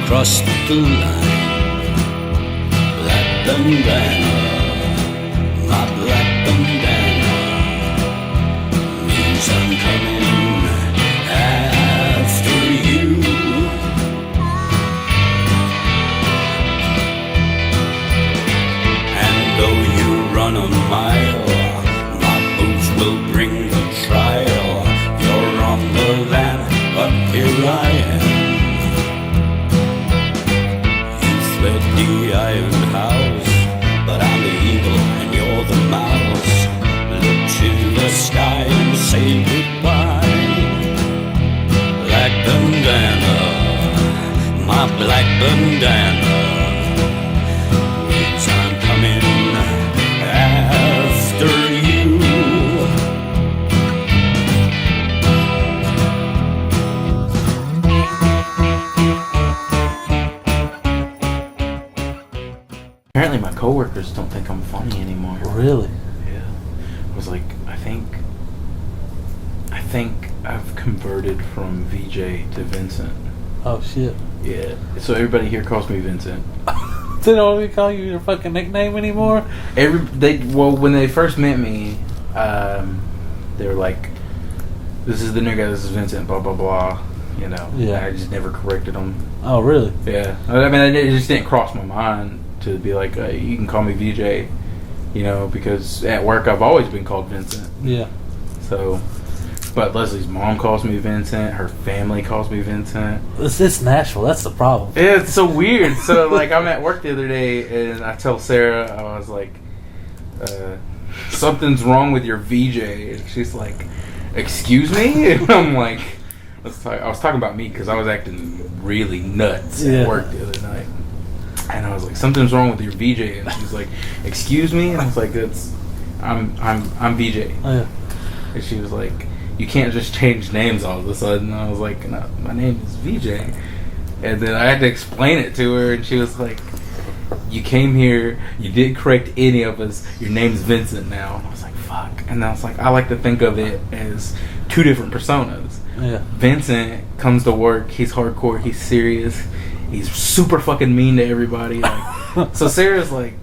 crossed the line. Black bandana, my black bandana means I'm coming after you. And though you run a mile, my boots will bring the trial. You're on the land, but here I am. Fled the iron house, but I'm the eagle and you're the mouse. Look to the sky and say goodbye. Black bandana, my black bandana means I'm coming after you. Apparently my coworkers don't think I'm funny anymore. Really? Yeah. I was like, I think I've converted from VJ to Vincent. Oh, shit. Yeah. So everybody here calls me Vincent. They don't want me to call you your fucking nickname anymore? When they first met me, they were like, this is the new guy, this is Vincent, blah, blah, blah. You know. Yeah. I just never corrected them. Oh, really? Yeah. I mean, it just didn't cross my mind to be like, you can call me VJ, you know, because at work I've always been called Vincent. Yeah. So, but Leslie's mom calls me Vincent. Her family calls me Vincent. It's Nashville. That's the problem. Yeah, it's so weird. So, like, I'm at work the other day, and I tell Sarah, I was like, something's wrong with your VJ. And she's like, excuse me? And I'm like, I was talking about me because I was acting really nuts at work the other night. And I was like, something's wrong with your VJ. And she's like, excuse me? And I was like, I'm VJ. Oh, yeah. And she was like, you can't just change names all of a sudden. And I was like, no, my name is VJ. And then I had to explain it to her, and she was like, you came here, you didn't correct any of us, your name's Vincent now. And I was like, fuck. And I was like, I like to think of it as two different personas. Yeah. Vincent comes to work, he's hardcore, he's serious, he's super fucking mean to everybody. Like, so Sarah's like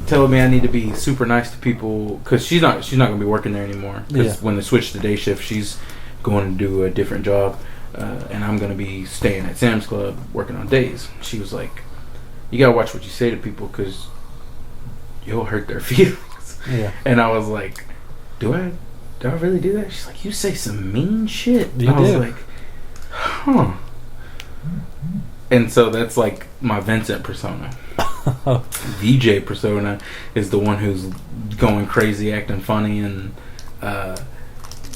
telling me I need to be super nice to people because she's not gonna be working there anymore. Because when they switch to day shift, she's going to do a different job, and I'm gonna be staying at Sam's Club working on days. She was like, "You gotta watch what you say to people because you'll hurt their feelings." Yeah. And I was like, "Do I really do that?" She's like, "You say some mean shit." You I was do. like, "Huh." And so that's like my Vincent persona. VJ persona is the one who's going crazy, acting funny, and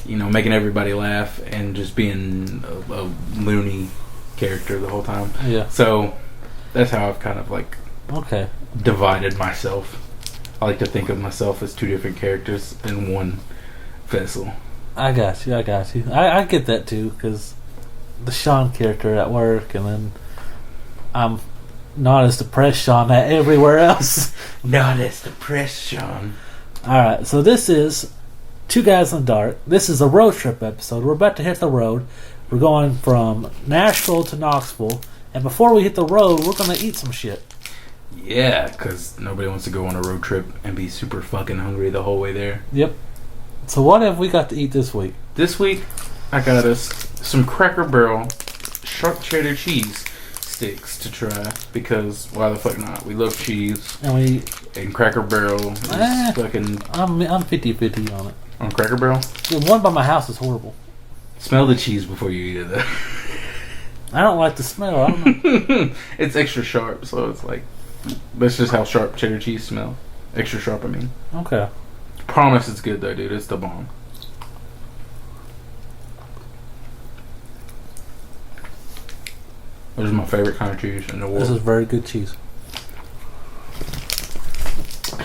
making everybody laugh, and just being a loony character the whole time. Yeah. So that's how I've kind of like divided myself. I like to think of myself as two different characters in one vessel. I got you. I get that too, because the Sean character at work, and then I'm not as depressed Sean at everywhere else. Not as depressed Sean. Alright, so this is Two Guys in the Dark. This is a road trip episode. We're about to hit the road. We're going from Nashville to Knoxville, and before we hit the road, we're going to eat some shit. Yeah, because nobody wants to go on a road trip and be super fucking hungry the whole way there. Yep. So what have we got to eat this week? This week, I got us some Cracker Barrel sharp cheddar cheese sticks to try, because why the fuck not? We love cheese, and Cracker Barrel is fucking... I'm 50-50 on it. On Cracker Barrel? The one by my house is horrible. Smell the cheese before you eat it, though. I don't like the smell. I don't know. It's extra sharp, so it's like... That's just how sharp cheddar cheese smells. Extra sharp, I mean. Okay. Promise it's good, though, dude. It's the bomb. This is my favorite kind of cheese in the world. This is very good cheese.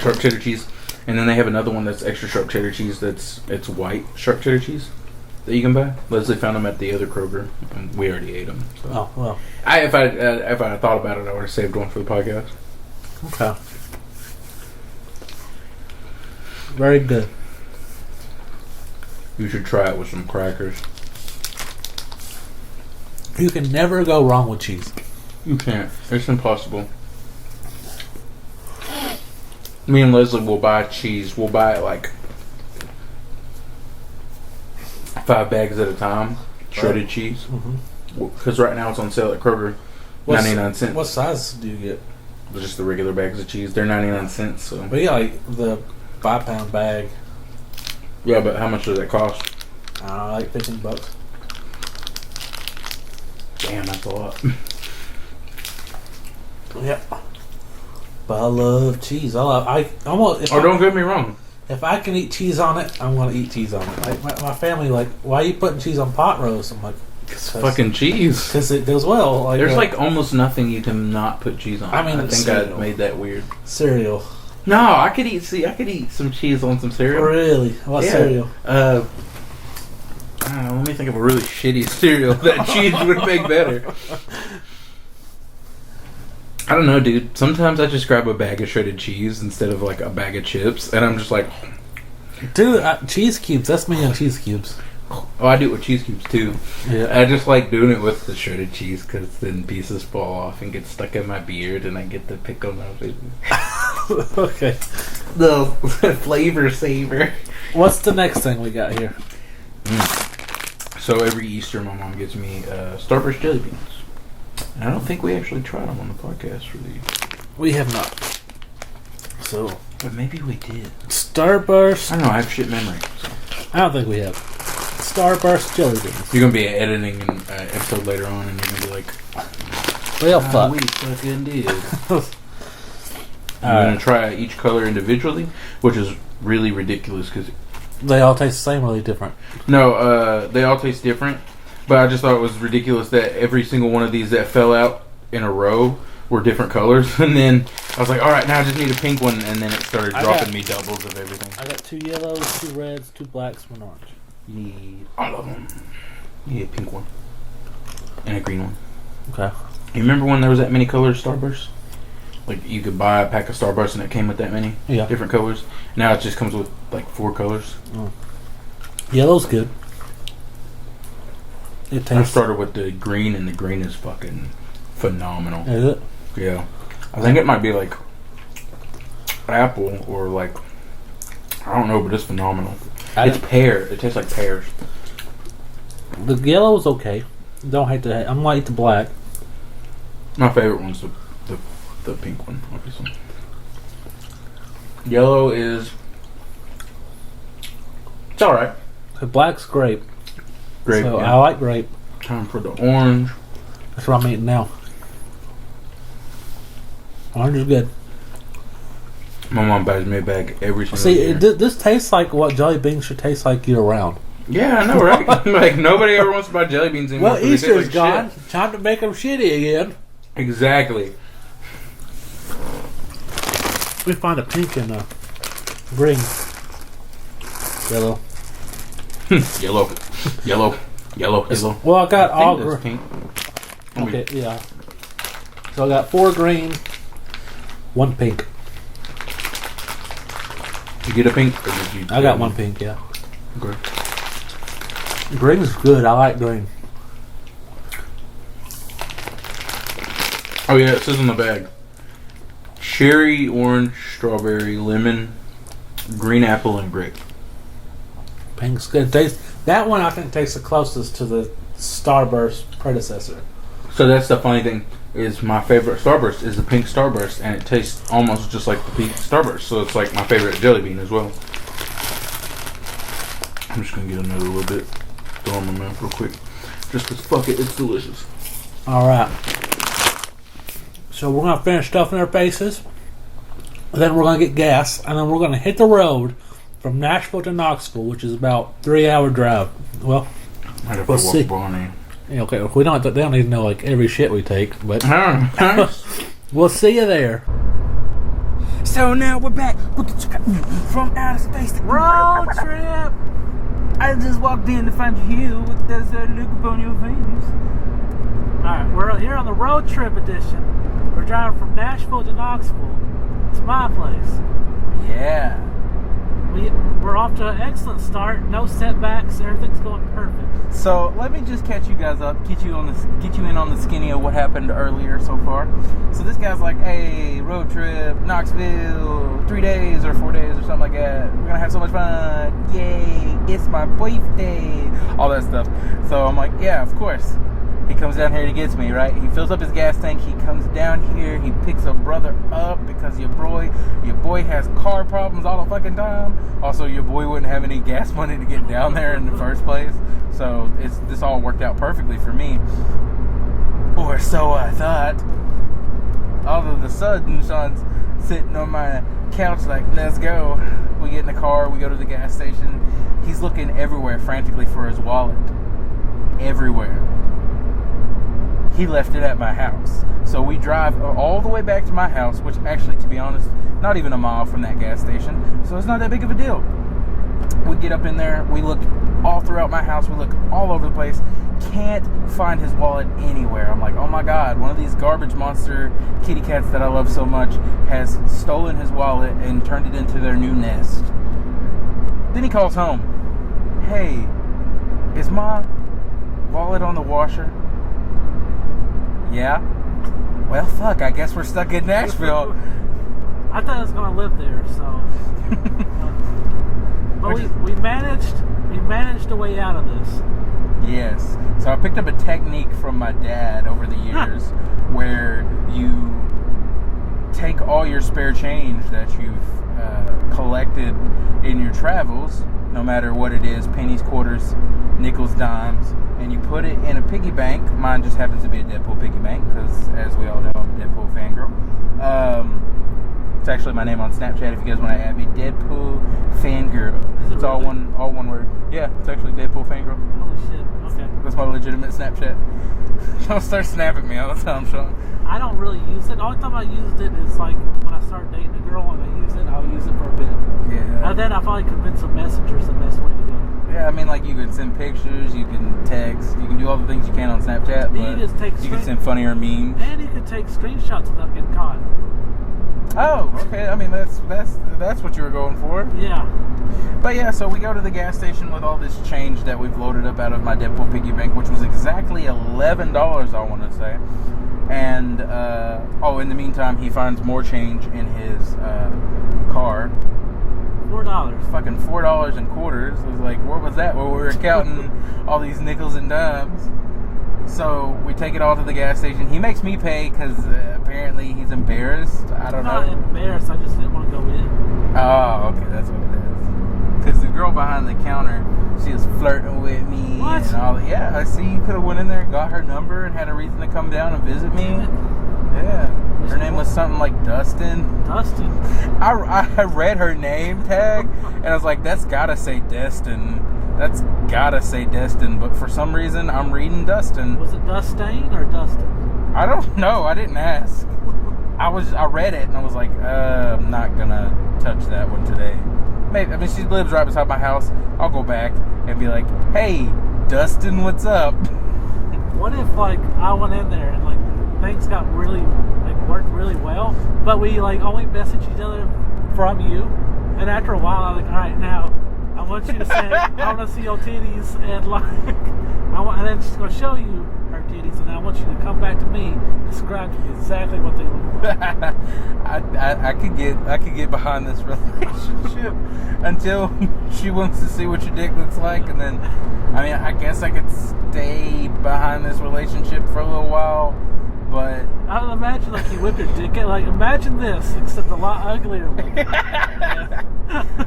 Sharp cheddar cheese. And then they have another one that's extra sharp cheddar cheese it's white sharp cheddar cheese that you can buy. Leslie found them at the other Kroger, and we already ate them. So. Oh, well. If I had thought about it, I would have saved one for the podcast. Okay. Very good. You should try it with some crackers. You can never go wrong with cheese. You can't. It's impossible. Me and Leslie will buy cheese. We'll buy like 5 bags at a time. Shredded cheese. Because right now it's on sale at Kroger. 99 cents. What size do you get? Just the regular bags of cheese. They're 99 cents. So. But yeah, like the 5-pound bag. Yeah, but how much does that cost? I don't know, like $15. Damn, that's a lot. Yep. But I love cheese. Don't get me wrong. If I can eat cheese on it, I'm gonna eat cheese on it. Like my family, like, why are you putting cheese on pot roast? I'm like, it's fucking cheese. Because it goes well. Like, there's like almost nothing you can not put cheese on. I mean, I think I made that weird. Cereal. No, I could eat some cheese on some cereal. Really? What cereal? I don't know, let me think of a really shitty cereal that cheese would make better. I don't know, dude. Sometimes I just grab a bag of shredded cheese instead of like a bag of chips, and I'm just like, dude, cheese cubes. That's me on cheese cubes. Oh, I do it with cheese cubes too. Yeah, I just like doing it with the shredded cheese because then pieces fall off and get stuck in my beard, and I get to pick on those. Okay. The flavor saver. What's the next thing we got here? So every Easter, my mom gives me Starburst jelly beans. And I don't think we actually tried them on the podcast for these. We have not. So, but maybe we did. Starburst. I don't know. I have shit memory. So. I don't think we have. Starburst jelly beans. You're gonna be editing an episode later on, and you're gonna be like, "Well, fuck, we fucking did." I'm gonna try each color individually, which is really ridiculous because they all taste the same, or are they different? No, they all taste different. But I just thought it was ridiculous that every single one of these that fell out in a row were different colors. And then I was like, all right, now I just need a pink one. And then it started dropping me doubles of everything. I got 2 yellows, 2 reds, 2 blacks, 1 orange. You need all of them. You need a pink one. And a green one. Okay. You remember when there was that many colors Starburst? Like you could buy a pack of Starburst and it came with that many different colors. Now it just comes with like 4 colors. Yellow's good. I started with the green, and the green is fucking phenomenal. Is it? Yeah. I think it might be like apple or like, I don't know, but it's phenomenal. It's pear. It tastes like pears. The yellow is okay. Don't hate the. I'm gonna eat the black. My favorite one's the pink one, obviously. Yellow is. It's alright. The black's grape. Grape. So yeah. I like grape. Time for the orange. That's what I'm eating now. Orange is good. My mom buys me a bag every single year. This tastes like what jelly beans should taste like year round. Yeah, I know, right? Like nobody ever wants to buy jelly beans anymore. Well, Easter's like gone. Shit. Time to make them shitty again. Exactly. We find a pink and a green. Yellow. Yellow. Well, I got all green. Okay, yeah. So I got 4 green, 1 pink. You get a pink? Or did you? I got 1 pink, yeah. Okay. Green's good. I like green. Oh yeah, it says on the bag: cherry, orange, strawberry, lemon, green apple, and grape. Pink's good. That one I think tastes the closest to the Starburst predecessor. So that's the funny thing, is my favorite Starburst is the pink Starburst, and it tastes almost just like the pink Starburst. So it's like my favorite jelly bean as well. I'm just gonna get another little bit, throw in my mouth real quick, just cause fuck it, it's delicious. All right. So we're gonna finish stuffing our faces. Then we're gonna get gas, and then we're gonna hit the road from Nashville to Knoxville, which is about 3-hour drive. Well, we'll see. Yeah, okay, we don't. They don't need to know like every shit we take, but we'll see you there. So now we're back from outer space. Road trip. I just walked in to find you here with this look upon your face. Alright, we're here on the road trip edition. We're driving from Nashville to Knoxville. It's my place. Yeah. we're off to an excellent start. No setbacks. Everything's going perfect. So let me just catch you guys up, get you in on the skinny of what happened earlier so far. So this guy's like, hey, road trip, Knoxville, 3 days or 4 days or something like that. We're gonna have so much fun. Yay, it's my birthday. All that stuff. So I'm like, yeah, of course. He comes down here, he gets me, right? He fills up his gas tank, he comes down here, he picks a brother up because your boy has car problems all the fucking time. Also, your boy wouldn't have any gas money to get down there in the first place. So this all worked out perfectly for me. Or so I thought. All of a sudden, Sean's sitting on my couch like, let's go. We get in the car, we go to the gas station. He's looking everywhere frantically for his wallet. Everywhere. He left it at my house. So we drive all the way back to my house, which actually, to be honest, not even a mile from that gas station. So it's not that big of a deal. We get up in there. We look all throughout my house. We look all over the place. Can't find his wallet anywhere. I'm like, oh my God, one of these garbage monster kitty cats that I love so much has stolen his wallet and turned it into their new nest. Then he calls home. Hey, is my wallet on the washer? Yeah? Well, fuck, I guess we're stuck in Nashville. I thought I was going to live there, so. But we managed a way out of this. Yes. So I picked up a technique from my dad over the years where you take all your spare change that you've collected in your travels, no matter what it is, pennies, quarters, nickels, dimes, and you put it in a piggy bank. Mine just happens to be a Deadpool piggy bank because, as we all know, I'm a Deadpool fangirl. It's actually my name on Snapchat if you guys want to add me. Deadpool fangirl. It's all one word. Yeah, it's actually Deadpool fangirl. Holy shit. Okay. That's my legitimate Snapchat. Don't start snapping me all the time, Sean. I don't really use it. The only time I used it is like when I start dating a girl and I use it, I'll use it for a bit. Yeah. And then I finally convinced them Messenger's the best way to go. Yeah, I mean, like, you can send pictures, you can text, you can do all the things you can on Snapchat, but you just take you can send funnier memes. And you can take screenshots without getting caught. Oh, okay. I mean, that's what you were going for. Yeah. But yeah, so we go to the gas station with all this change that we've loaded up out of my Deadpool piggy bank, which was exactly $11, I want to say. And, in the meantime, he finds more change in his car. $4. Fucking $4 and quarters. I was like, where was that? Well, we were counting all these nickels and dimes. So we take it all to the gas station. He makes me pay because apparently he's embarrassed. I don't know. I'm not embarrassed. I just didn't want to go in. Oh, okay, that's what it is. Because the girl behind the counter, she was flirting with me. What? And all. Yeah, I see. You could have went in there, got her number, and had a reason to come down and visit me. Yeah. Her name was something like Dustin. Dustin? I read her name tag, and I was like, that's gotta say Destin. That's gotta say Destin, but for some reason, I'm reading Dustin. Was it Dustin or Dustin? I don't know. I didn't ask. I read it, and I was like, I'm not gonna touch that one today. Maybe. I mean, she lives right beside my house. I'll go back and be like, hey, Dustin, what's up? What if, like, I went in there and, like, things got really, like, worked really well, but we, like, only message each other from you, and after a while, I'm like, all right, now, I want you to send, I want to see your titties, and, like, and then she's going to show you her titties, and I want you to come back to me, describe to me exactly what they look like. I could get behind this relationship until she wants to see what your dick looks like, and then, I mean, I guess I could stay behind this relationship for a little while, but I would imagine, like, you whip your dick out, like, imagine this, except a lot uglier.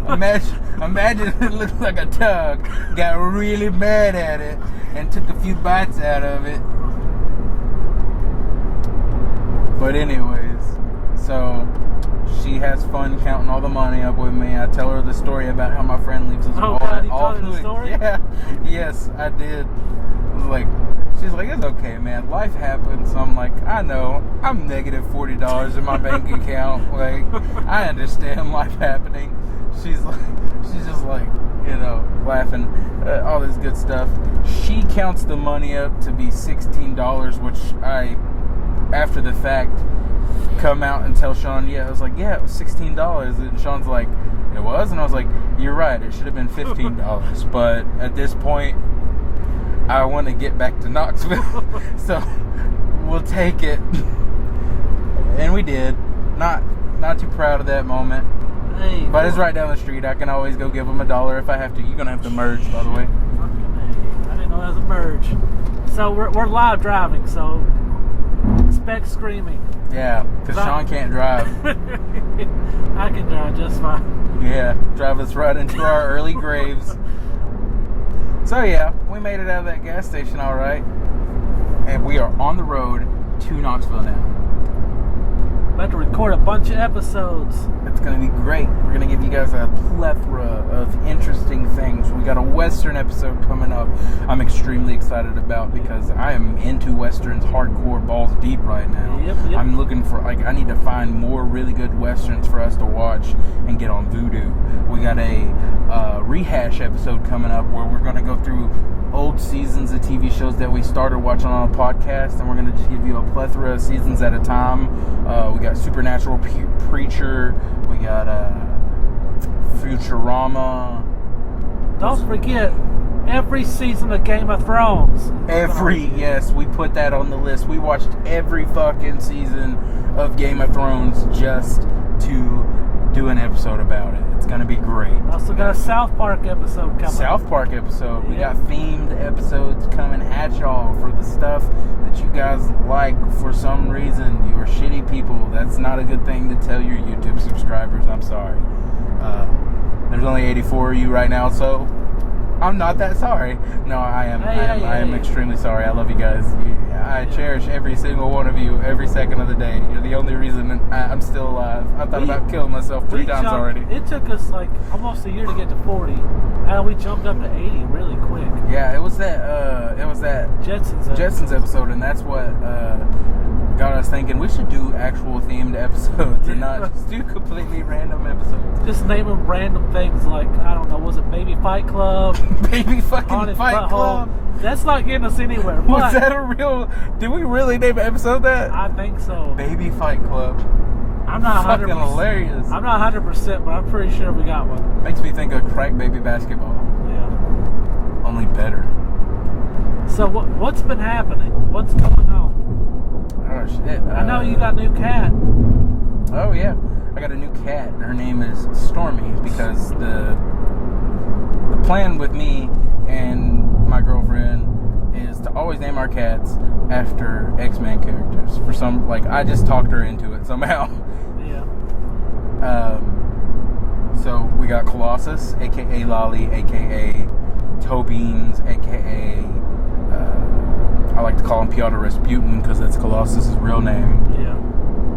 Imagine it looked like a tug, got really mad at it, and took a few bites out of it. But anyways, so she has fun counting all the money up with me. I tell her the story about how my friend leaves his wallet God, you all told her the story? Yeah, yes, I did. I was like, she's like, it's okay, man. Life happens. So I'm like, I know. I'm negative $40 in my bank account. Like, I understand life happening. She's just like, you know, laughing, all this good stuff. She counts the money up to be $16, which I, after the fact, come out and tell Sean, yeah, I was like, yeah, it was $16. And Sean's like, it was? And I was like, You're right. It should have been $15. But at this point, I want to get back to Knoxville. So we'll take it. And we did. Not too proud of that moment. Hey, But it's right down the street. I can always go give them $1 if I have to. You're going to have to merge, by the way. I didn't know that was a merge. So we're live driving, so expect screaming. Yeah, because Sean can't drive. I can drive just fine. Yeah, drive us right into our early graves. So yeah, we made it out of that gas station all right. And we are on the road to Knoxville now. About to record a bunch of episodes. It's going to be great. We're going to give you guys a plethora of interesting things. We got a Western episode coming up I'm extremely excited about because I am into Westerns hardcore balls deep right now. Yep. I'm looking for, I need to find more really good Westerns for us to watch and get on Vudu. We got a rehash episode coming up where we're going to go through old seasons of TV shows that we started watching on a podcast, and we're going to just give you a plethora of seasons at a time. We got Supernatural Preacher, we got Futurama. Don't forget every season of Game of Thrones. Yes, we put that on the list. We watched every fucking season of Game of Thrones just to do an episode about it. It's going to be great. Also got a South Park episode coming. South Park episode. We Yeah. got themed episodes coming at y'all for the stuff that you guys like. For some reason, you are shitty people. That's not a good thing to tell your YouTube subscribers. I'm sorry. There's only 84 of you right now, so I'm not that sorry. No, I am. I am extremely sorry. I love you guys. I cherish every single one of you every second of the day. You're the only reason I'm still alive. I thought about killing myself 3 times already. It took us like almost a year to get to 40, and we jumped up to 80 really quick. Yeah, it was that Jetsons episode, and that's what got us thinking we should do actual themed episodes and not just do completely random episodes. Just naming random things like, I don't know, was it Baby Fight Club? Baby fucking Haunted Fight Butthole? Club. That's not getting us anywhere. Was but that a real? Did we really name an episode that? I think so. Baby Fight Club. I'm not 100%. Fucking hilarious. I'm not 100%, but I'm pretty sure we got one. Makes me think of Crack Baby Basketball. Yeah. Only better. So what's been happening? What's going on? Oh shit. I know you got a new cat. Oh yeah, I got a new cat. Her name is Stormy because the plan with me and my girlfriend is to always name our cats after X-Men characters. For some, I just talked her into it somehow. Yeah. So we got Colossus, aka Lolly, aka Toe Beans, aka I like to call him Piotr Rasputin because that's Colossus' real name. Yeah.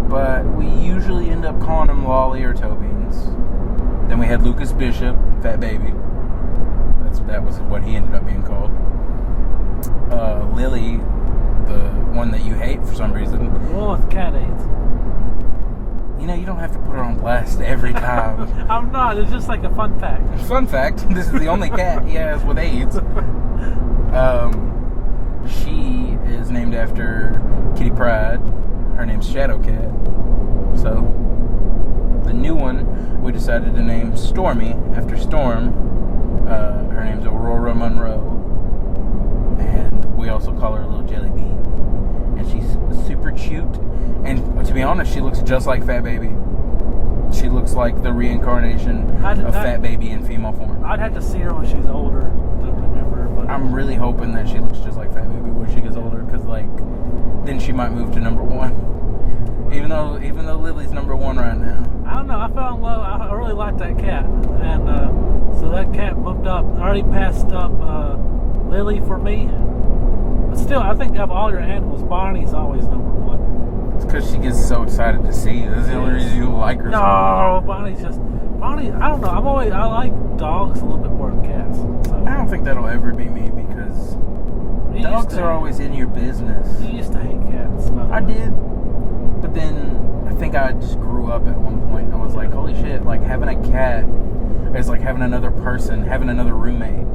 But we usually end up calling him Lolly or Toe Beans. Then we had Lucas Bishop, Fat Baby. That was what he ended up being called. Lily, the one that you hate for some reason. Well, with cat AIDS. You don't have to put her on blast every time. I'm not. It's just like a fun fact. Fun fact, this is the only cat he has with AIDS. She is named after Kitty Pryde. Her name's Shadow Cat. So, the new one, we decided to name Stormy after Storm. Her name's Aurora Monroe. And we also call her a little jelly bean. And she's super cute. And to be honest, she looks just like Fat Baby. She looks like the reincarnation of Fat Baby in female form. I'd have to see her when she's older to remember. But I'm really hoping that she looks just like Fat Baby when she gets older, because then she might move to number 1. Even though Lily's number 1 right now. I don't know. I fell in love. I really like that cat, and so that cat moved up. I already passed up Lily for me, but still, I think of all your animals, Bonnie's always number 1. It's because she gets so excited to see you. That's the only reason you like her. No, Bonnie. I don't know. I like dogs a little bit more than cats. So. I don't think that'll ever be me because dogs are always in your business. You used to hate cats. I did, but then I think I just grew up at one point. I was like, holy shit! Having a cat is like having another person, having another roommate,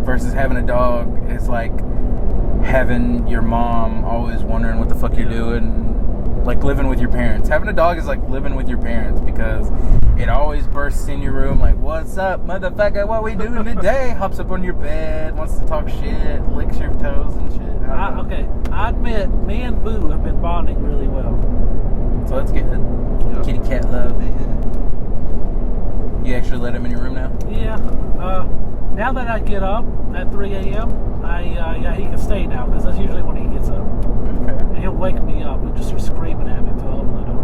versus having a dog is like having your mom always wondering what the fuck you're doing. Like living with your parents. Having a dog is like living with your parents because It always bursts in your room like, "What's up, motherfucker? What we doing today?" Hops up on your bed, wants to talk shit, licks your toes and shit. Okay, I admit, me and Boo have been bonding really well. So that's good. Yeah. Kitty cat love. You actually let him in your room now? Yeah. Now that I get up at 3 a.m., yeah, he can stay now because that's usually when he gets up. Okay. And he'll wake me up. He'll just start screaming at me until I open the door.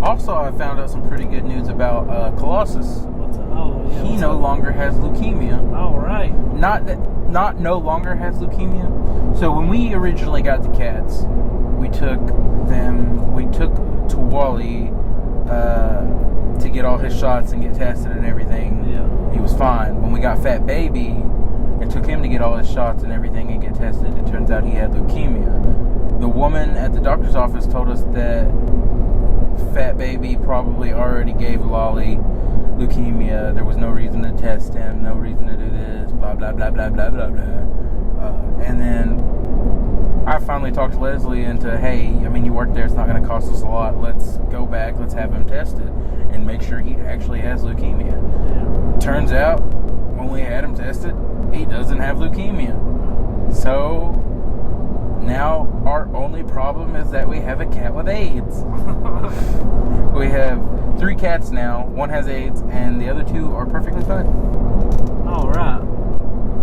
Also, I found out some pretty good news about Colossus. What's up? Oh, yeah. He no longer has leukemia. All right. Not no longer has leukemia. So when we originally got the cats, we took to Wally to get all his shots and get tested and everything. Yeah. He was fine. When we got Fat Baby, it took him to get all his shots and everything and get tested. It turns out he had leukemia. The woman at the doctor's office told us that Fat Baby probably already gave Lolly leukemia. There was no reason to test him, no reason to do this, blah, blah, blah, blah, blah, blah, blah. And then I finally talked Leslie into, hey, I mean, you work there, it's not going to cost us a lot. Let's go back, let's have him tested and make sure he actually has leukemia. Yeah. Turns out, when we had him tested, he doesn't have leukemia. So now our only problem is that we have a cat with AIDS. We have 3 cats now. 1 has AIDS, and the other 2 are perfectly fine. All right.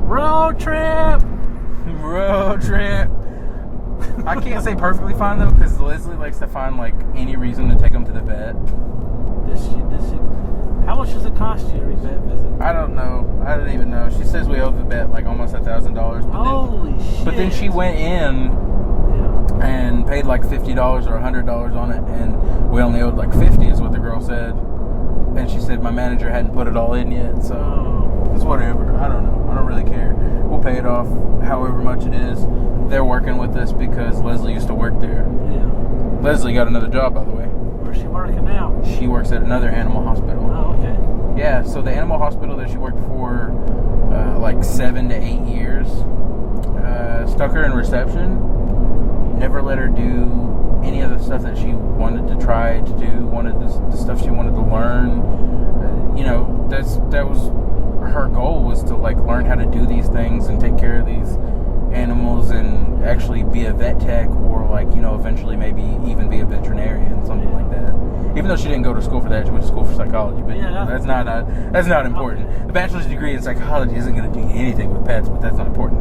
Road trip. Road trip. I can't say perfectly fine though, because Leslie likes to find like any reason to take them to the vet. Does she? How much does it cost you every vet visit? I don't know. I don't even know. She says we owe the vet like almost $1,000. Holy shit! But then she went in and paid like $50 or $100 on it, and we only owed like 50 is what the girl said. And she said my manager hadn't put it all in yet, so it's whatever. I don't know. I don't really care. We'll pay it off however much it is. They're working with us because Leslie used to work there. Yeah. Leslie got another job, by the way. Where's she working now? She works at another animal hospital. Oh, okay. Yeah, so the animal hospital that she worked for like 7 to 8 years, stuck her in reception, never let her do any of the stuff that she wanted to try to do, wanted the stuff she wanted to learn. That was her goal, was to like learn how to do these things and take care of these animals and actually be a vet tech, or like, eventually maybe even be a veterinarian, something like that. Even though she didn't go to school for that, she went to school for psychology, but that's not important. Okay. A bachelor's degree in psychology isn't going to do anything with pets, but that's not important.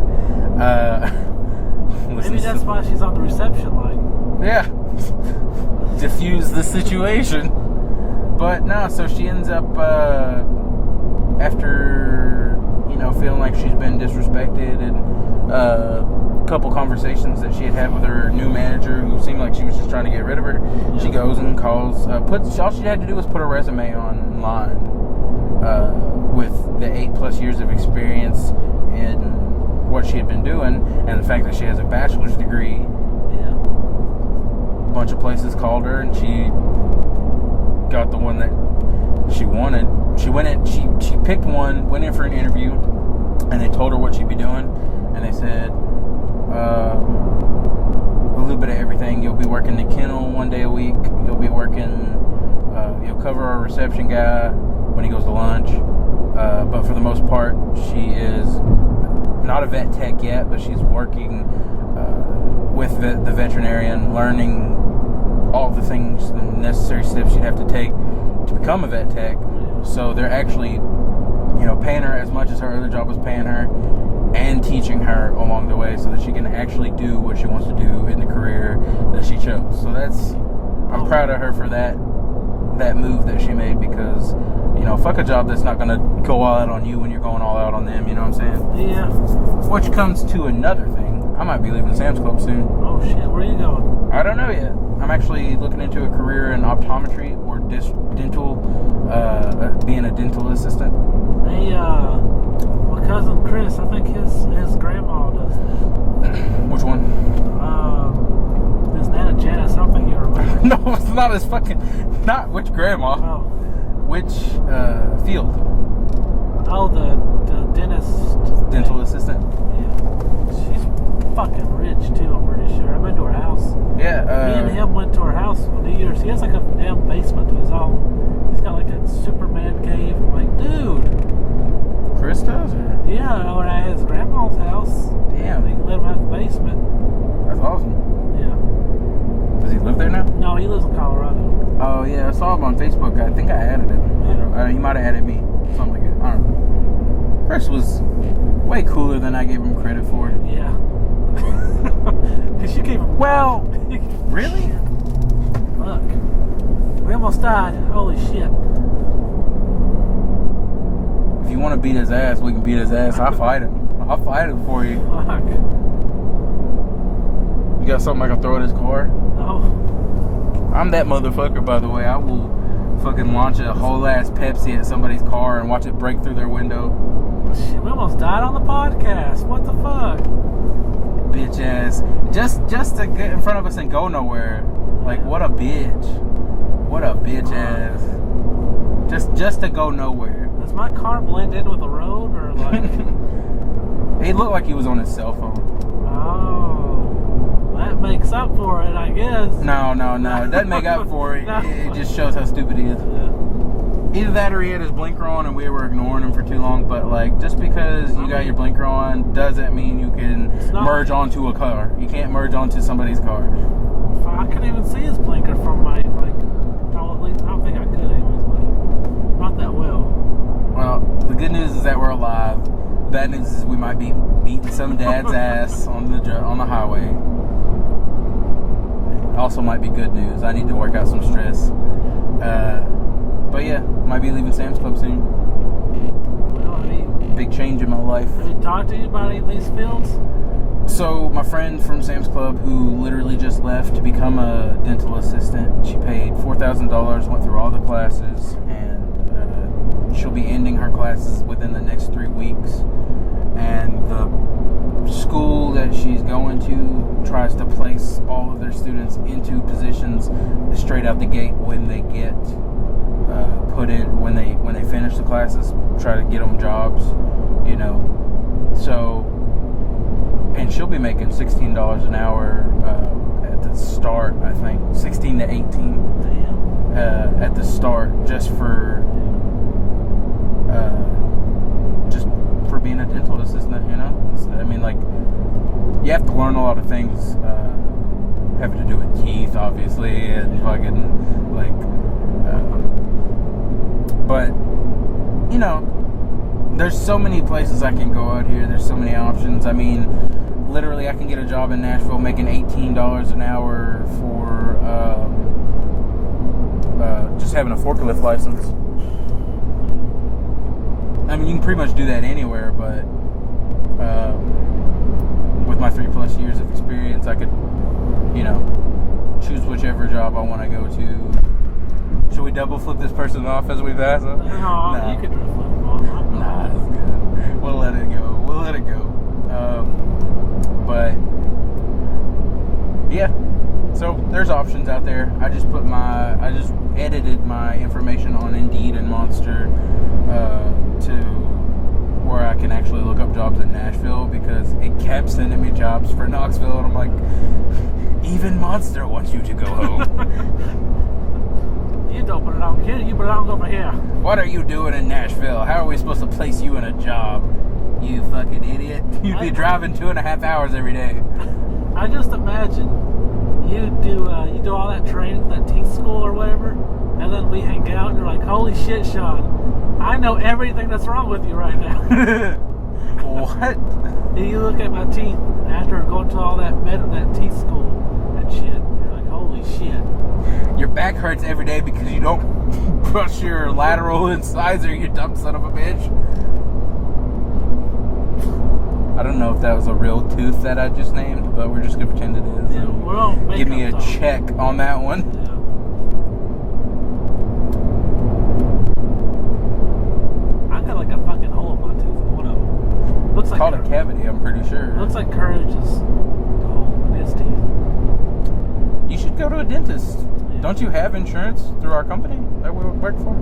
Maybe that's why she's on the reception line. Yeah. Diffuse the situation. But no, so she ends up after feeling like she's been disrespected, and a couple conversations that she had with her new manager, who seemed like she was just trying to get rid of her. She goes and calls. All she had to do was put a resume online with the 8+ years of experience in what she had been doing, and the fact that she has a bachelor's degree. Yeah. A bunch of places called her, and she got the one that she wanted. She went in. She picked one, went in for an interview, and they told her what she'd be doing, and they said a little bit of everything. You'll be working the kennel 1 day a week. You'll be working. You'll cover our reception guy when he goes to lunch. But for the most part, she is not a vet tech yet, but she's working with the veterinarian, learning all the things, the necessary steps she'd have to take to become a vet tech. So they're actually, paying her as much as her other job was paying her, and teaching her along the way so that she can actually do what she wants to do in the career that she chose. So I'm proud of her for that move that she made, because, fuck a job that's not going to go all out on you when you're going all out on them, you know what I'm saying? Yeah. Which comes to another thing. I might be leaving Sam's Club soon. Oh shit, where are you going? I don't know yet. I'm actually looking into a career in optometry or dental, being a dental assistant. Hey, my cousin Chris, I think his grandma does that. Which one? His Nana Janet something, you remember? No, it's not his fucking... Not which grandma. Oh. Which field? Oh, the dentist. Dental assistant. Yeah. She's fucking rich too. I'm pretty sure. I've been to her house. Yeah. Me and him went to her house for New Year's. He has like a damn basement to his own. He's got like a Superman cave. I'm like, dude. Chris does? Or? Yeah, over at his grandma's house. Damn. He let him have the basement. That's awesome. Yeah. Does he live there now? No, he lives in Colorado. Oh, yeah. I saw him on Facebook. I think I added him. He might have added me. Something like that. I don't know. Chris was way cooler than I gave him credit for. Yeah. Because you gave him... Well, really? Look. We almost died. Holy shit. If you want to beat his ass, we can beat his ass. I'll fight him. I'll fight him for you. Fuck. You got something I can throw at his car? No. I'm that motherfucker, by the way. I will fucking launch a whole ass Pepsi at somebody's car and watch it break through their window. Shit, we almost died on the podcast. What the fuck? Bitch ass. Just to get in front of us and go nowhere. Like, what a bitch. What a bitch ass. Just to go nowhere. Does my car blend in with the road or like? He looked like he was on his cell phone. Oh, that makes up for it, I guess. No. It doesn't make up for it. No. It just shows how stupid he is. Yeah. Either that or he had his blinker on and we were ignoring him for too long. But, like, just because you got your blinker on doesn't mean you can merge onto a car. You can't merge onto somebody's car. I couldn't even see his blinker from my, like, probably, I don't think I could anyways, but not that well. Well, the good news is that we're alive. The bad news is we might be beating some dad's ass on the highway. Also might be good news. I need to work out some stress. But yeah, might be leaving Sam's Club soon. Well, I mean, Big change in my life. have you talked to anybody in these fields? So my friend from Sam's Club, who literally just left to become a dental assistant, she paid $4,000, went through all the classes, and she'll be ending her classes within the next 3 weeks. And the school that she's going to tries to place all of their students into positions straight out the gate when they get put in, when they finish the classes, try to get them jobs, you know. So, and she'll be making $16 an hour at the start, I think, 16 to 18 Damn. at the start, just for being a dental assistant, you know. I mean, like, you have to learn a lot of things having to do with teeth, obviously, and fucking, like, but, you know, there's so many places I can go out here. There's so many options. I mean, literally, I can get a job in Nashville making $18 an hour for just having a forklift license. I mean, you can pretty much do that anywhere, but with my 3+ years of experience, I could, you know, choose whichever job I want to go to. Should we double flip this person off as we pass them? No, No. you could flip them off. Nah, that's good. We'll let it go. But yeah, so there's options out there. I just edited my information on Indeed and Monster to where I can actually look up jobs in Nashville, because it kept sending me jobs for Knoxville, and I'm like, even Monster wants you to go home. You don't put it on, kid. You put it on over here. What are you doing in Nashville? How are we supposed to place you in a job? You fucking idiot. You'd be driving 2.5 hours every day. I just imagine you do all that training, that teeth school or whatever, and then we hang out and you're like, holy shit, Sean, I know everything that's wrong with you right now. What? You look at my teeth after going to all that teeth school and shit. You're like, holy shit. Your back hurts every day because you don't brush your lateral incisor, you dumb son of a bitch. I don't know if that was a real tooth that I just named, but we're just gonna pretend it is. Yeah, we're all Give me a makeup talk. check on that one. Yeah. I got like a fucking hole in my tooth. One of them. Looks It's like called a cavity, I'm pretty sure. Looks like Courage's hole in his teeth. You should go to a dentist. Yeah. Don't you have insurance through our company that we work for?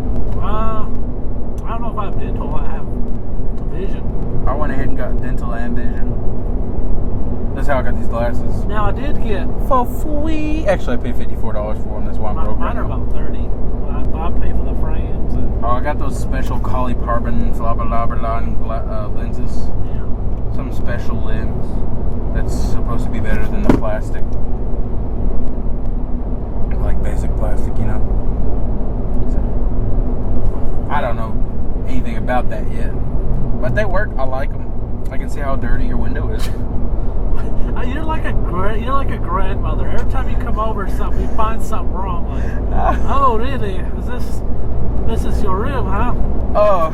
I don't know if I have dental. I have vision. I went ahead and got dental and vision. Does how I got these glasses. Now I did get For free. Actually, I paid $54 for them. That's why I'm broke right mine are now. about 30. I pay for the frames and Oh, I got those special polycarbon lenses. yeah. Some special lens that's supposed to be better than the plastic. Like basic plastic, you know. So, I don't know anything about that yet. But they work. I like them. I can see how dirty your window is. You're like a grandmother. Every time you come over, something you find something wrong. Like, oh really? This is your room, huh? Oh,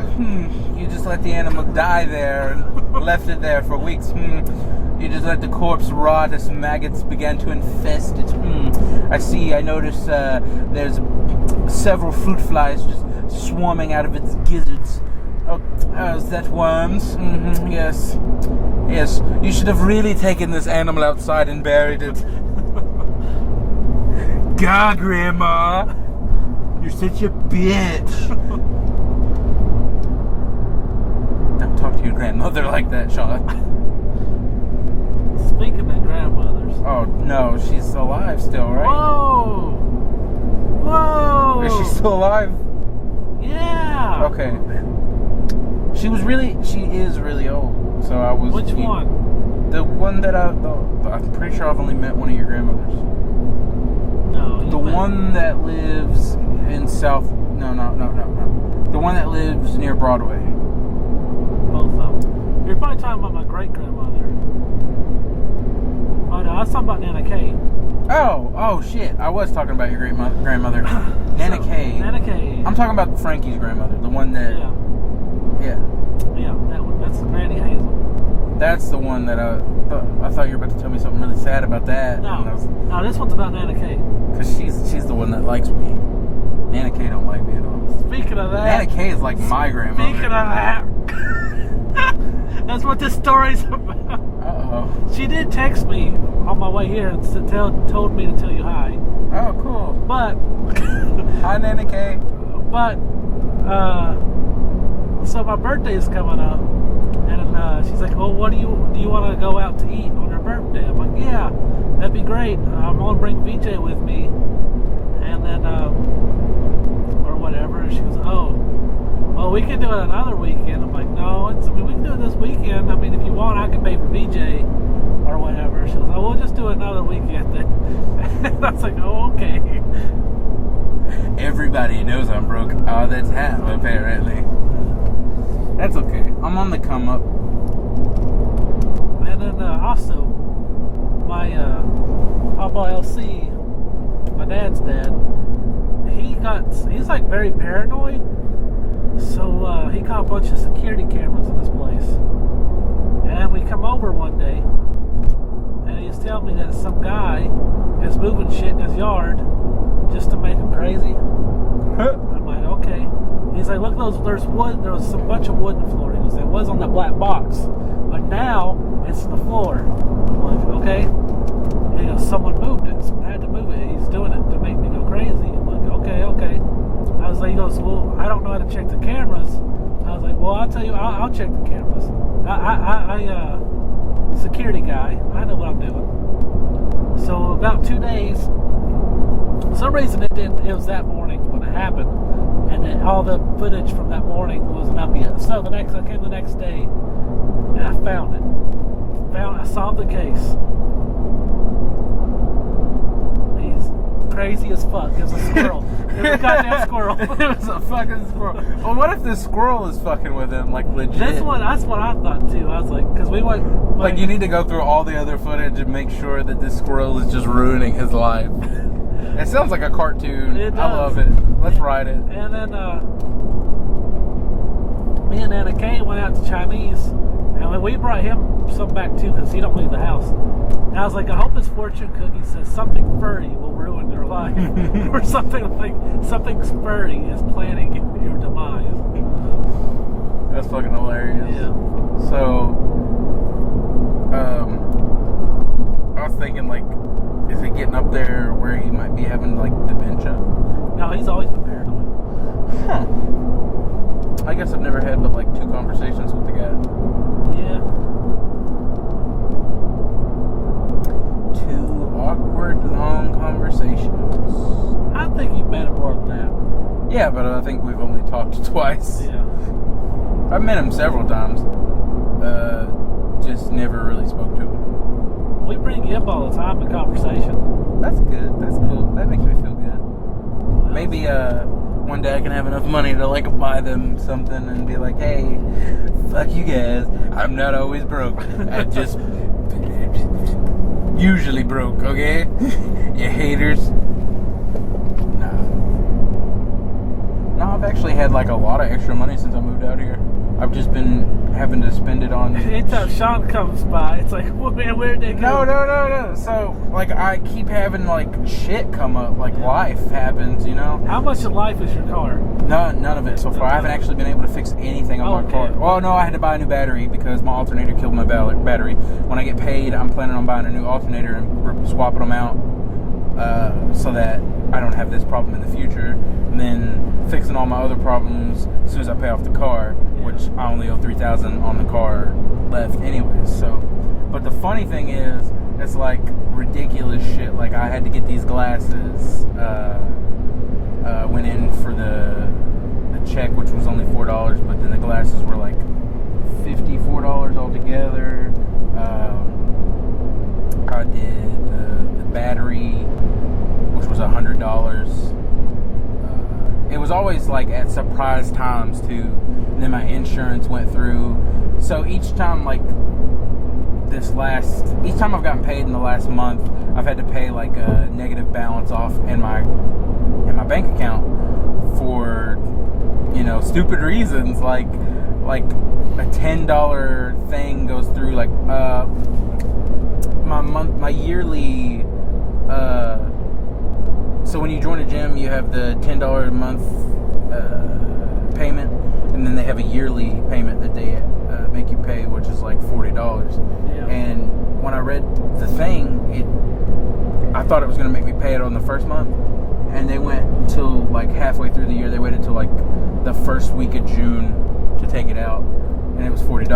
you just let the animal die there and left it there for weeks. You just let the corpse rot as maggots began to infest it. I see. I notice there's several fruit flies just swarming out of its gizzards. Oh, is that worms? Yes. Yes, you should have really taken this animal outside and buried it. God, Grandma! You're such a bitch! Don't talk to your grandmother like that, Sean. Speaking of grandmothers. Oh, no, she's alive still, right? Whoa! Whoa! Is she still alive? Yeah! Okay. She is really old. So I was. Which one? The one that I'm pretty sure I've only met one of your grandmothers. No, The one that lives in South. No. The one that lives near Broadway. Both of them. You're probably talking about my great grandmother. Oh no, I was talking about Nana Kay. Oh shit! I was talking about your grandmother, Nana Kay. Nana Kay. I'm talking about Frankie's grandmother, the one that. Yeah, that one. That's Granny Hazel. That's the one that I thought you were about to tell me something really sad about that. No, this one's about Nana Kay. Because she's the one that likes me. Nana Kay don't like me at all. Speaking of that. Nana Kay is like my grandmother. Speaking of that. That's what this story's about. Uh-oh. She did text me on my way here and told me to tell you hi. Oh, cool. But. Hi, Nana Kay. But, so my birthday is coming up. And she's like, well, do you want to go out to eat on her birthday? I'm like, yeah, that'd be great. I'm going to bring VJ with me. And then, or whatever. And she goes, oh, well, we can do it another weekend. I'm like, no, we can do it this weekend. I mean, if you want, I can pay for VJ or whatever. She goes, oh, we'll just do it another weekend then. And I was like, oh, okay. Everybody knows I'm broke. Oh, that's half, apparently. That's okay. I'm on the come up. And then also, my Papa LC, my dad's dad, he's like very paranoid. So he caught a bunch of security cameras in this place. And we come over one day, and he's telling me that some guy is moving shit in his yard just to make him crazy. I'm like, okay. He's like, look, there's wood. There was some bunch of wood in the floor. He goes, it was on that black box, but now it's in the floor. I'm like, okay. And he goes, someone moved it. Someone had to move it. He's doing it to make me go crazy. I'm like, okay. I was like, he goes, well, I don't know how to check the cameras. I was like, well, I'll tell you, I'll check the cameras. I security guy. I know what I'm doing. So about 2 days. For some reason it was that morning when it happened. And then all the footage from that morning wasn't up yet. So I came the next day and I found it. I solved the case. He's crazy as fuck. It was a squirrel. It was a goddamn squirrel. It was a fucking squirrel. Well, what if this squirrel is fucking with him, like legit? That's what I thought too. I was like, because we went. Like you need to go through all the other footage and make sure that this squirrel is just ruining his life. It sounds like a cartoon. It does. I love it. Let's ride it. And then me and Anna Kay went out to Chinese, and we brought him some back too because he don't leave the house. And I was like, I hope his fortune cookie says something furry will ruin your life, or something furry is planning your demise. That's fucking hilarious. Yeah. So, I was thinking, like, is he getting up there where he might be having, like, dementia? No, he's always been paranoid. Huh. I guess I've never had but, like, 2 conversations with the guy. Yeah. awkward, long conversations. I think you've met him more than that. Yeah, but I think we've only talked twice. Yeah. I've met him several times. Just never really spoke to him. We bring you up all the time in conversation. That's good. That's cool. That makes me feel good. Maybe one day I can have enough money to like buy them something and be like, hey, fuck you guys. I'm not always broke. I just usually broke, okay? You haters. No, I've actually had like a lot of extra money since I moved out here. I've just been having to spend it on. Anytime Sean comes by, it's like, well, man, where'd they go? No. So, like, I keep having like shit come up. Like, life happens, you know. How much of life is your car? None of it so far. I haven't actually been able to fix anything on my car. Well, no, I had to buy a new battery because my alternator killed my battery. When I get paid, I'm planning on buying a new alternator and swapping them out so that I don't have this problem in the future. And then fixing all my other problems as soon as I pay off the car, which I only owe $3,000 on the car left anyways. So, but the funny thing is, it's like ridiculous shit. Like, I had to get these glasses. Went in for the check, which was only $4, but then the glasses were like $54 altogether. I did the battery, which was $100. It was always like at surprise times too. And then my insurance went through. So each time, like each time I've gotten paid in the last month, I've had to pay like a negative balance off in my bank account for, you know, stupid reasons. Like a $10 thing goes through. Like my yearly. So when you join a gym, you have the $10 a month payment, and then they have a yearly payment that they make you pay, which is like $40. Yeah. And when I read the thing, I thought it was going to make me pay it on the first month, and they went until like halfway through the year. They waited till like the first week of June to take it out, and it was $40.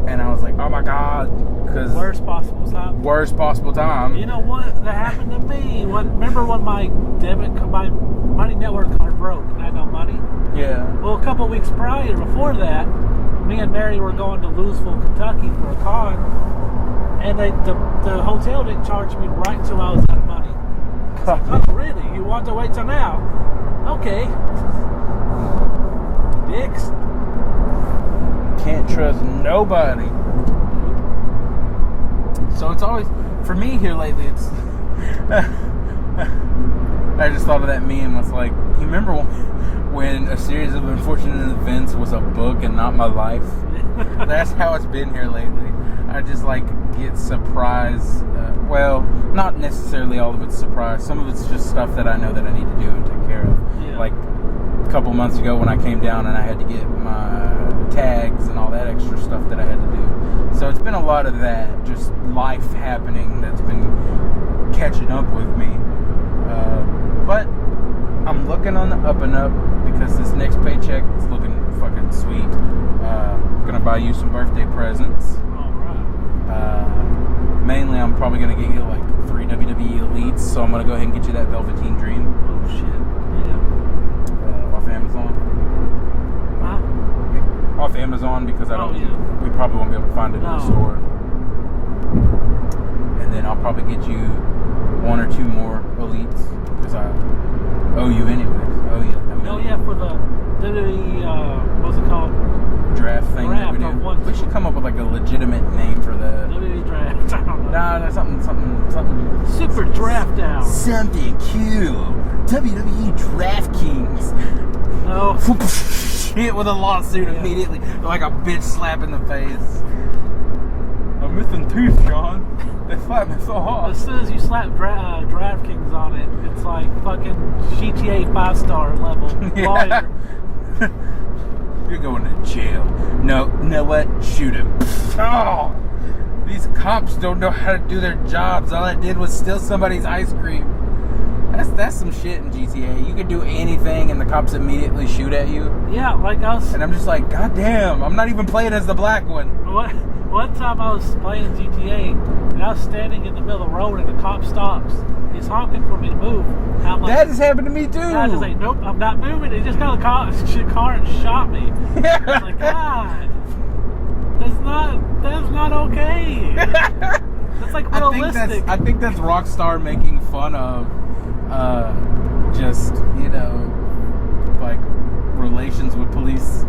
And I was like, oh my god. Cause worst possible time. You know what? That happened to me. Remember when my Money Network card broke and I had no money? Yeah. Well, a couple of weeks prior, before that, me and Mary were going to Louisville, Kentucky for a con, and the hotel didn't charge me right until I was out of money. Like, oh, really? You want to wait till now? Okay. Dicks. Can't trust nobody. So it's always, for me here lately, it's, I just thought of that meme. It's like, you remember when A Series of Unfortunate Events was a book and not my life? That's how it's been here lately. I just like get surprised. Well, not necessarily all of it's surprise. Some of it's just stuff that I know that I need to do and take care of. Yeah. Like a couple months ago when I came down and I had to get my tags and all that extra stuff that I had to do. So it's been a lot of that, just life happening that's been catching up with me. But I'm looking on the up and up because this next paycheck is looking fucking sweet. Gonna buy you some birthday presents. Alright. Mainly I'm probably gonna get you like 3 WWE Elites, so I'm gonna go ahead and get you that Velveteen Dream. Oh shit. Yeah. Off Amazon. Huh? Off Amazon because we probably won't be able to find it in the No. store. And then I'll probably get you 1 or 2 more Elites because I owe you anyways. Oh yeah, for the WWE, what's it called? Draft thing Draft that we of do. what? We should come up with like a legitimate name for the WWE draft. I don't know. Nah, there's something Super draft out. something cool. WWE DraftKings. No. Shit with a lawsuit immediately, like a bitch slap in the face. I'm missing teeth, Sean. They slapped me so hard. As soon as you slap DraftKings on it, it's like fucking GTA 5-star level lawyer. You're going to jail. No, you know what? Shoot him. Oh, these cops don't know how to do their jobs. All I did was steal somebody's ice cream. That's some shit in GTA. You can do anything and the cops immediately shoot at you. Yeah, like us. And I'm just like, God damn, I'm not even playing as the black one. One time I was playing GTA And I was standing in the middle of the road, and the cop stops. He's honking for me to move. And I'm like, That has happened to me too. I was like, nope, I'm not moving. He just got in the car and shot me. I was like, God, that's not okay. That's like realistic. I think that's Rockstar making fun of just, like relations with police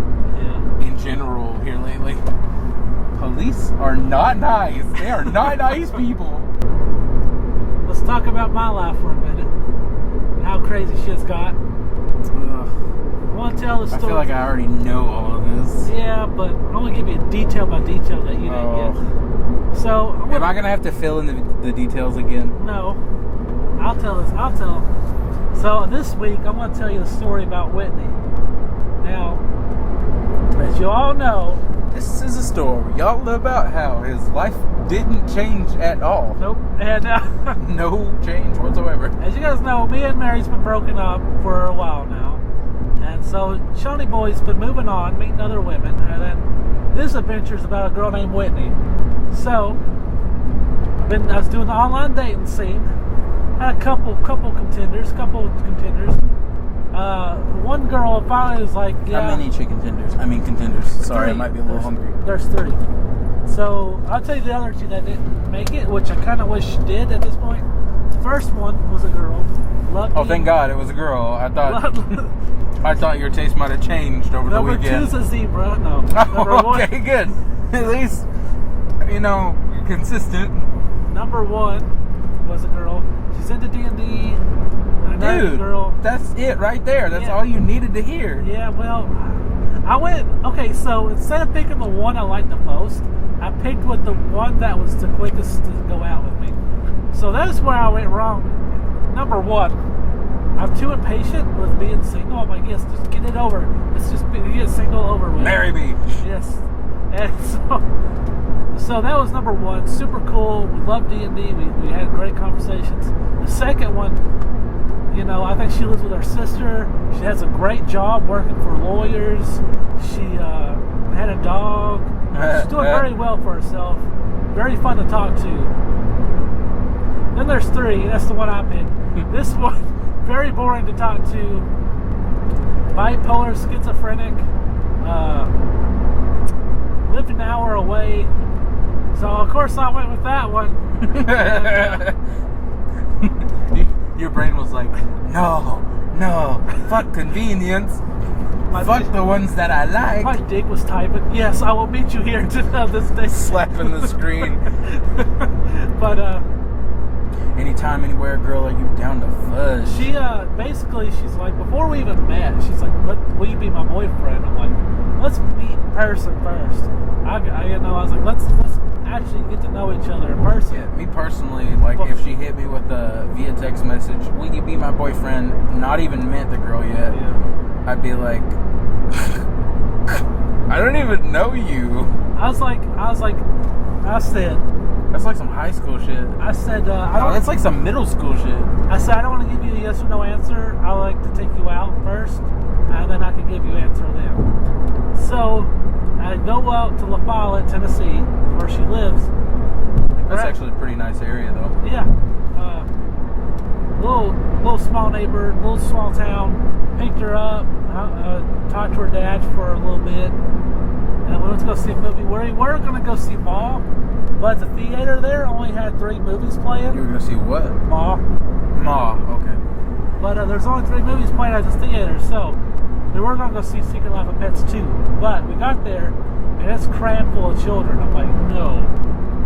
in general here lately. Police are not nice. They are not nice people. Let's talk about my life for a minute. And how crazy shit's got. I want to tell the story. I feel like I already know all of this. Yeah, but I'm going to give you a detail by detail that you didn't get. So, am I going to have to fill in the details again? No. I'll tell this. So, this week, I'm going to tell you the story about Whitney. Now, as you all know, this is a story all about how his life didn't change at all. Nope. And no change whatsoever. As you guys know, me and Mary's been broken up for a while now. And so Shawnee Boy's been moving on, meeting other women. And then this adventure is about a girl named Whitney. So I was doing the online dating scene. Had a couple contenders. One girl finally was like, yeah. How many contenders. Sorry, 3. I might be a little hungry. There's 3. So I'll tell you the other 2 that didn't make it, which I kind of wish did at this point. The first one was a girl. Thank God it was a girl. I thought your taste might have changed over the weekend. Number 2's a zebra. No. Okay, good. At least, you're consistent. Number 1 was a girl. She's into D&D. Dude, girl. That's it right there. That's all you needed to hear. Yeah, well, I went, okay, so instead of picking the one I liked the most, I picked with the one that was the quickest to go out with me. So that's where I went wrong. Number 1, I'm too impatient with being single. I'm like, yes, just get it over. Let's just get single over with. Marry me. Yes. And so that was number 1. Super cool. We loved D&D. We had great conversations. The second one, I think she lives with her sister. She has a great job working for lawyers. She had a dog. She's doing very well for herself. Very fun to talk to. Then there's 3. That's the one I picked. This one, very boring to talk to. Bipolar, schizophrenic. Lived an hour away. So, of course, I went with that one. Your brain was like, no, fuck convenience. Fuck the ones that I like. My dick was typing, yes, I will meet you here to this day. Slapping the screen. But, anytime, anywhere, girl, are you down to fuzz? She, basically, she's like, before we even met, she's like, will you be my boyfriend? I'm like, let's meet in person first. I was like, let's actually get to know each other in person. Yeah, me personally, if she hit me with via text message, will you be my boyfriend? Not even met the girl yet. Yeah. I'd be like, I don't even know you. I said, that's like some high school shit. I said, that's like some middle school shit. I said, I don't want to give you a yes or no answer. I like to take you out first, and then I can give you an answer then. So I go out to La Follette, Tennessee, where she lives. That's actually a pretty nice area, though. Yeah. Little small neighbor, little small town. Picked her up, talked to her dad for a little bit, and we went to go see a movie. We were going to go see Maw, but the theater there only had 3 movies playing. You were going to see what? Maw, okay. But there's only 3 movies playing at the theater, so we were going to go see Secret Life of Pets 2. But we got there, and it's crammed full of children. I'm like, no,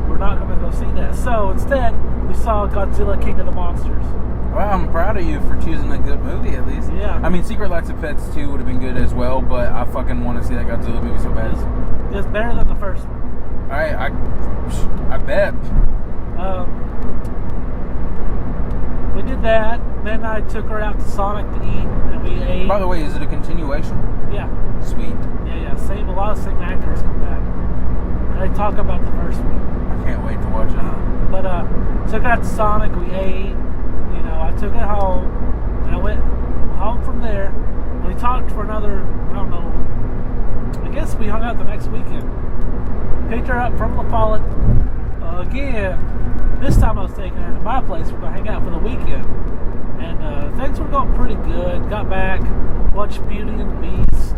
we're not going to go see that. So instead, we saw Godzilla King of the Monsters. Well, I'm proud of you for choosing a good movie, at least. Yeah. I mean, Secret Life of Pets 2 would have been good as well, but I fucking want to see that Godzilla movie so bad. It's better than the first one. I bet. We did that. Then I took her out to Sonic to eat, and we ate. By the way, is it a continuation? Yeah. Sweet. Yeah. A lot of same actors come back. And they talk about the first one. I can't wait to watch it. But took her out to Sonic. We ate. I took her home, and I went home from there. We talked for another, I don't know, I guess we hung out the next weekend. Picked her up from La Follette, again, this time I was taking her to my place. We're going to hang out for the weekend. And things were going pretty good. Got back, watched Beauty and the Beast.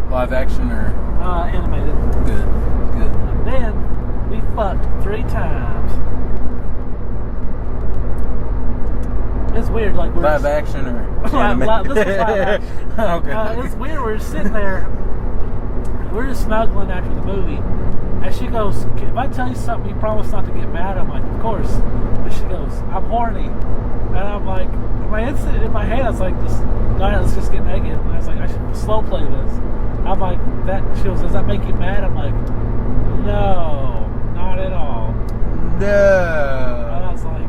Live action or Animated. good? Good. And then we fucked 3 times. It's weird, like we're Live action or This animated? was live action. Okay. It's weird. We're sitting there, we're just snuggling after the movie, and she goes, "If I tell you something, you promise not to get mad?" I'm like, "Of course." And she goes, "I'm horny," and I'm like, my instant in my head, I was like, "Just, all right, let's just get naked." And I was like, "I should slow play this." I'm like, "That." She goes, "Does that make you mad?" I'm like, "No, not at all." And No. I was like,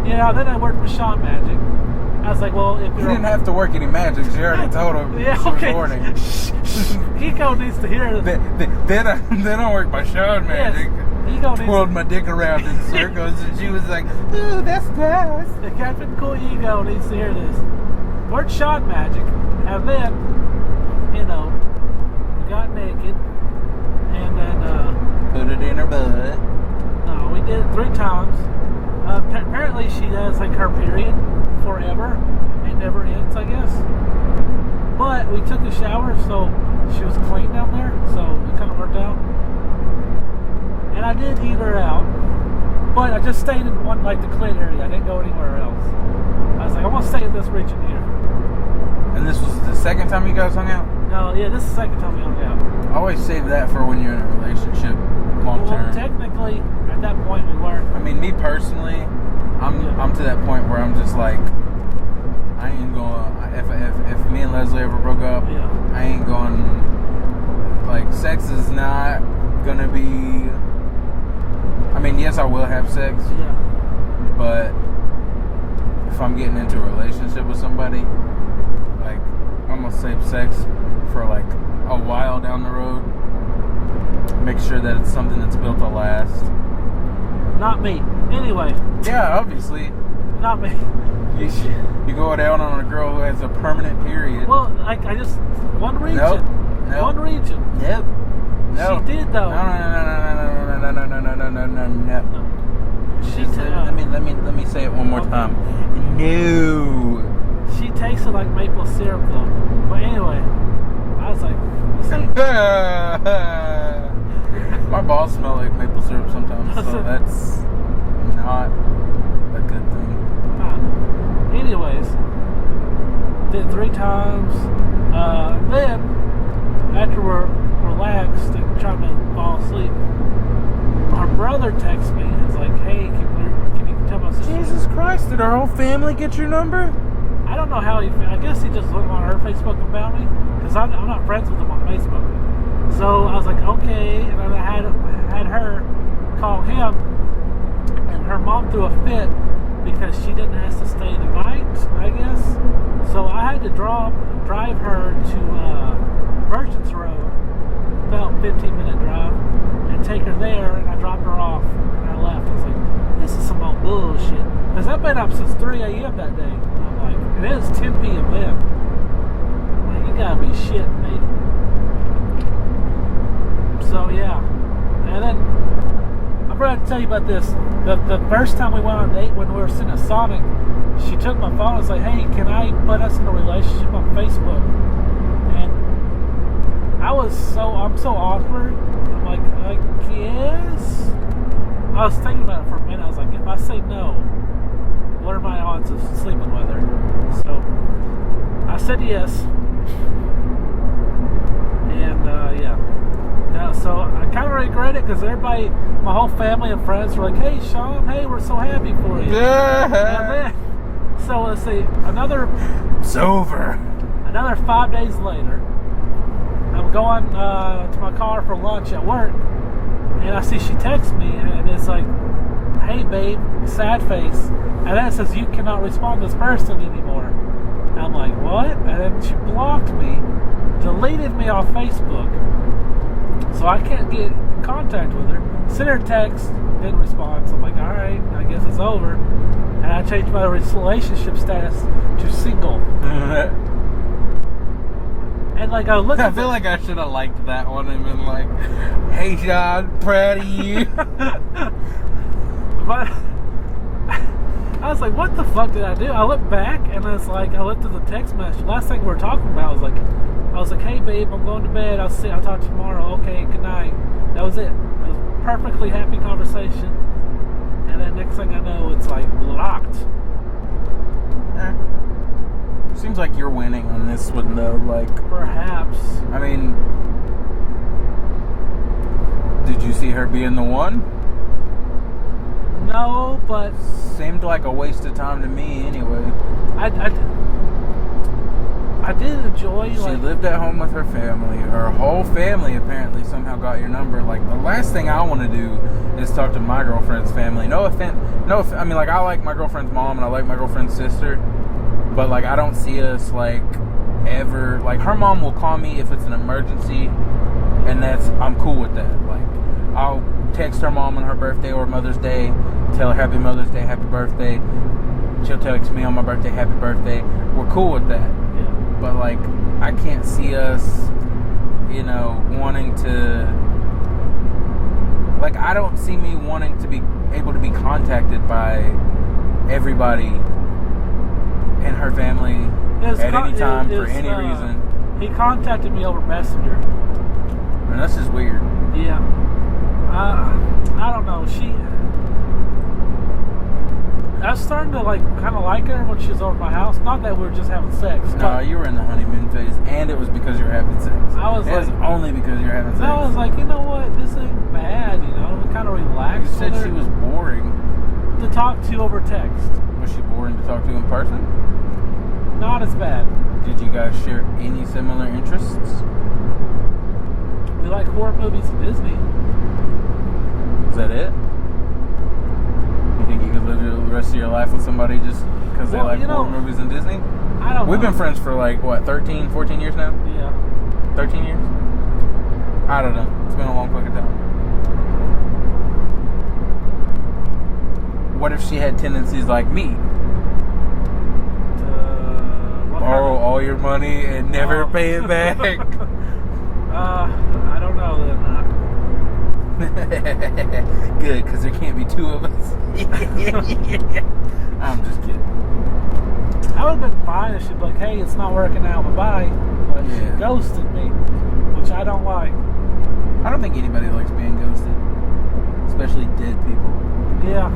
then I worked with Sean Magic. I was like, well, if You you're didn't have to work any magic. She already told him yeah, she okay. was horny. Kiko needs to hear this. Then I worked by Sean magic. Kiko needs Twirled my dick around in circles, and she was like, "Ooh, that's nice." the Captain Cool Ego needs to hear this. Worked Sean Magic, and then, we got naked, and then, Put it in her butt. no, we did it 3 times. Apparently she has, like, her period forever. It never ends, I guess. But we took a shower, so she was clean down there, so it kind of worked out. And I did eat her out, but I just stayed in one, like, the clit area. I didn't go anywhere else. I was like, I want to stay in this region here. And this was the second time you guys hung out? No, yeah, this is the second time we hung out. I always save that for when you're in a relationship long Well, term. technically, at that point we weren't. I mean, me personally, I'm to that point where I'm just like, I ain't going. If me and Leslie ever broke up, Yeah. I ain't going. Like, sex is not gonna be. I mean, yes, I will have sex, Yeah. but if I'm getting into a relationship with somebody, like, I'm gonna save sex for like a while down the road. Make sure that it's something that's built to last. Not me. Anyway, Yeah, obviously. not me. You go down on a girl who has a permanent period. Well, like, I just, one region. Nope. One region. Nope. No. She did, though. No. She Let me say it one more Okay. time. No. She tasted like maple syrup, though. But anyway, I was like, this ain't... My balls smell like maple syrup sometimes, so that's not a good thing. Anyways, did 3 times. Then, after we're relaxed and trying to fall asleep, our brother texts me and is like, "Hey, can you tell my sister?" Jesus Christ, did our whole family get your number? I don't know how he. I guess he just looked on her Facebook and found me, because I'm not friends with him on Facebook. So I was like, okay, and then I had her call him, and her mom threw a fit because she didn't ask to stay the night, I guess. So I had to drive her to Merchants Road, about 15-minute drive, and take her there, and I dropped her off, and I left. I was like, this is some old bullshit. Because I've been up since 3 a.m. that day. And I'm like, it is 10 p.m. then. I'm like, you gotta be shitting me. So, yeah. And then, I forgot to tell you about this. The first time we went on a date, when we were sitting at Sonic, she took my phone and was like, "Hey, can I put us in a relationship on Facebook?" And I'm so awkward. I'm like, I guess. I was thinking about it for a minute. I was like, if I say no, what are my odds of sleeping with her? So I said yes. And yeah. So I kind of regret it, because everybody, my whole family and friends were like, "Hey, Sean, hey, we're so happy for you." And then, so let's see, It's over. another 5 days later, I'm going to my car for lunch at work, and I see she texts me, and it's like, "Hey, babe," sad face, and then it says, "You cannot respond to this person anymore." And I'm like, what? And then she blocked me, deleted me off Facebook, so I can't get in contact with her. Sent her a text, didn't respond, so I'm like, alright, I guess it's over. And I changed my relationship status to single. And like I looked I at feel like I should have liked that one and been like, "Hey, John, proud of you." but I was like, what the fuck did I do? I looked back and it's like I looked at the text message. Last thing we were talking about was I was like, hey babe, I'm going to bed. I'll talk to you tomorrow. Okay, good night. That was it. It was a perfectly happy conversation. And then next thing I know, it's like blocked. Seems like you're winning on this one though. Like, perhaps. I mean, did you see her being the one? No, but Seemed like a waste of time to me anyway. I did enjoy. She Like, lived at home with her family. Her whole family apparently somehow got your number. Like, the last thing I want to do is talk to my girlfriend's family. No offense. I mean, like, I like my girlfriend's mom and I like my girlfriend's sister. But, like, I don't see us, like, ever. Like, her mom will call me if it's an emergency. And I'm cool with that. Like, I'll text her mom on her birthday or Mother's Day. Tell her Happy Mother's Day, Happy Birthday. She'll text me on my birthday, Happy Birthday. We're cool with that. yeah. But, like, I can't see us, wanting to... Like, I don't see me wanting to be able to be contacted by everybody in her family at any time for any reason. He contacted me over Messenger. And that's just weird. Yeah. I don't know. I was starting to kind of like her when she was over at my house. Not that we were just having sex. No, you were in the honeymoon phase, and it was because you were having sex. It was only because you were having sex. I was like, you know what? This ain't bad. Kind of relaxed. You said she was boring. To talk to over text. Was she boring to talk to in person? Not as bad. Did you guys share any similar interests? We like horror movies and Disney. Is that it? You think you could live the rest of your life with somebody just because they like horror movies and Disney? I don't know. We've been friends for 13, 14 years now? Yeah. 13 years? I don't know. It's been a long fucking time. What if she had tendencies like me? Borrow all your money and never pay it back? I don't know then. Good, because there can't be two of us. I'm just kidding. I would have been fine if she'd be like, hey, it's not working out, bye-bye. But she ghosted me, which I don't like. I don't think anybody likes being ghosted. Especially dead people. Yeah.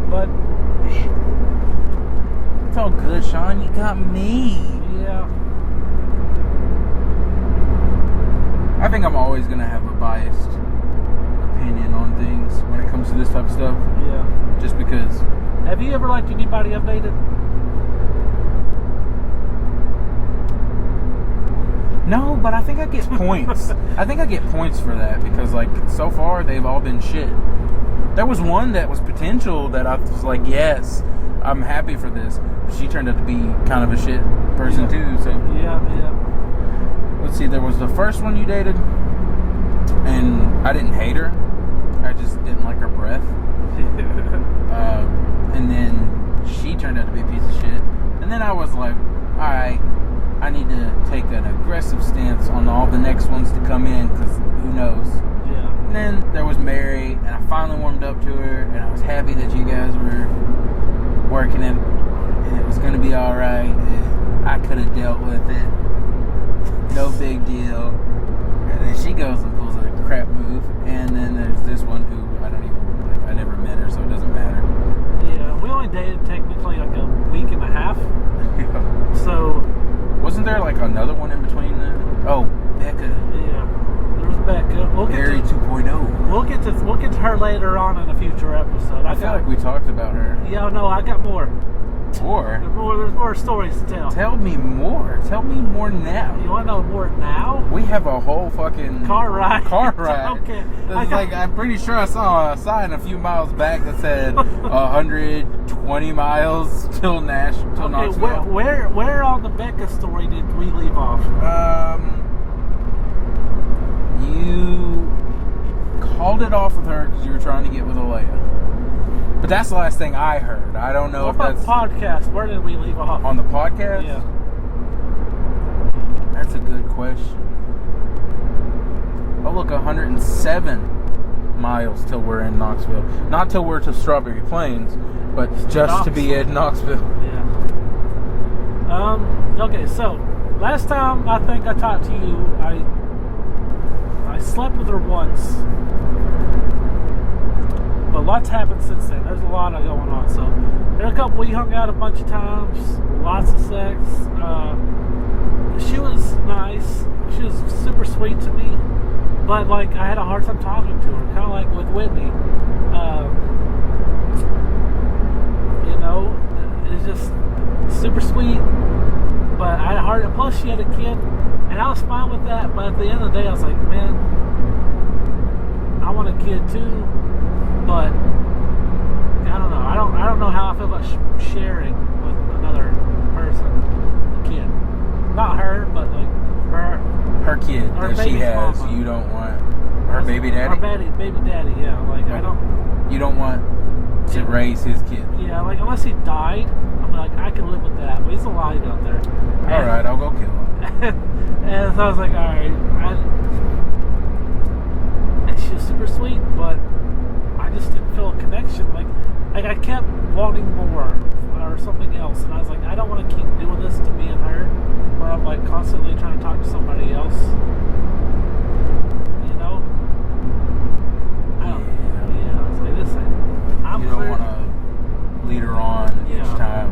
But it's all good, Sean. You got me. Yeah. I think I'm always going to have a biased opinion on things when it comes to this type of stuff. Yeah. Just because. Have you ever liked anybody updated? No, but I think I get points. I think I get points for that because, so far they've all been shit. There was one that was potential that I was like, yes, I'm happy for this. But she turned out to be kind of a shit person too. So Yeah. let's see. There was the first one you dated, and I didn't hate her. I just didn't like her breath. And then she turned out to be a piece of shit. And then I was like, all right, I need to take an aggressive stance on all the next ones to come in because who knows. Yeah. And then there was Mary, and I finally warmed up to her, and I was happy that you guys were working it, and it was going to be all right. And I could have dealt with it. No big deal. And then she goes and pulls a crap move, and then there's this one who I don't even, I never met her, so it doesn't matter. Yeah, we only dated technically a week and a half. So... Wasn't there another one in between then? Oh, Becca. Yeah. There's Becca. Mary 2.0. We'll get to her later on in a future episode. I feel like we talked about her. Yeah, no, I got more. More? There's more stories to tell. Tell me more. Tell me more now. You want to know more now? We have a whole fucking car ride. Okay. I'm pretty sure I saw a sign a few miles back that said 120 miles till Knoxville. Where on the Becca story did we leave off? You called it off with her because you were trying to get with Alea. But that's the last thing I heard. I don't know What about podcast? Where did we leave off? On the podcast? Yeah. That's a good question. Oh, look, 107 miles till we're in Knoxville. Not till we're to Strawberry Plains, but just to be in Knoxville. Yeah. Okay, so last time I think I talked to you, I slept with her once, but lots happened since then. There's a lot of going on. So there were a couple, we hung out a bunch of times, lots of sex. She was nice. She was super sweet to me, but like I had a hard time talking to her, kind of like with Whitney. You know, it's just super sweet, but I had a hard. Plus, she had a kid, and I was fine with that. But at the end of the day, I was like, man, I want a kid too, but I don't know. I don't know how I feel about sharing with another person, a kid. Not her, but like her kid her that she has. mama. You don't want her baby daddy. Her baby daddy. Yeah, like I don't. You don't want to raise his kid. Yeah, like unless he died, I'm like I can live with that. But he's alive out there. All right, I'll go kill him. And so I was like, all right. And she was super sweet, but I just didn't feel a connection. Like I kept wanting more or something else, and I was like, I don't want to keep doing this to me and her, where I'm like constantly trying to talk to somebody else. You know? Yeah. I was like, listen, I'm You don't want to lead her on each time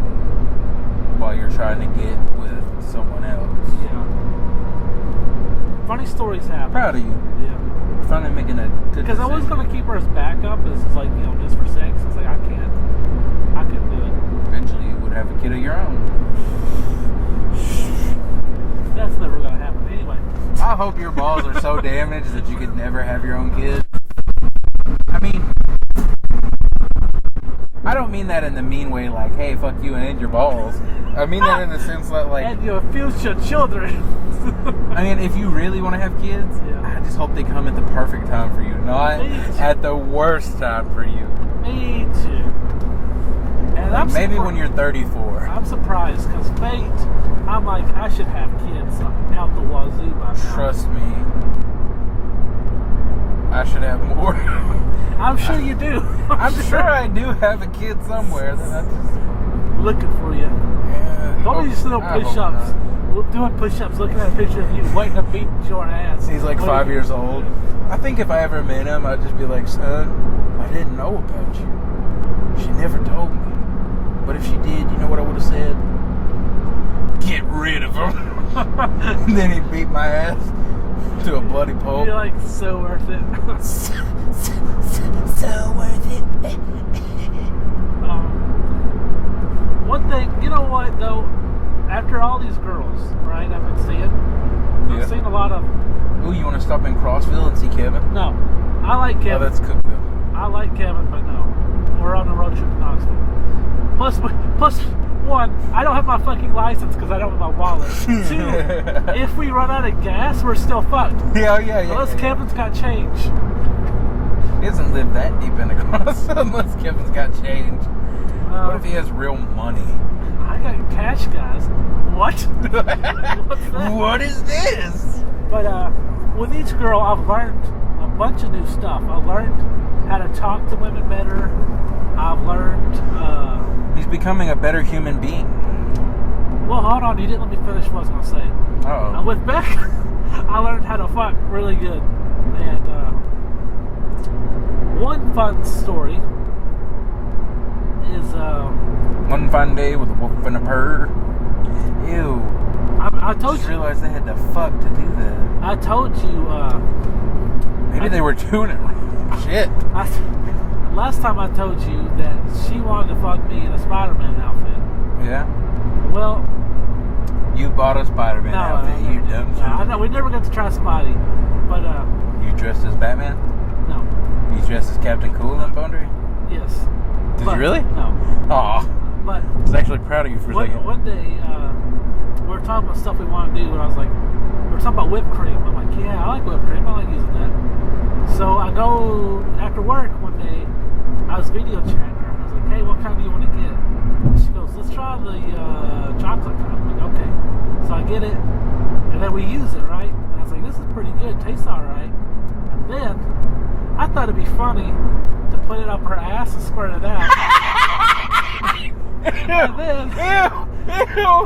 while you're trying to get with someone else. Yeah. Funny stories happen. Proud of you. Yeah. Finally making a good Because I was decision. going to keep her as backup, as like, you know, just for sex. I was like, I couldn't do it. Eventually you would have a kid of your own. That's never going to happen anyway. I hope your balls are so damaged that you could never have your own kid. I mean, I don't mean that in the mean way, like, hey, fuck you and end your balls. I mean that in the sense that, like, And your future children. I mean, if you really want to have kids, I just hope they come at the perfect time for you, not at the worst time for you. Me too. And I'm Maybe when you're 34. I'm surprised because fate, I'm like, I should have kids out the wazoo by now. Trust me, I should have more. I'm sure you do. I'm sure I do have a kid somewhere. That I just, looking for you. yeah, Don't be just doing I hope push-ups. not. Doing push-ups, looking at a picture of you waiting to beat your ass. He's like 5 years old. I think if I ever met him, I'd just be like, son, I didn't know about you. She never told me. But if she did, you know what I would have said? Get rid of him. And then he'd beat my ass to a bloody pulp. You're like, so worth it. So worth it. One thing, you know what though? After all these girls, right? I've been seeing. I've seen a lot of. Ooh, you want to stop in Crossville and see Kevin? No, I like Kevin. Oh, that's Cookville. I like Kevin, but no, we're on a road trip to Knoxville. Plus one, I don't have my fucking license because I don't have my wallet. Two, if we run out of gas, we're still fucked. Yeah. Unless Kevin's got change. He doesn't live that deep in the Crossville unless Kevin's got change. What if he has real money? I got cash, guys. What? What's that? What is this? But with each girl, I've learned a bunch of new stuff. I learned how to talk to women better. I've learned. He's becoming a better human being. Well, hold on. You didn't let me finish what I was gonna say. Uh-oh. With Beck, I learned how to fuck really good. And one fun story is One fine day with a wolf and a purr. Ew. I told Just you. realized they had to fuck to do that. I told you. Maybe they were doing it wrong. Shit. Last time I told you that she wanted to fuck me in a Spider-Man outfit. Yeah? Well, You bought a Spider-Man outfit, you dumb no, I son. know we never got to try Spidey, but You dressed as Batman? no, You dressed as Captain Cool in Boundary? yes. Did But- you really? No, Aw. but I was actually proud of you for a second. one day we were talking about stuff we want to do, and I was like, we were talking about whipped cream. I'm like, yeah, I like whipped cream. I like using that. So I go after work one day. I was video chatting her. I was like, hey, what kind do you want to get? And she goes, let's try the chocolate kind. I'm like, okay. So I get it, and And then we use it, right? And I was like, this is pretty good. Tastes all right. And then I thought it'd be funny to put it up her ass and squirt it out. And then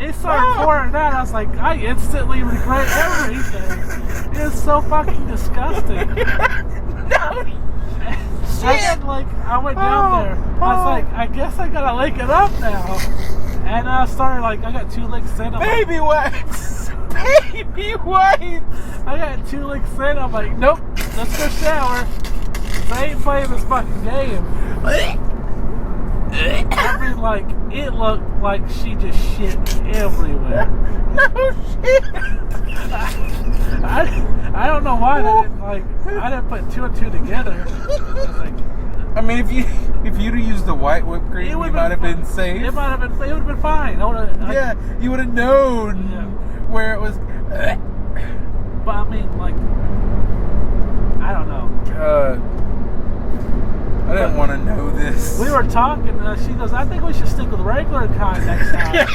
it started pouring out. I was like, I instantly regret everything. It was so fucking disgusting. No And then, like, I went down there. I was like, I guess I gotta lick it up now. And I started, like, I got 2 licks in. Baby wipes! Baby wipes! I got 2 licks in. I'm like, nope, let's go shower. 'Cause I ain't playing this fucking game. I mean, like, it looked like she just shit everywhere. No shit! I don't know why I didn't put 2 and 2 together. I was like, I mean, if you'd have used the white whipped cream, you might have been safe. It would have been fine. Yeah, you would have known where it was. But I mean, like, I don't know. I didn't want to know this. We were talking. She goes, I think we should stick with regular kind next time.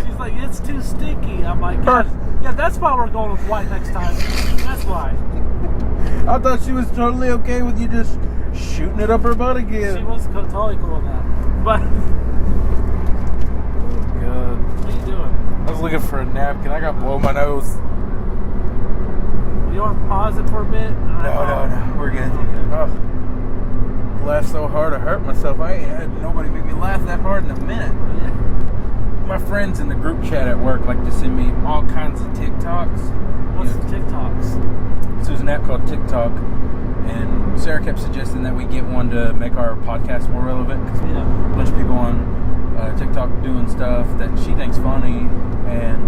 She's like, it's too sticky. I'm like, yeah, that's why we're going with white next time. That's why. I thought she was totally okay with you just shooting it up her butt again. She was totally cool with that. But God, what are you doing? I was looking for a napkin. I got blow my nose. You want to pause it for a bit? No, we're good. Oh, laughed so hard I hurt myself. I ain't had nobody make me laugh that hard in a minute. My friends in the group chat at work like to send me all kinds of TikToks. What's the TikToks? So there's an app called TikTok, and Sarah kept suggesting that we get one to make our podcast more relevant. Cause a bunch of people on TikTok doing stuff that she thinks funny, and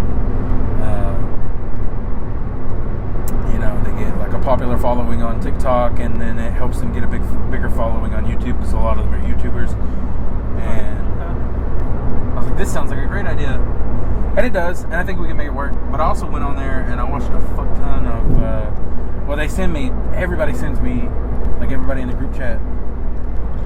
they get like a popular following on TikTok, and then it helps them get a bigger following on YouTube because a lot of them are YouTubers. And I was like, this sounds like a great idea, and it does, and I think we can make it work. But I also went on there and I watched a fuck ton of everybody sends me, like everybody in the group chat,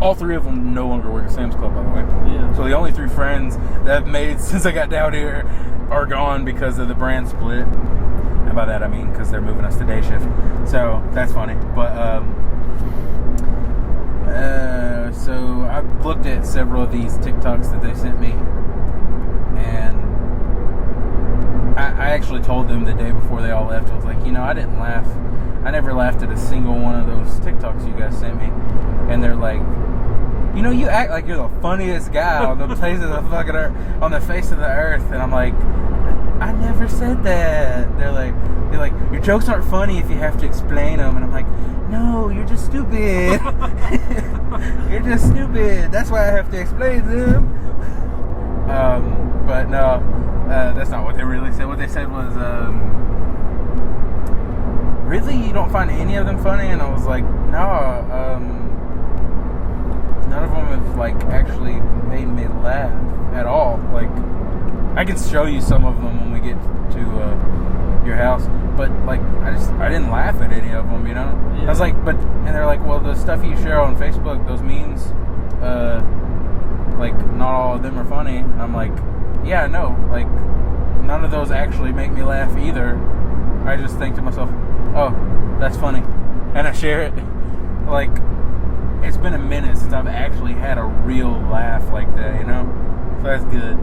all 3 of them no longer work at Sam's Club, by the way. Yeah. So the only 3 friends that I've made since I got down here are gone because of the brand split. And by that I mean because they're moving us to day shift. So that's funny. But so I looked at several of these TikToks that they sent me, and I actually told them the day before they all left, I was like, I didn't laugh. I never laughed at a single one of those TikToks you guys sent me. And they're like, you act like you're the funniest guy on the face of the fucking earth, on the face of the earth. And I'm like, I never said that. They're like, your jokes aren't funny if you have to explain them. And I'm like, no, you're just stupid. You're just stupid. That's why I have to explain them. But no, that's not what they really said. What they said was, really, you don't find any of them funny? And I was like, no, none of them have like actually made me laugh at all. Like, I can show you some of them when we get to your house, but like I didn't laugh at any of them, Yeah. I was like, and they're like, well, the stuff you share on Facebook, those memes, like not all of them are funny. And I'm like, yeah, no, like none of those actually make me laugh either. I just think to myself, oh, that's funny, and I share it. Like, it's been a minute since I've actually had a real laugh like that, So that's good.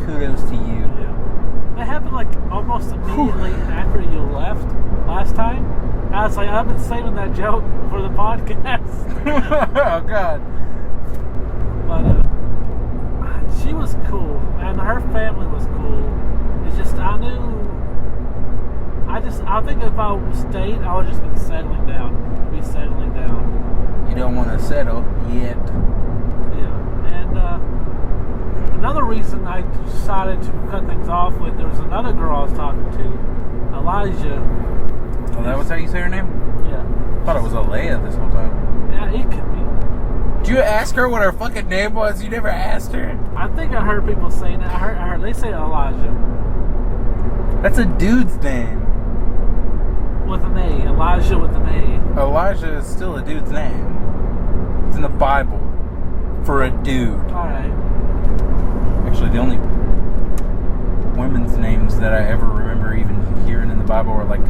Kudos to you. Yeah. That happened like almost immediately after you left last time. I was like, I've been saving that joke for the podcast. Oh God. But she was cool, and her family was cool. It's just I think if I stayed, I would just been settling down. You don't want to settle yet. Yeah, and another reason I decided to cut things off with, there was another girl I was talking to, Elijah. Oh, that was how you say her name? Yeah. I thought it was Alea this whole time. Yeah, it could be. Did you ask her what her fucking name was? You never asked her. I think I heard people saying that. I heard they say Elijah. That's a dude's name. With an A. Elijah with an A. Elijah is still a dude's name. It's in the Bible for a dude. Alright. Actually, the only that I ever remember even hearing in the Bible are like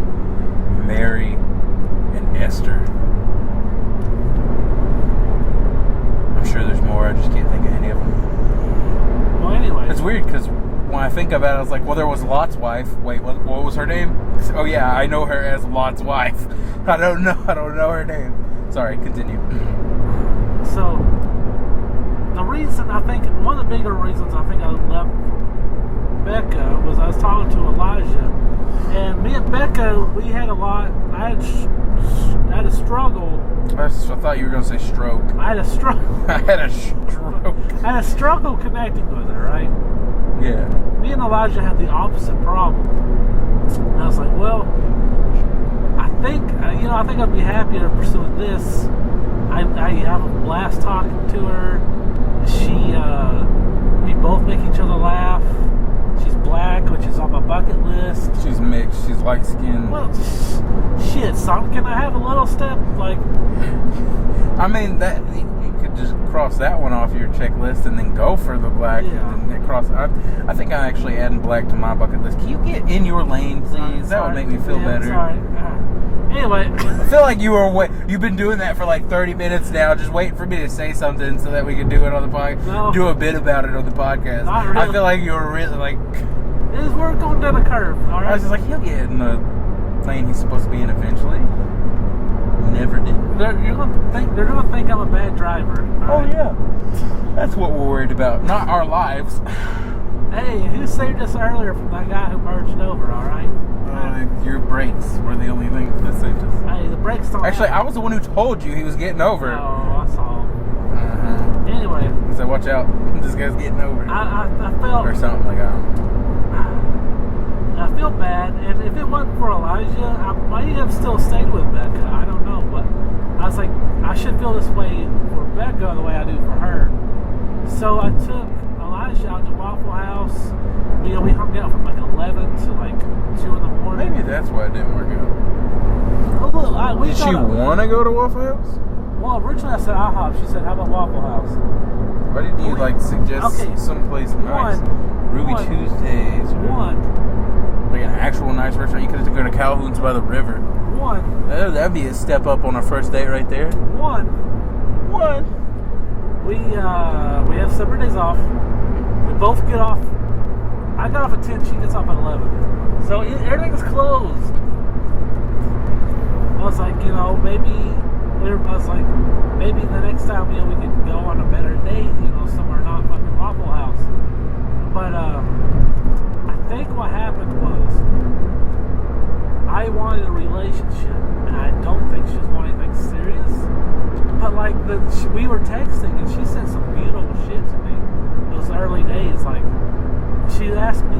Mary and Esther. I'm sure there's more. I just can't think of any of them. Well, anyway. It's weird because when I think about it, I was like, well, there was Lot's wife. Wait, what was her name? Oh yeah, I know her as Lot's wife. I don't know her name. Sorry, continue. So, the reason I think, one of the bigger reasons I think I left Becca was I was talking to Elijah, and me and Becca, we had a lot, I had a struggle. I thought you were going to say stroke. I had a struggle. I had a stroke. I had a struggle connecting with her, right? Yeah. Me and Elijah had the opposite problem. And I was like, well, I think I'd be happier pursuing this. I have a blast talking to her. We both make each other laugh. She's black, which is on my bucket list. She's mixed. She's light skinned. Well, shit, son, can I have a little step? Like, I mean, that you could just cross that one off your checklist and then go for the black. Yeah. And then cross. I think I'm actually adding black to my bucket list. Can you get in your lane, please? That would make me feel better. Sorry. Anyway, I feel like you've been doing that for like 30 minutes now, just waiting for me to say something so that we can do it on the podcast. No. Do a bit about it on the podcast. Not really. I feel like you were really like. we're going down a curve. All right. I was just like, he'll get in the lane he's supposed to be in eventually. Never did. They're gonna think I'm a bad driver. All right? Yeah, that's what we're worried about, not our lives. Hey, who saved us earlier from that guy who merged over? All right. Your brakes were the only thing that saved us. Hey, the brakes don't. Actually, I was the one who told you he was getting over. Oh, I saw. Uh-huh. Anyway, So watch out, this guy's getting over. I felt. Or something like that. I feel bad, and if it wasn't for Elijah, I might have still stayed with Becca. I don't know, but I was like, I should feel this way for Becca the way I do for her. So I took Elijah out to Waffle House. We hung out from like 11 to like 2 in the morning. Maybe that's why it didn't work out. Well, Did she want to go to Waffle House? Well, originally I said IHOP. She said, how about Waffle House? Why didn't you suggest someplace nice? Ruby Tuesdays. Or like an actual nice restaurant. You could have to go to Calhoun's by the river. That'd be a step up on our first date right there. We have separate days off. We both get off. I got off at 10. She gets off at 11. So everything's closed. I was like, maybe the next time, we could go on a better date, somewhere not fucking Waffle House. But I think what happened was I wanted a relationship, and I don't think she was wanting anything serious. But we were texting, and she said some beautiful shit to me. Those early days, she asked me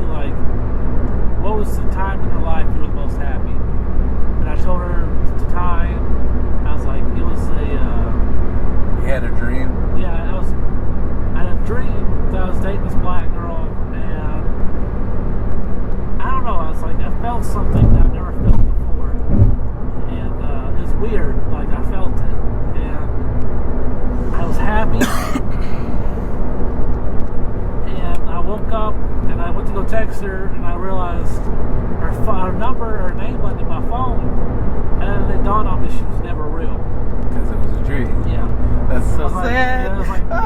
what was the time in her life you were the most happy? And I told her the time. I was like, it was You had a dream? Yeah, I had a dream that I was dating this black girl, and I don't know, I felt something that I've never felt before, and it was weird, I felt it, and I was happy, and I woke up, and I went to go text her, and I realized her name wasn't in my phone, and then it dawned on me she was never real. Because it was a dream. Yeah. That's so sad. Oh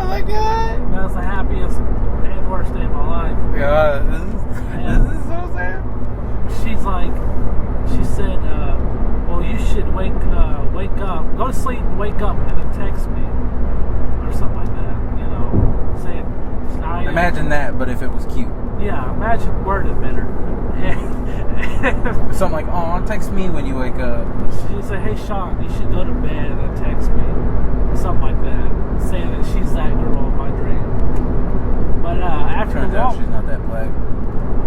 my god. That was the happiest and worst day of my life. God, this is so sad. She said, well, you should wake up, go to sleep, wake up, and then text me, or something like that. Saying. Imagine that, but if it was cute. Yeah, imagine worded better. Something like, oh, text me when you wake up. She said, hey Sean, you should go to bed and then text me. Something like that. Saying that she's that girl in my dream. But Turns out she's not that black.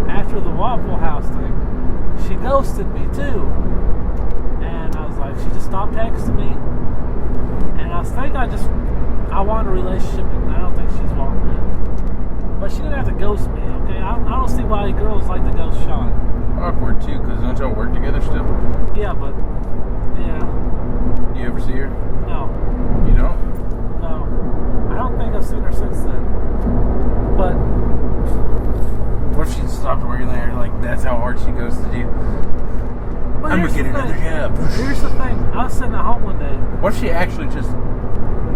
After the Waffle House thing, she ghosted me too. And I was like, she just stopped texting me. And I think I wanted a relationship, and I don't think she's wanting that. But she didn't have to ghost me, okay? I don't see why girls like to ghost Sean. Awkward too, because don't y'all work together still? Yeah, but You ever see her? no. You don't? No. I don't think I've seen her since then. But What if she stopped working freelance. Like, that's how hard she goes to you. But I'm here's gonna get the another thing. job. Here's the thing. I was sitting at home one day. What if she actually just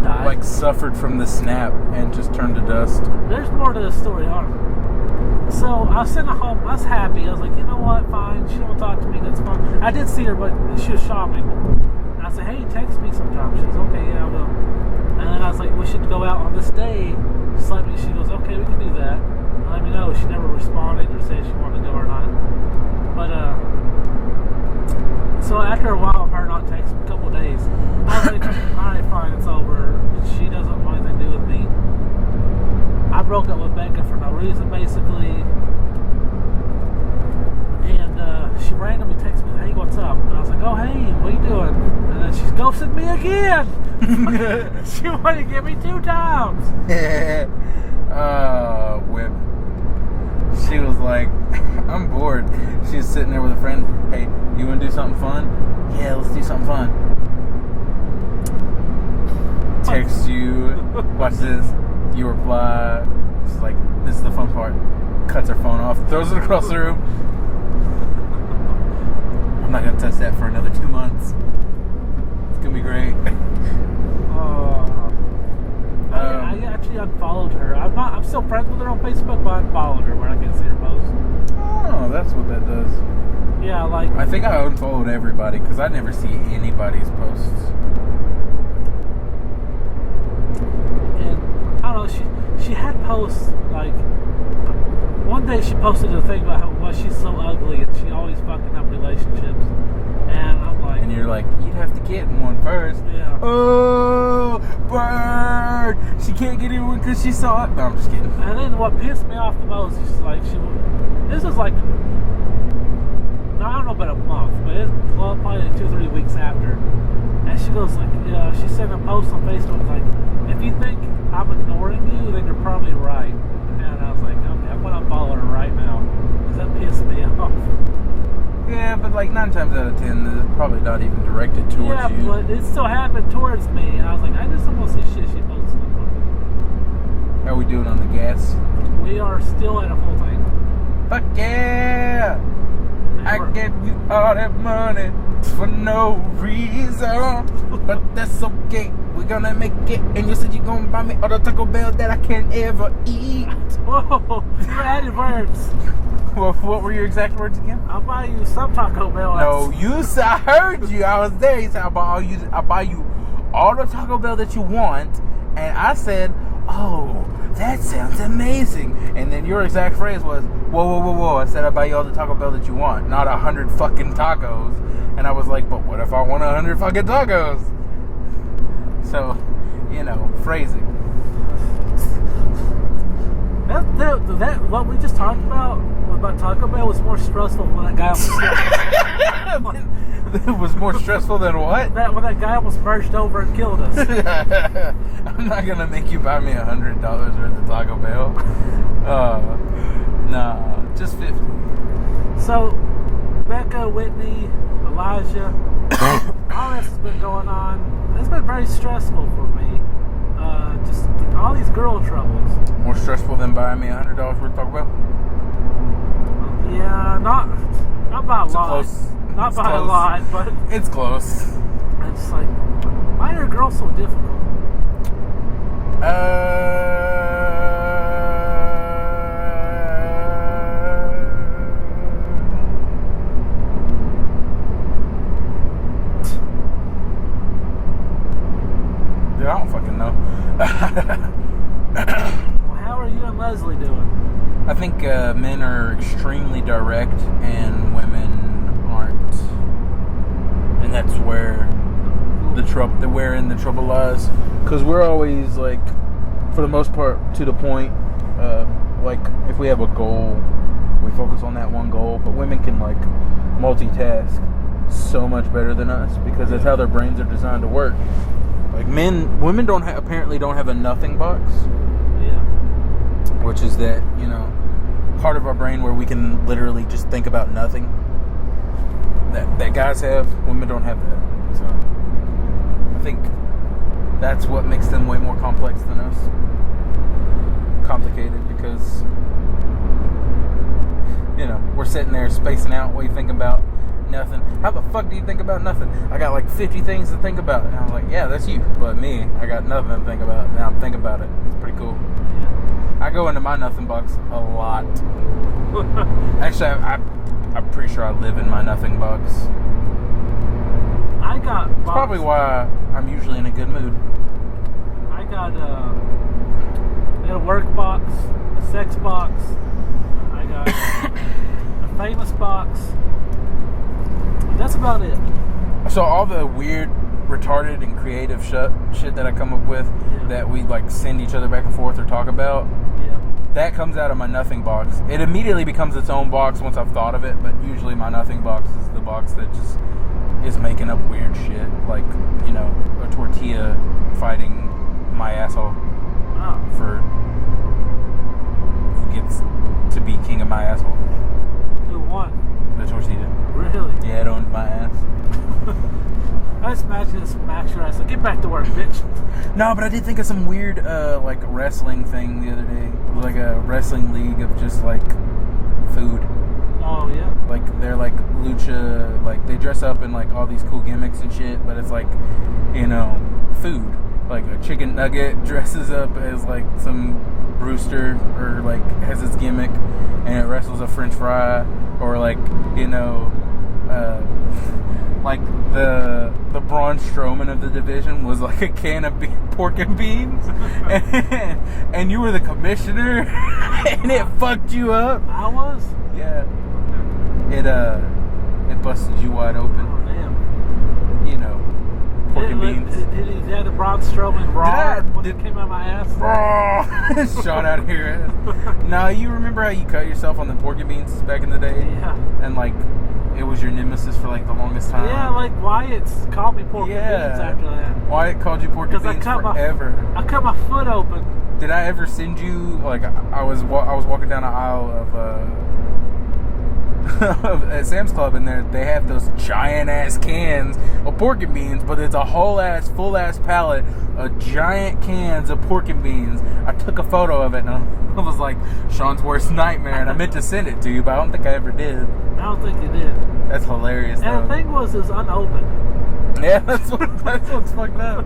Died. like suffered from the snap and just turned to dust? There's more to the story, huh? So I was sitting at home. I was happy. I was like, you know what? Fine. She don't talk to me. That's fine. I did see her, but she was shopping. And I said, hey, text me sometime. She goes, okay, yeah, I will. And then I was like, we should go out on this day. Just let me. She goes, okay, we can do that. And let me know. She never responded or said she wanted to go or not. But so after a while of her not texting me, a couple of days, I was like, alright, fine, it's over. She doesn't want anything to do with me. I broke up with Becca for no reason, basically. And she randomly texted me, hey, what's up? And I was like, oh, hey, what are you doing? And then she's ghosted me again. She wanted to get me 2 times. Whip. She was like, I'm bored. She was sitting there with a friend. Hey, you want to do something fun? Yeah, let's do something fun. Text you. Watch this. You reply. She's like, this is the fun part. Cuts her phone off. Throws it across the room. I'm not going to touch that for another 2 months. It's going to be great. I actually unfollowed her. I'm still friends with her on Facebook, but I unfollowed her where I can't see her post. Oh, that's what that does. Yeah, like I think I unfollowed everybody because I never see anybody's posts. and I don't know. She had posts like one day she posted a thing about how she's so ugly and she always fucking up relationships, and I'm like, And you're like, you'd have to get in one first. yeah. Oh, bird! She can't get in one because she saw it. No, I'm just kidding. And then what pissed me off the most is like this was like, no, I don't know about a month, but it's probably 2-3 weeks after. And she goes like, yeah, she sent a post on Facebook like, if you think I'm ignoring you, then you're probably right. And I was like, okay, I'm gonna unfollow her right now because that pissed me off. Yeah, but like 9 times out of 10, it's probably not even directed towards Yeah, you. but it still happened towards me, and I was like, I just don't want to see shit she posted. How we doing on the gas? We are still at a full tank. Fuck yeah! I gave you all that money for no reason, but that's okay. We're gonna make it, and you said you're gonna buy me all the Taco Bell that I can't ever eat. Whoa, you added words. What were your exact words again? I'll buy you some Taco Bell. No, you said, I heard you. I was there. He said, I'll buy you all the Taco Bell that you want. And I said, oh, that sounds amazing. And then your exact phrase was, whoa. I said, I'll buy you all the Taco Bell that you want, not 100 fucking tacos. And I was like, but what if I want 100 fucking tacos? So, phrasing. That what we just talked about Taco Bell was more stressful when that guy almost It was more stressful than what? when that guy almost merged over and killed us. I'm not gonna make you buy me $100 worth of Taco Bell. Nah, just 50. So, Becca, Whitney, Elijah, all this has been going on. It's been very stressful for me. Just all these girl troubles. More stressful than buying me $100 worth of Taco Bell? Yeah, not by a lot. Close. Not It's by a close. lot, but It's close. it's like, why are girls so difficult? Dude, I don't fucking know. Well, how are you and Leslie doing? I think men are extremely direct and women aren't, and that's where the trouble lies. Because we're always like, for the most part, to the point. Like if we have a goal, we focus on that one goal. But women can like multitask so much better than us because that's how their brains are designed to work. Like women apparently don't have a nothing box. Yeah. Which is that, part of our brain where we can literally just think about nothing. That guys have, women don't have that. So I think that's what makes them way more complex than us. Complicated because, we're sitting there spacing out. What are you thinking about? Nothing. How the fuck do you think about nothing? I got like 50 things to think about. And I was like, yeah, that's you. But me, I got nothing to think about. Now I'm thinking about it. It's pretty cool. I go into my nothing box a lot. Actually, I'm pretty sure I live in my nothing box. I got It's probably why I'm usually in a good mood. I got a work box, a sex box. I got a famous box. That's about it. So all the weird, retarded, and creative shit that I come up with that we like send each other back and forth or talk about, that comes out of my nothing box. It immediately becomes its own box once I've thought of it, but usually my nothing box is the box that just is making up weird shit, like, you know, a tortilla fighting my asshole for who gets to be king of my asshole. Who won? The tortilla. Really? Yeah, it owns my ass. I just imagine this smash your ass. Like, get back to work, bitch. No, but I did think of some weird, like, wrestling thing the other day. It was like a wrestling league of just, like, food. Oh, yeah? Like, they're, like, lucha, like, they dress up in, like, all these cool gimmicks and shit, but it's, like, you know, food. Like, a chicken nugget dresses up as, like, some rooster, or, like, has its gimmick, and it wrestles a french fry, or, like, you know, like, the Braun Strowman of the division was, like, a can of pork and beans, and you were the commissioner, and it fucked you up. I was? Yeah. It busted you wide open. Oh, damn. You know, pork and beans. Did he have the Braun Strowman raw when it came out of my ass? Shot out of your ass. Now, you remember how you cut yourself on the pork and beans back in the day? Yeah. And, like, it was your nemesis for, like, the longest time? Yeah, like, Wyatt's called me pork and beans after that. Wyatt called you pork and beans forever. I cut my foot open. Did I ever send you, like, I was walking down an aisle at Sam's Club, and they have those giant ass cans of pork and beans, but it's a whole ass, full ass pallet of giant cans of pork and beans. I took a photo of it, and I was like, Sean's worst nightmare, and I meant to send it to you, but I don't think I ever did. I don't think you did. That's hilarious. And the thing was, it's unopened. Yeah, that's what's fucked up.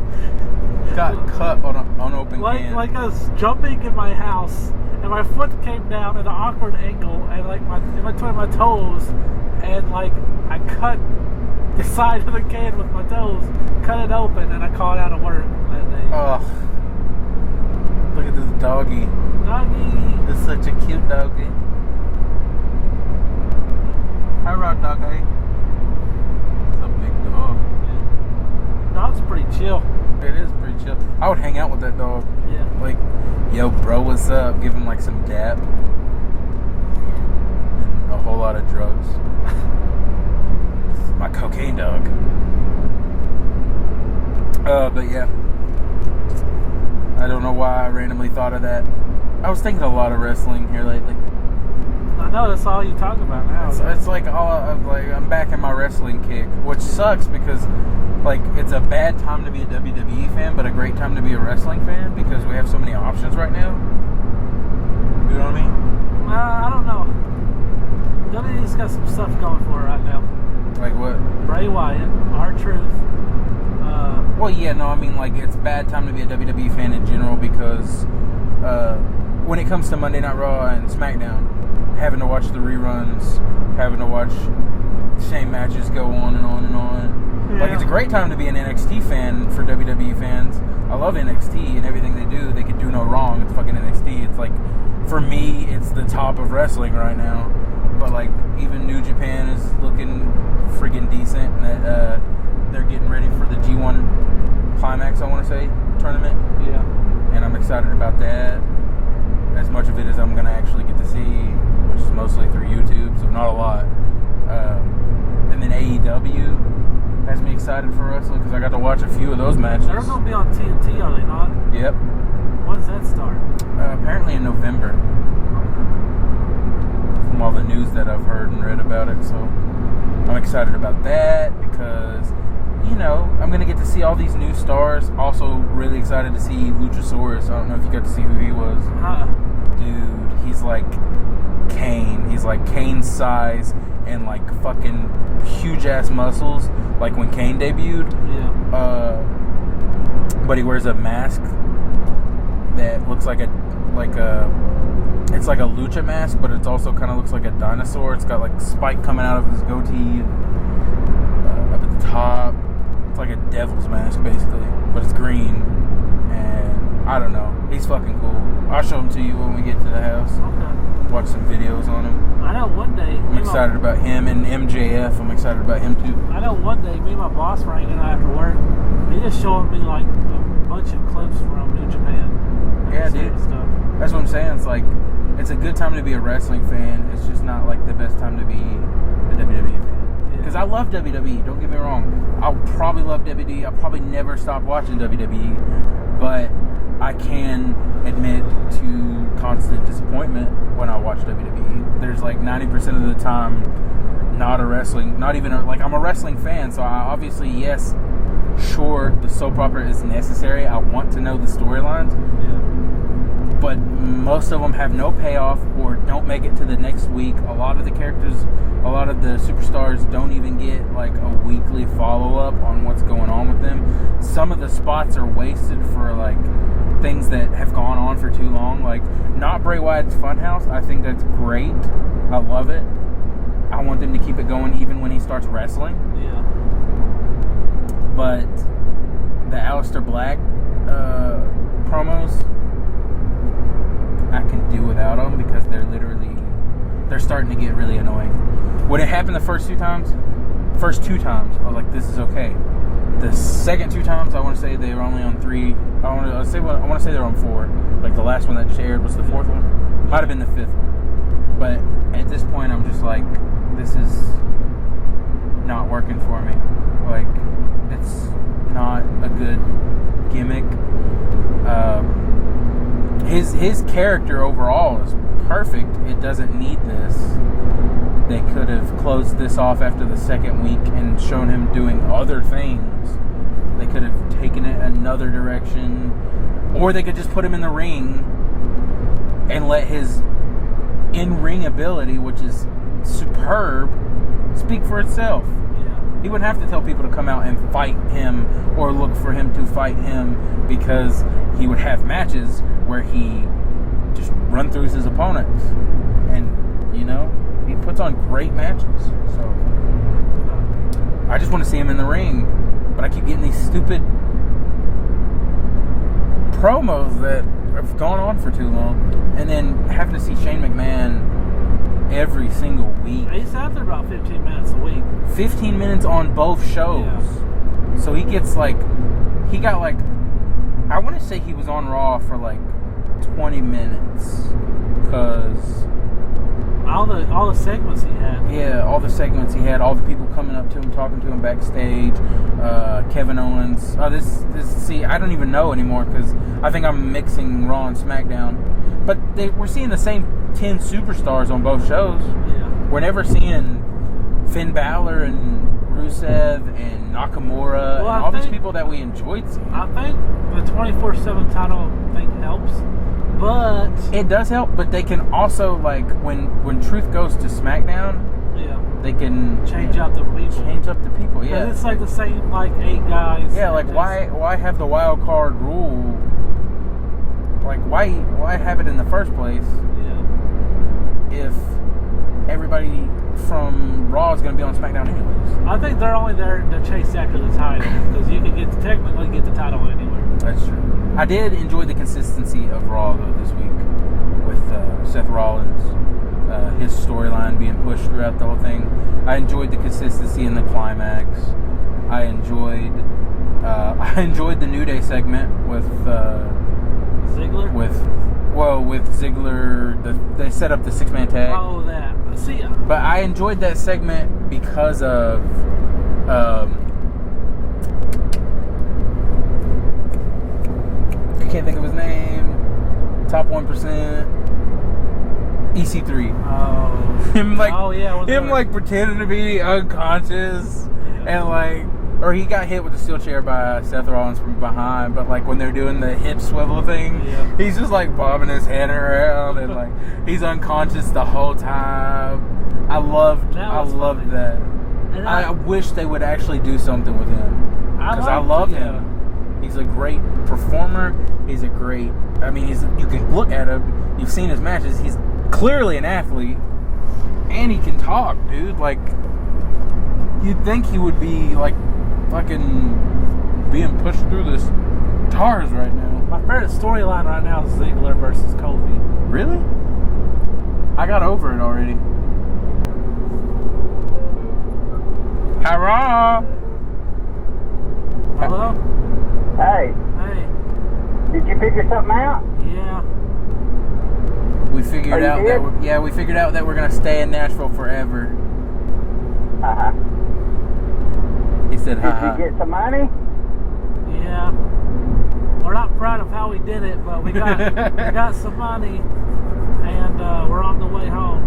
Got cut on an unopened can. Like I was jumping in my house, and my foot came down at an awkward angle, and like in between my toes, and like I cut the side of the can with my toes, cut it open, and I called out of work that day. Oh, look at this doggy. Doggy. It's such a cute doggy. Hi, Rod doggy. It's a big dog. Yeah. Dog's pretty chill. It is pretty chill. I would hang out with that dog. Yeah. Like, yo, bro, what's up? Give him like some dap. And a whole lot of drugs. My cocaine dog. But yeah. I don't know why I randomly thought of that. I was thinking a lot of wrestling here lately. I know, that's all you talk about now. It's like I'm back in my wrestling kick, which sucks because like it's a bad time to be a WWE fan, but a great time to be a wrestling fan because we have so many options right now. You know what I mean? I don't know. WWE's got some stuff going for it right now. Like what? Bray Wyatt, R-Truth. Well, yeah, no, I mean like it's bad time to be a WWE fan in general because when it comes to Monday Night Raw and SmackDown, having to watch the reruns, having to watch same matches go on and on and on. Yeah. Like, it's a great time to be an NXT fan for WWE fans. I love NXT and everything they do. They can do no wrong. It's fucking NXT. It's like, for me, it's the top of wrestling right now. But, like, even New Japan is looking friggin' decent. And they're getting ready for the G1 Climax, I want to say, tournament. Yeah. And I'm excited about that. As much of it as I'm going to actually get to see, which is mostly through YouTube, so not a lot. And then AEW has me excited for wrestling because I got to watch a few of those matches. They're going to be on TNT, are they not? Yep. When does that start? Apparently in November. From all the news that I've heard and read about it, so I'm excited about that because, you know, I'm going to get to see all these new stars. Also really excited to see Luchasaurus. I don't know if you got to see who he was. Huh. Dude, he's like Kane. He's like Kane's size and like fucking huge ass muscles, like when Kane debuted. Yeah. But he wears a mask that looks like it's like a lucha mask, but it also kind of looks like a dinosaur. It's got like spike coming out of his goatee and up at the top. It's like a devil's mask basically, but it's green. And I don't know. He's fucking cool. I'll show him to you when we get to the house. Okay. Watch some videos on him. I know one day. I'm excited about him, and MJF. I'm excited about him too. I know one day me and my boss were hanging out after work. He just showing me like a bunch of clips from New Japan. Yeah, dude. Stuff. That's what I'm saying. It's like, it's a good time to be a wrestling fan. It's just not like the best time to be a WWE fan. Because I love WWE. Don't get me wrong. I'll probably love WWE. I'll probably never stop watching WWE. But I can admit to constant disappointment when I watch WWE. There's like 90% of the time not I'm a wrestling fan, so I obviously, yes, sure, the soap opera is necessary. I want to know the storylines. Yeah. But most of them have no payoff or don't make it to the next week. A lot of the characters, a lot of the superstars don't even get like a weekly follow-up on what's going on with them. Some of the spots are wasted for like things that have gone on for too long. Like, not Bray Wyatt's Funhouse. I think that's great. I love it. I want them to keep it going even when he starts wrestling. Yeah. But the Aleister Black promos, I can do without them because they're starting to get really annoying. When it happened the first two times, I was like, this is okay. The second two times, I want to say they were only on 3. I want to say they were on 4. Like the last one that just aired was the 4th one. Might have been the 5th one. But at this point, I'm just like, this is not working for me. Like, it's not a good gimmick. His character overall is perfect. It doesn't need this. They could have closed this off after the second week and shown him doing other things. They could have taken it another direction. Or they could just put him in the ring and let his in-ring ability, which is superb, speak for itself. Yeah. He wouldn't have to tell people to come out and fight him or look for him to fight him, because he would have matches where he just run through his opponents. And, you know, he puts on great matches. So I just want to see him in the ring. But I keep getting these stupid promos that have gone on for too long. And then having to see Shane McMahon every single week. He's out there about 15 minutes a week. 15 minutes on both shows. Yeah. So he got like, I want to say he was on Raw for like 20 minutes. Because all the segments he had. Yeah, all the segments he had, all the people coming up to him, talking to him backstage. Kevin Owens. See, I don't even know anymore because I think I'm mixing Raw and SmackDown. But we're seeing the same 10 superstars on both shows. Yeah. We're never seeing Finn Balor and Rusev and Nakamura and all these people that we enjoyed seeing. I think the 24/7 title thing helps. But it does help, but they can also, like, when Truth goes to SmackDown, yeah, they can change up the people. Yeah, it's like the same, like, 8 guys. Yeah, like, why have the wild card rule? Like, why have it in the first place? Yeah. If everybody from Raw is going to be on SmackDown anyways. I think they're only there to chase after the title, because you can technically get the title anywhere. That's true. I did enjoy the consistency of Raw, though, this week with Seth Rollins, his storyline being pushed throughout the whole thing. I enjoyed the consistency in the climax. I enjoyed the New Day segment with Ziggler. With Ziggler. They set up the 6-man tag. Oh, that. See, but I enjoyed that segment because of I can't think of his name. Top 1%. EC3. Oh. Him yeah, like pretending to be unconscious and like Or he got hit with a steel chair by Seth Rollins from behind, but like when they're doing the hip swivel thing, Yeah. he's just like bobbing his head around and like he's unconscious the whole time. I loved funny. that. And I wish they would actually do something with him because I love him. He's a great performer. He's a great. I mean, you can look at him. You've seen his matches. He's clearly an athlete, and he can talk, dude. Like you'd think he would be like fucking being pushed through this TARS right now. My favorite storyline right now is Ziggler versus Kofi. Really? I got over it already. Hurrah! Hello? Hey, Hey. did you figure something out? Yeah. We figured Oh, you out did? that we figured out that we're gonna stay in Nashville forever. Uh-huh. He said, Did "Ha you get some money? Yeah. We're not proud of how we did it, but we got some money, and we're on the way home.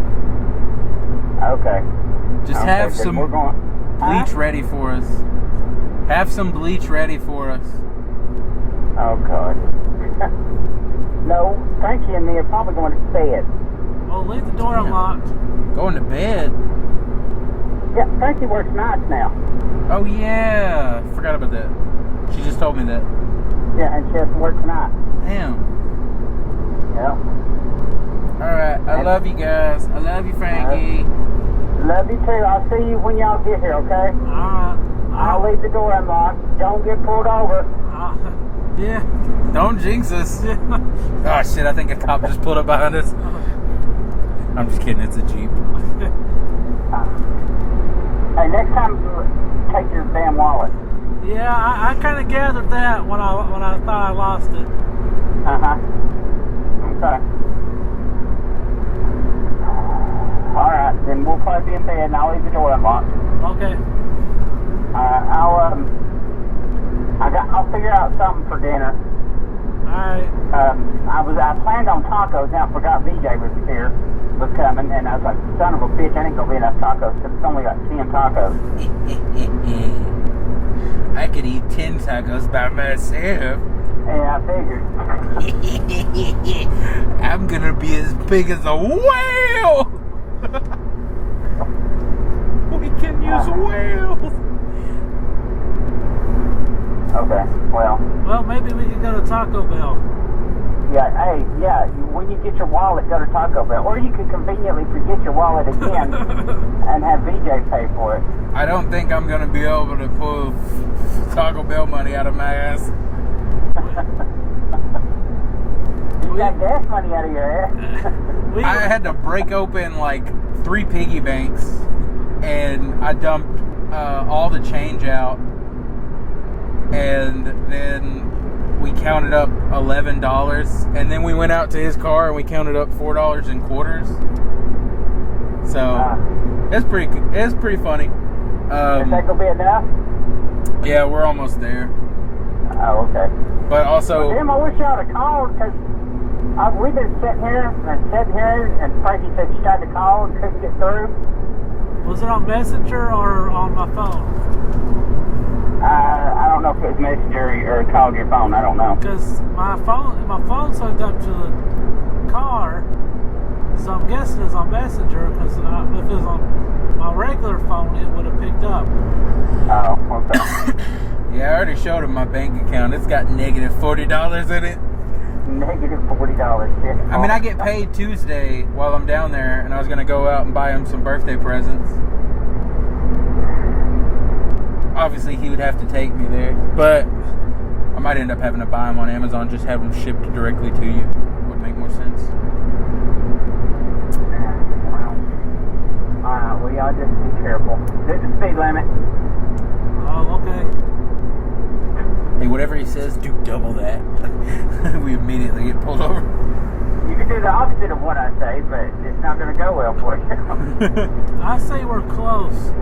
Okay. Just Okay, have then some we're going. bleach ready for us. Have some bleach ready for us." Oh, God. No, Frankie and me are probably going to bed. Well, leave the door Damn. unlocked. Going to bed. Yeah, Frankie works nights now. Oh yeah, forgot about that. She just told me that. Yeah, and she has to work tonight. Damn. Yeah. All right, I love you guys. I love you, Frankie. Love you too. I'll see you when y'all get here, okay? Alright. I'll leave the door unlocked. Don't get pulled over. Yeah. Don't jinx us. Oh shit, I think a cop just pulled up behind us. I'm just kidding, it's a Jeep. Hey, next time, take your damn wallet. Yeah, I kind of gathered that when I thought I lost it. Uh-huh. Okay. All right, then we'll probably be in bed, and I'll leave the door unlocked. Okay. I'll figure out something for dinner. Alright. I planned on tacos. Now I forgot VJ was coming, and I was like, son of a bitch, I ain't gonna be enough tacos because it's only got 10 tacos. I could eat 10 tacos by myself. Yeah, I figured. I'm gonna be as big as a whale. We can use whales. Okay, well, Well, maybe we could go to Taco Bell. yeah, when you get your wallet, go to Taco Bell. Or you can conveniently forget your wallet again and have VJ pay for it. I don't think I'm gonna be able to pull Taco Bell money out of my ass. You got gas money out of your ass. I had to break open like 3 piggy banks, and I dumped all the change out, and then we counted up $11, and then we went out to his car and we counted up $4 in quarters. So it's pretty funny. Is that gonna be enough? Yeah, we're almost there. Oh, okay. But also, Damn, I wish y'all would have called because we've been sitting here, and Frankie said she tried to call and couldn't get through. Was it on Messenger or on my phone? I don't know if it was Messenger or called your phone. I don't know. Because my phone's hooked up to the car, so I'm guessing it's on Messenger. Because if it was on my regular phone, it would have picked up. Oh, okay. yeah, I already showed him my bank account. It's got negative $40 in it. Negative $40. I mean, I get paid Tuesday while I'm down there, and I was gonna go out and buy him some birthday presents. Obviously, he would have to take me there, but I might end up having to buy them on Amazon. Just have them shipped directly to you. Would make more sense. Well, y'all just be careful. There's a speed limit. Oh, okay. Hey, whatever he says, do double that. We immediately get pulled over. You can do the opposite of what I say, but it's not going to go well for you. I say we're close.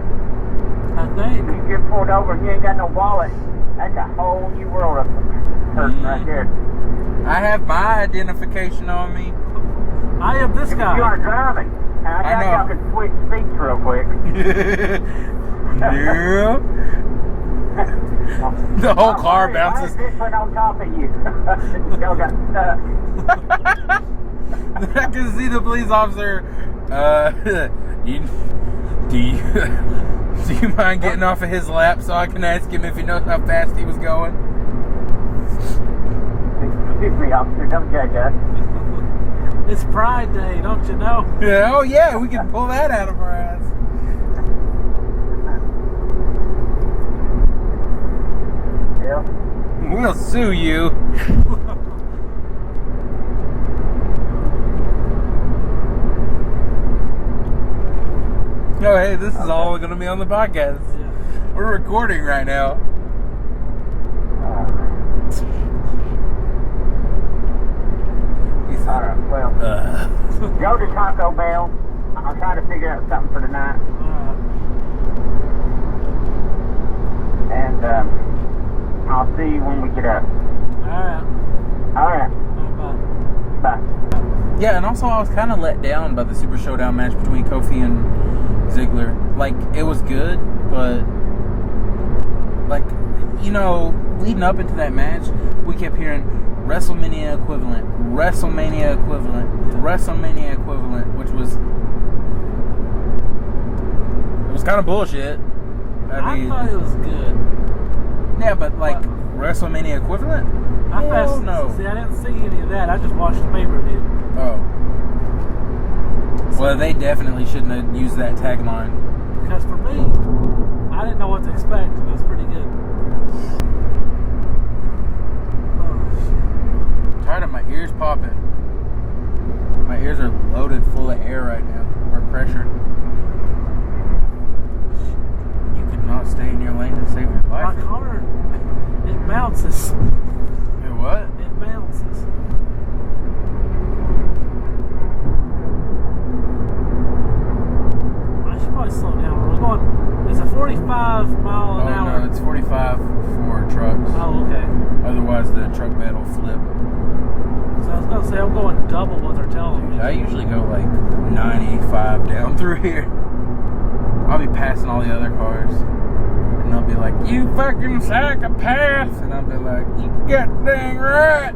I think. You get pulled over and you ain't got no wallet. That's a whole new world of person right there. I have my identification on me. I am this You guy. aren't driving. And I I think know. y'all can switch seats real quick. Yeah. The whole car Why bounces. is this one on top of you? Y'all got stuck. I can see the police officer. Do you mind getting off of his lap so I can ask him if he knows how fast he was going? Excuse me, officer, don't judge us. It's Pride Day, don't you know? Yeah, oh yeah, we can pull that out of our ass. Yeah. We'll sue you. Oh, hey, this is all going to be on the podcast. Yeah. We're recording right now. Alright, well, go to Taco Bell. I'll try to figure out something for tonight. And I'll see you when we get up. Alright. Alright, Bye. bye. Yeah, and also I was kind of let down by the Super Showdown match between Kofi and Ziggler. Like, it was good, but, like, you know, leading up into that match, we kept hearing WrestleMania equivalent, WrestleMania equivalent, WrestleMania equivalent, which was, it was kind of bullshit. I thought it was good. Yeah, but, like, WrestleMania equivalent? Hell no. See, I didn't see any of that. I just watched the pay-per-view. Oh. Well, they definitely shouldn't have used that tagline. Because for me, I didn't know what to expect. It was pretty good. Oh, Tired of my ears popping. My ears are loaded full of air right now, or pressure. You cannot stay in your lane to save your shit. My life. car, it bounces. Hey, what? It bounces. I should probably slow down. We're going, it's a 45 mile an hour. Oh, no, it's 45 for trucks. Oh, okay. Otherwise, the truck bed will flip. So I was going to say, I'm going double what they're telling me. I usually go like 95 down through here. I'll be passing all the other cars. And they'll be like, you fucking psychopath. And I'll be like, you got dang right.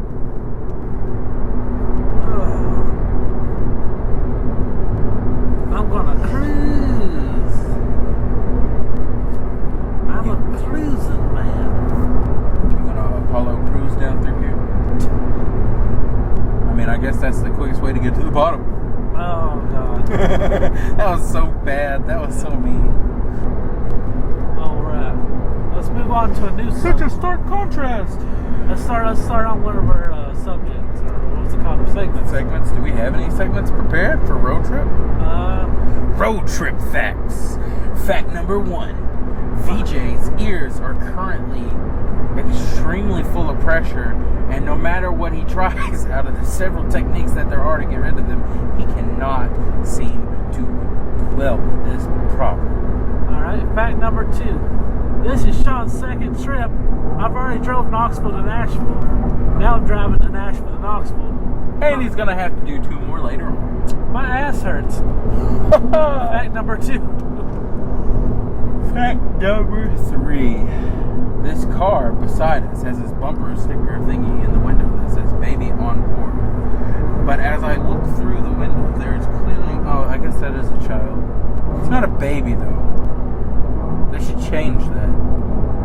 I'm gonna cruise. I'm a cruising man. You gonna Apollo cruise down through here? I mean, I guess that's the quickest way to get to the bottom. Oh God. That was so bad. That was so mean. All right. Let's move on to a new subject. stark contrast. Let's start on one of our subjects, or what's it called? Our segments. Segments? Do we have any segments prepared for road trip? Road trip facts. Fact number 1. VJ's ears are currently extremely full of pressure, and no matter what he tries, out of the several techniques that there are to get rid of them, he cannot seem to quell this problem. All right. Fact number 2. This is Sean's second trip. I've already drove Knoxville to Nashville. Now I'm driving to Nashville to Knoxville. And he's gonna have to do 2 more later on. My ass hurts. Fact number 2. Fact number 3. This car beside us has this bumper sticker thingy in the window that says baby on board. But as I look through the window, there's clearly, oh, I guess that is a child. It's not a baby though. They should change that.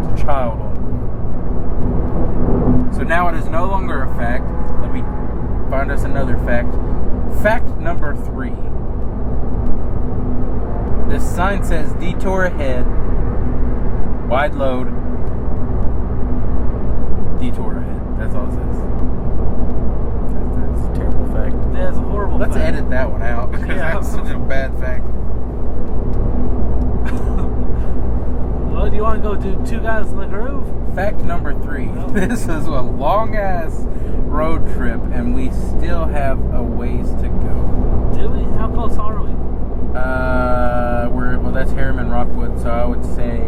It's a child on board. So now it is no longer a fact. Let me find us another fact. Fact number 3. This sign says detour ahead, wide load, detour ahead. That's all it says. That's a terrible fact. That's a horrible Let's fact. edit that one out because Yeah. that's such a bad fact. Well, do you want to go do 2 guys in the groove? Fact number 3. Oh. This is a long ass road trip and we still have a ways to go. Do we? How close are we? Well, that's Harriman Rockwood, so I would say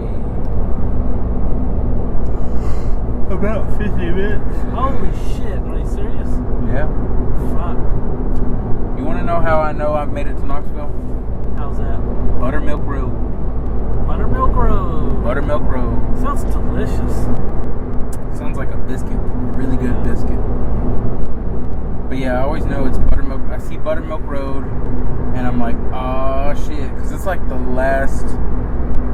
about 50 minutes. Holy shit, are you serious? Yeah. Fuck. You want to know how I know I've made it to Knoxville? How's that? Buttermilk Road. Buttermilk Road. Buttermilk Road. Sounds delicious. Sounds like a biscuit. A really good biscuit. But yeah, I always know it's Buttermilk. I see Buttermilk Road, and I'm like, oh shit. Because it's like the last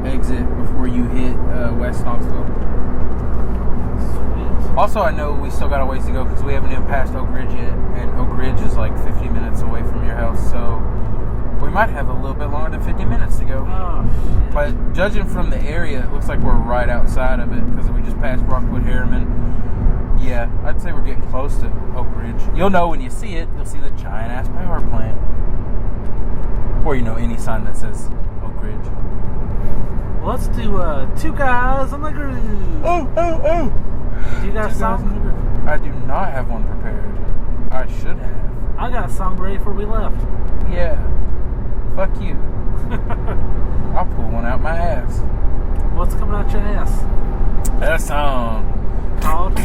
exit before you hit West Knoxville. Sweet. Also, I know we still got a ways to go because we haven't even passed Oak Ridge yet. And Oak Ridge is like 50 minutes away from your house. So we might have a little bit longer than 50 minutes to go. Oh, shit. But judging from the area, it looks like we're right outside of it because we just passed Rockwood Harriman. Yeah, I'd say we're getting close to Oak Ridge. You'll know when you see it. You'll see the giant-ass power plant. Or, any sign that says Oak Ridge. Well, let's do Two Guys on the Groove. Oh! Do you got a song? I do not have one prepared. I should have. I got a song ready before we left. Yeah. Fuck you. I'll pull one out my ass. What's coming out your ass? That song. Called?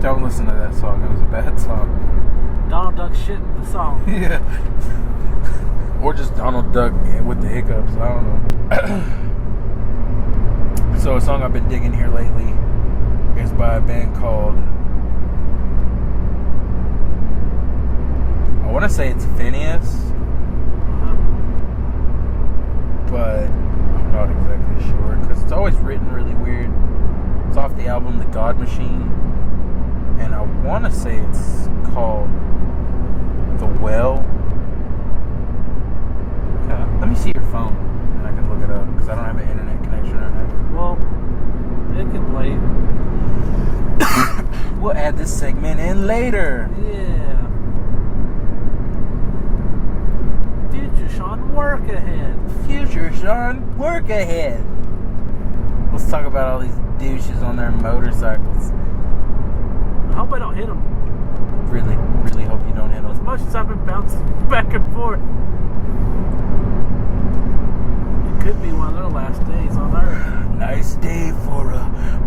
Don't listen to that song. It was a bad song. Donald Duck shit in the song. Yeah. Or just Donald Duck with the hiccups. I don't know. So a song I've been digging here lately is by a band called, I want to say it's Phineas, but I'm not exactly sure because it's always written really weird. It's off the album The God Machine, and I want to say it's called The Well. Okay. Let me see your phone, and I can look it up because I don't have an internet connection right now. Well, it can wait. We'll add this segment in later. Yeah. Future Sean, work ahead. Future Sean, work ahead. Let's talk about all these douches on their motorcycles. I hope I don't hit him. Really, really hope you don't hit As them. much as I've been bouncing back and forth. It could be one of their last days on Earth. Nice day for a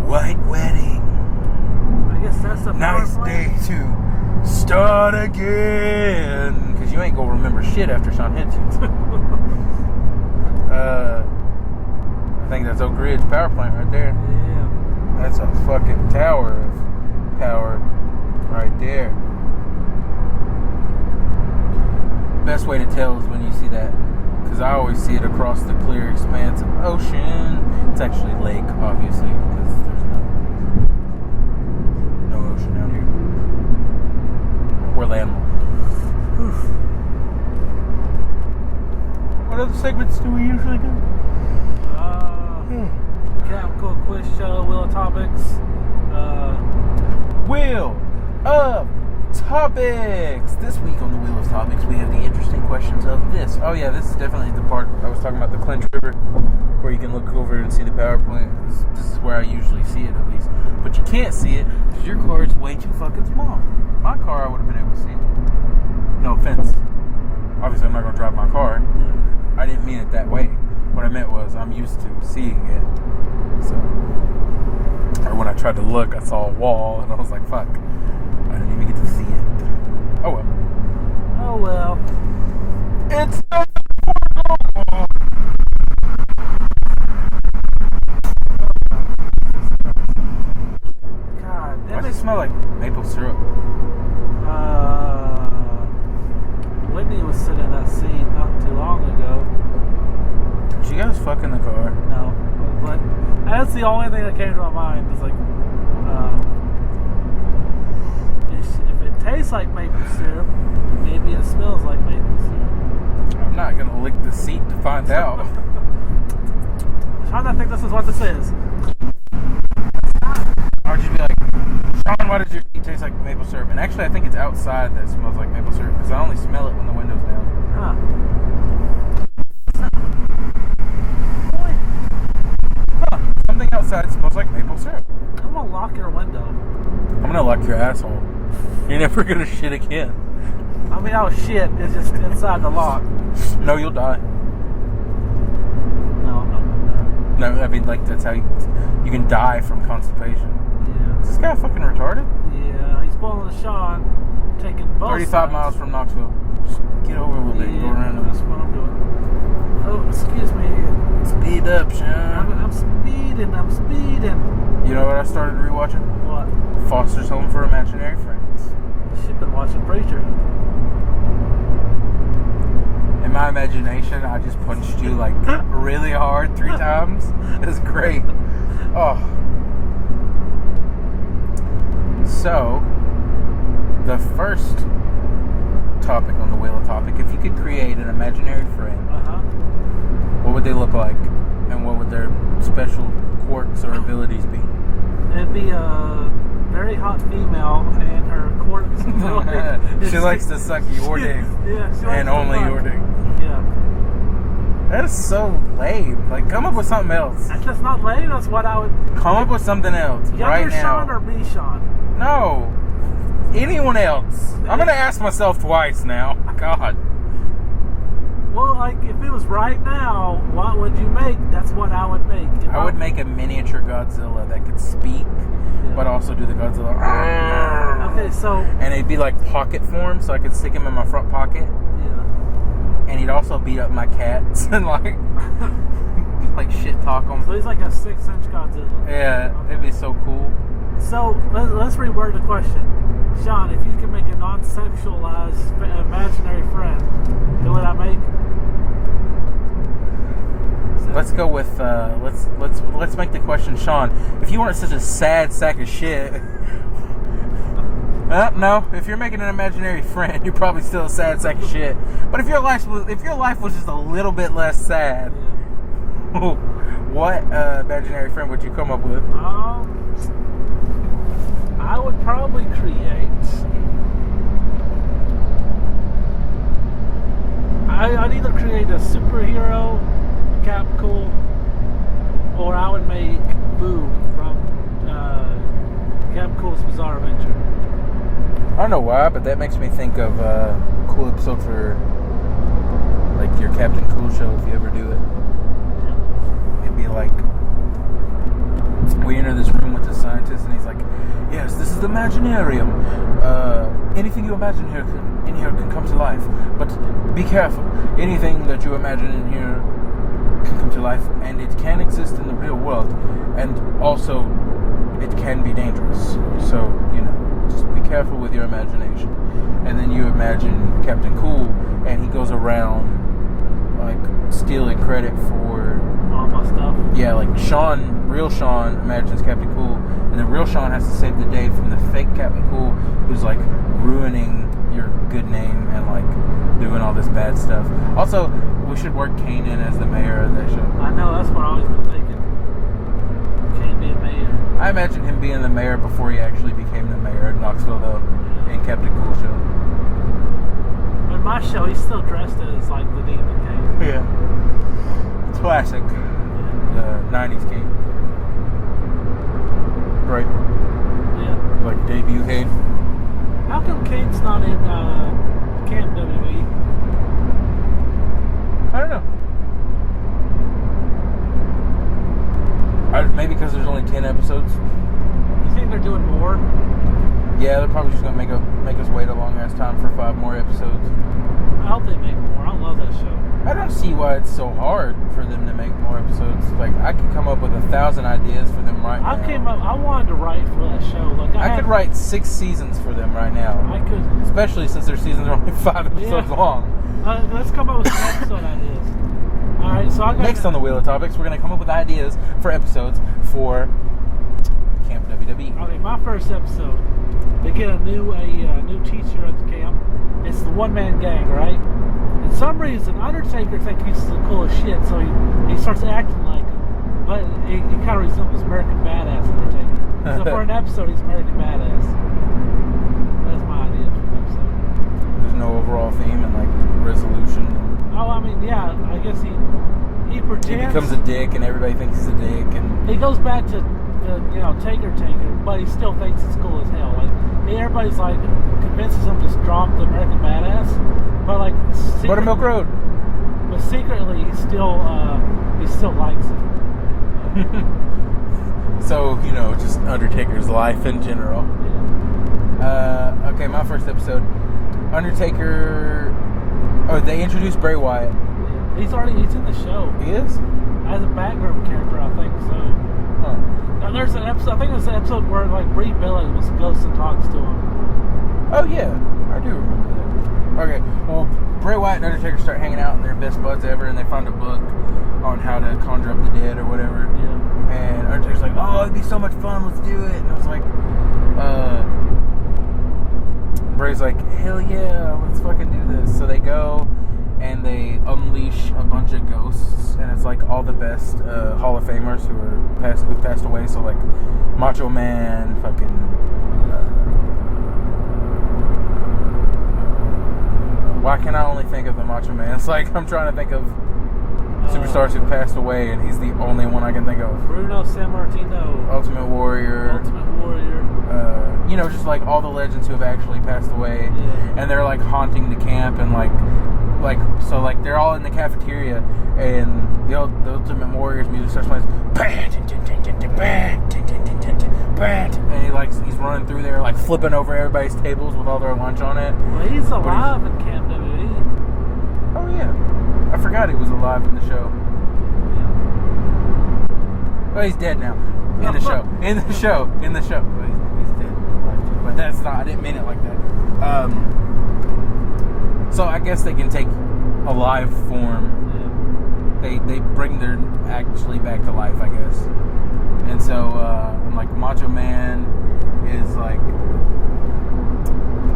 white wedding. I guess that's the power Nice plant. day to start again. Because you ain't gonna remember shit after Sean hits you. I think that's Oak Ridge power plant right there. Yeah. That's a fucking tower of power right there. Best way to tell is when you see that, because I always see it across the clear expanse of ocean. It's actually lake, obviously, because there's no ocean out here. We're landlocked. What other segments do we usually do? Chemical Quiz Show, Wheel of Topics. Wheel of Topics. This week on the Wheel of Topics, we have the interesting questions of this. Oh yeah, this is definitely the part I was talking about, the Clinch River, where you can look over and see the power plant. This is where I usually see it, at least. But you can't see it because your car is way too fucking small. My car, I would have been able to see it. No offense. Obviously, I'm not going to drive my car. I didn't mean it that way. What I meant was I'm used to seeing it. So, or when I tried to look, I saw a wall, and I was like, fuck. I didn't even get to see it. Oh well. Oh well. It's God, Why that does it makes smell like maple syrup? Whitney was sitting in that seat not too long ago. Did you guys fuck in the car? No, but that's the only thing that came to my mind. Is like, if it tastes like maple syrup, maybe it smells like maple syrup. I'm not gonna lick the seat to find out. I'm trying to think this is what this is. Or would you be like, Sean, why does your seat taste like maple syrup? And actually, I think it's outside that smells like maple syrup because I only smell it when the window's down. Huh. Something outside smells like maple syrup. I'm gonna lock your window. I'm gonna lock your asshole. You're never gonna shit again. I mean, oh shit, it's just inside the lock. No, you'll die. No, I'm not gonna No, I mean, like, that's how you can die from constipation. die. Is this guy fucking retarded? Yeah, he's pulling the Sean, taking both 35 sides. miles from Knoxville. Just get over a little bit and go around That's it. what I'm doing. Oh, excuse me. Speed You know what I started rewatching? What? Foster's Home for Imaginary Friends. She's been watching Preacher. In my imagination, I just punched you like really hard 3 times. It's great. Oh. So, the first topic on the Wheel of Topic, if you could create an imaginary friend, what would they look like? And what would their special quirks or abilities be? It'd be a very hot female, and her quirks. She likes to suck your dick. Yeah, she likes And to only fuck. your dick. Yeah. That is so lame. Like, come up with something else. That's just not lame. That's what I would. Come up with something else Younger right now. Sean or me, Sean? No. Anyone else. I'm going to ask myself twice now. God. Well, like, if it was right now, what would you make? That's what I would make. If I would make a miniature Godzilla that could speak, but also do the Godzilla. Okay, so. And it'd be like pocket form, so I could stick him in my front pocket. Yeah. And he'd also beat up my cats and like shit talk them. So he's like a 6-inch Godzilla. Yeah, it'd be so cool. So let's reword the question. Sean, if you could make a non-sexualized imaginary friend, who would I make? Let's go with let's make the question, Sean. If you weren't such a sad sack of shit, no. If you're making an imaginary friend, you're probably still a sad sack of shit. But if your life was just a little bit less sad, what imaginary friend would you come up with? I would probably create. I'd either create a superhero, Captain Cool, or I would make Boo from Captain Cool's Bizarre Adventure. I don't know why, but that makes me think of a cool episode for like your Captain Cool show if you ever do it. It'd be like we enter this room with the scientist and he's like, yes, this is the Imaginarium. Anything you imagine in here can come to life, but be careful. Anything that you imagine in here can come to life, and it can exist in the real world, and also it can be dangerous. So, just be careful with your imagination. And then you imagine Captain Cool, and he goes around like stealing credit for all my stuff. Yeah, like real Sean imagines Captain Cool, and then real Sean has to save the day from the fake Captain Cool, who's like ruining your good name and like doing all this bad stuff. Also, we should work Kanan as the mayor of that show. I know, that's what I've always been thinking. Can't be a mayor. I imagine him being the mayor before he actually became the mayor of Knoxville, though, in Captain Cool show. In my show, he's still dressed as like the Demon King. Yeah. Classic. The 90s King. Right? Yeah. Like debut Kane. How come Kane's not in Camp WWE? I don't know. Maybe because there's only 10 episodes. You think they're doing more? Yeah, they're probably just gonna make us wait a long ass time for 5 more episodes. I hope they make more. I love that show. I don't see why it's so hard for them to make more episodes. Like, I could come up with 1,000 ideas for them right now. I wanted to write for that show. Like I could write 6 seasons for them right now. I could. Especially since their seasons are only 5 episodes long. Let's come up with some episode ideas. Alright, so I got... Next on the Wheel of Topics, we're going to come up with ideas for episodes for Camp WWE. Okay, my first episode. They get a new teacher at the camp. It's the one-man gang, right? For some reason, Undertaker thinks he's the coolest shit, so he starts acting like him. But he kind of resembles American Badass Undertaker. So for an episode, he's American Badass. That's my idea for an episode. There's no overall theme and like resolution. Oh, I mean, yeah, I guess he pretends... He becomes a dick and everybody thinks he's a dick. And he goes back to Taker, but he still thinks it's cool as hell. Like, everybody's like, convinces him to drop the American Badass, but like... Buttermilk Road! But secretly, he still likes it. So, just Undertaker's life in general. Yeah. Okay, my first episode. Undertaker... Oh, they introduced Bray Wyatt. Yeah. He's in the show. He is? As a background character, I think so. Oh, Huh. Now there's an episode. I think it was the episode where like Brie Bella was ghost and talks to him. Oh yeah, I do remember that. Okay, well, Bray Wyatt and Undertaker start hanging out and they're best buds ever, and they find a book on how to conjure up the dead or whatever. Yeah. And Undertaker's like, "Oh, it'd be so much fun. Let's do it." And I was like, Bray's like, "Hell yeah, let's fucking do this." So they go and they unleash a bunch of ghosts, and it's like all the best Hall of Famers who've passed away. So like Macho Man, fucking. Why can I only think of the Macho Man? It's like I'm trying to think of superstars who passed away, and he's the only one I can think of. Bruno Sammartino. Ultimate Warrior. You know, just like all the legends who have actually passed away, Yeah. and they're like haunting the camp, and like so like they're all in the cafeteria, and the Ultimate Warrior's music starts playing, and he's running through there like flipping over everybody's tables with all their lunch on it. Well, he's alive in Camp WWE. Oh yeah, I forgot he was alive in the show. Yeah. Well, he's dead now. In the show. Well, he's dead. But that's not. I didn't mean it like that. So I guess they can take a live form. Yeah. They bring their actually back to life, I guess. And so, like Macho Man is like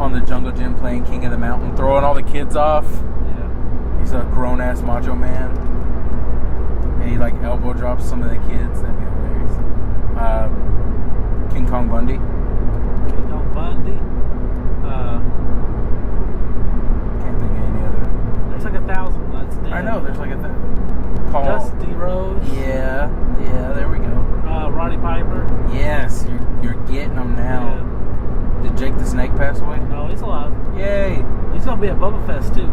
on the Jungle Gym playing King of the Mountain, throwing all the kids off. Yeah. He's a grown ass Macho Man, and he like elbow drops some of the kids. That'd be hilarious. King Kong Bundy. King Kong Bundy. Can't think of any other. There's like 1,000 that's dead. I know. There's like a Paul. Dusty Rhodes. Yeah. There we go. Roddy Piper. Yes, you're getting them now. Yeah. Did Jake the Snake pass away? No, he's alive. Yay! He's gonna be at Bubba Fest too.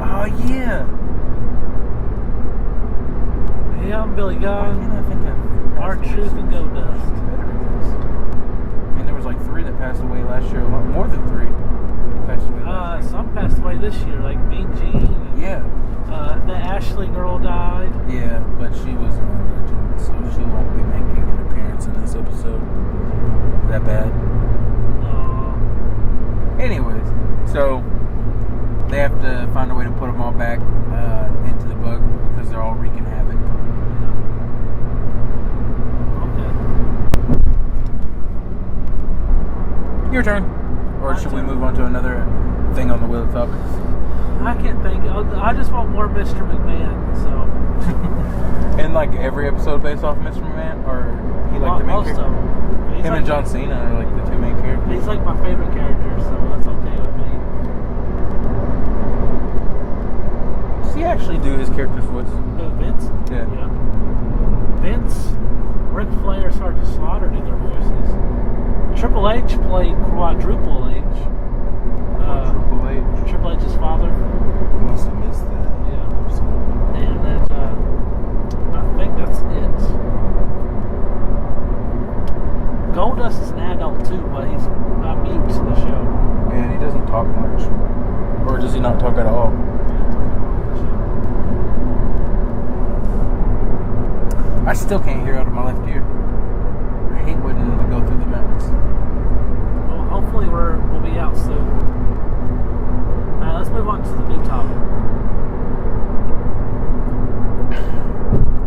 Oh yeah. Him, Billy Why Gunn, can't I think of R-Truth, and Goldust. I mean, there was like 3 that passed away last year. More than 3 passed away. Last year. Some passed away this year, like Mean Gene. And, Yeah. the Ashley girl died. Yeah, but she was a legend, so she won't be making an appearance in this episode. Is that bad? Anyways, so they have to find a way to put them all back into the book because they're all wreaking havoc. Okay. Your turn. Or My should we turn. move on to another thing on the wheel of topics? I can't think. I just want more Mr. McMahon. So And like every episode based off Mr. McMahon, or he like the main most character? of them. Him and John Cena are like the 2 main characters. He's like my favorite character, so that's okay with me. Does he actually do his character's voice? Who, Vince? Yeah. Vince, Ric Flair, Sergeant Slaughter do their voices. Triple H played Quadruple H. Triple H. Triple H's father. I must have missed that. Yeah. episode. And then I think that's it. Goldust is an adult too, but he's mute in the show. And he doesn't talk much. Or does he not talk at all? I still can't hear out of my left ear. I hate when we go through the mountains. Well, hopefully we'll be out soon. Alright, let's move on to the new topic.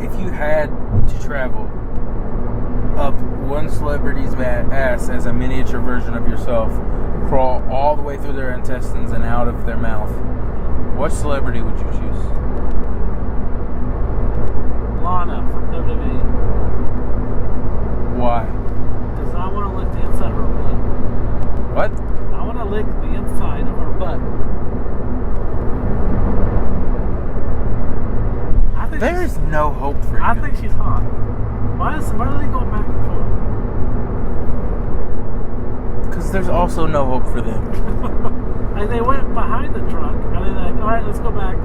If you had to travel up one celebrity's ass as a miniature version of yourself, crawl all the way through their intestines and out of their mouth, what celebrity would you choose? Lana from WWE. Why? Because I want to lick the inside of her butt. What? I want to lick the inside of her butt. I think There's no hope for you. I think she's hot. Why are they going back and forth? Because there's also no hope for them. Like they went behind the truck and then like, all right, let's go back.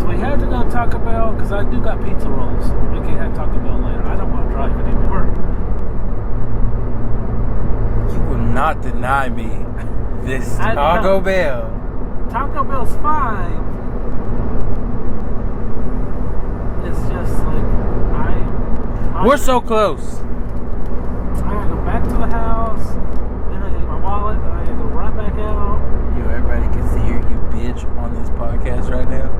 Do we have to go to Taco Bell? Because I do got pizza rolls. We can have Taco Bell later. I don't want to drive anymore. You will not deny me this I Taco know. Bell. Taco Bell's fine. it's just like I We're so close. I gotta go back to the house, then I get my wallet, then I gotta go right back out. Yo, everybody gets to hear you bitch on this podcast right now.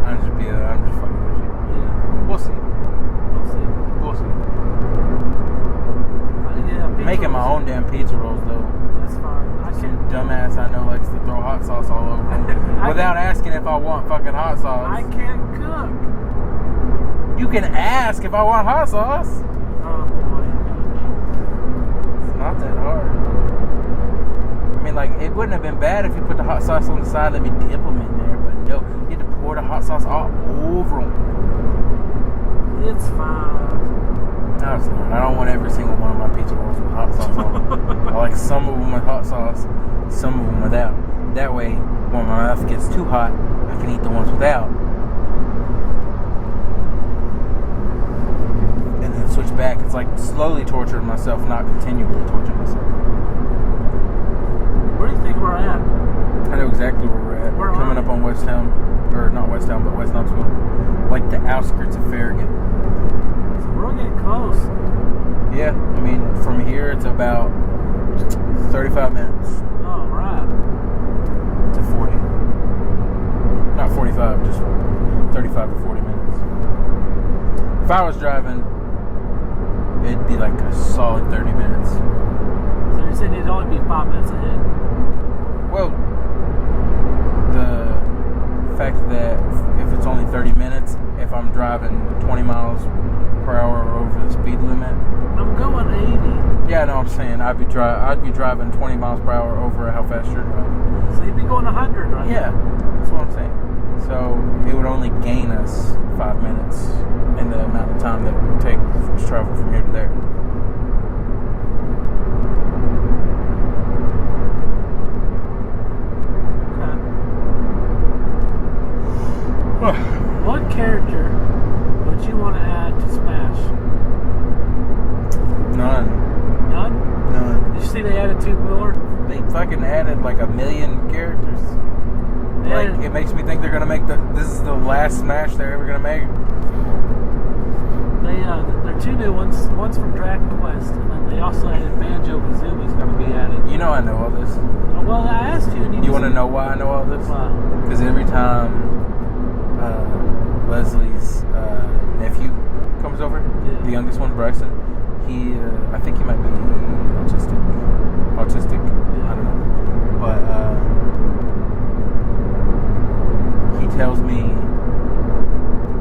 I'm just fucking with you. Yeah, We'll see. we'll see. We'll see. Yeah, pizza Making my rolls. own damn pizza rolls though. That's fine. I Some can't. dumbass I know likes to throw hot sauce all over them I without can- asking if I want fucking hot sauce. I can't cook. You can ask if I want hot sauce. Oh boy. It's not that hard. I mean, like, it wouldn't have been bad if you put the hot sauce on the side, let me dip them in there, but no, you had to pour the hot sauce all over them. It's fine. No, it's not. I don't want every single one of my pizza rolls with hot sauce on them. I like some of them with hot sauce, some of them without. That way, when my mouth gets too hot, I can eat the ones without. And then switch back. It's like slowly torturing myself, not continually torturing myself. Where do you think we're at? I know exactly where we're at. Where We're coming are up on West Town, or not West Town, but West Knoxville. Like the outskirts of Farragut. So we're getting close. Yeah, I mean, from here it's about 35 minutes Oh, right. to 40. Not 45, just 35 to 40 minutes. If I was driving, it'd be like a solid 30 minutes. So you're saying it'd only be 5 minutes ahead? Well, the fact that if it's only 30 minutes, if I'm driving 20 miles per hour over the speed limit, I'm going 80. yeah, no, I'm saying I'd be driving 20 miles per hour over how fast you're driving. So you'd be going 100, right? Yeah, that's what I'm saying. So it would only gain us 5 minutes in the amount of time that it would take for us to travel from here to there. What character would you want to add to Smash? None. None? Did you see they added 2 more? They fucking added like 1 million characters. They Like, added- it makes me think they're gonna make this is the last Smash they're ever gonna make. There are 2 new ones. One's from Dragon Quest, and then they also added Banjo-Kazooie's going to be added. You know I know all this. Well, I asked you, and You want to know why I know all this? Why? Because every time Leslie's nephew comes over, Yeah. the youngest one, Bryson, he, I think he might be autistic. Yeah. I don't know. But he tells me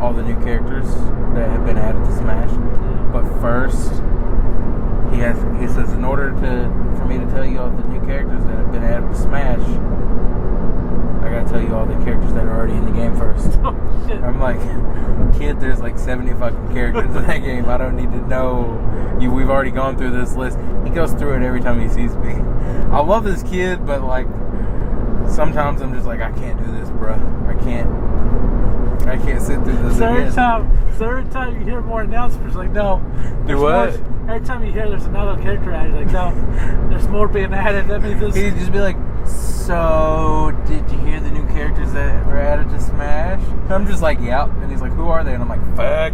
all the new characters that have been added to Smash. Yeah. But first, he says, in order for me to tell you all the new characters that have been added to Smash, I gotta tell you all the characters that are already in the game first. Oh, shit. I'm like, kid, there's like 70 fucking characters in that game. I don't need to know. We've already gone through this list. He goes through it every time he sees me. I love this kid, but like, sometimes I'm just like, I can't do this, bruh. I can't sit through this So again. every time you hear more announcements, like, no. Do there's what? more- every time you hear there's another character added, like, no, there's more being added. That means this. He'd just be like, so, did you hear the new characters that were added to Smash? And I'm just like, yep. And he's like, who are they? And I'm like, fuck.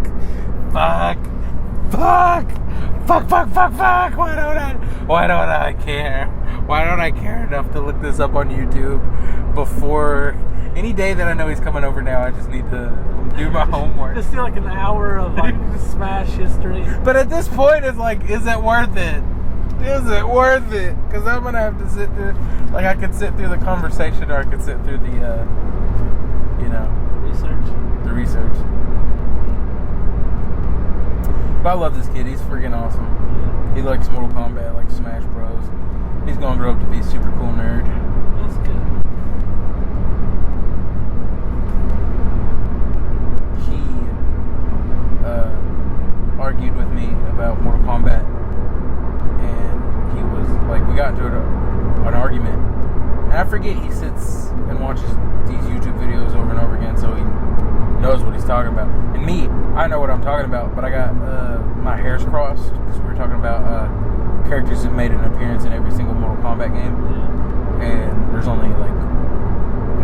Why don't I care? Why don't I care enough to look this up on YouTube before any day that I know he's coming over now? I just need to do my homework. Just do like an hour of like Smash history. But at this point, it's like, is it worth it? Is it worth it? Because I'm going to have to sit through, like, I could sit through the conversation or I could sit through the, the research. But I love this kid. He's freaking awesome. Yeah, He likes Mortal Kombat, like Smash Bros. He's going to grow up to be a super cool nerd. that's good. He argued with me about Mortal Kombat. And he was like, we got into an argument. And I forget he sits and watches these YouTube videos over and over again, so he knows what he's talking about. And me, I know what I'm talking about, but I got my hairs crossed because we were talking about characters who've made an appearance in every single Mortal Kombat game. Yeah. And there's only like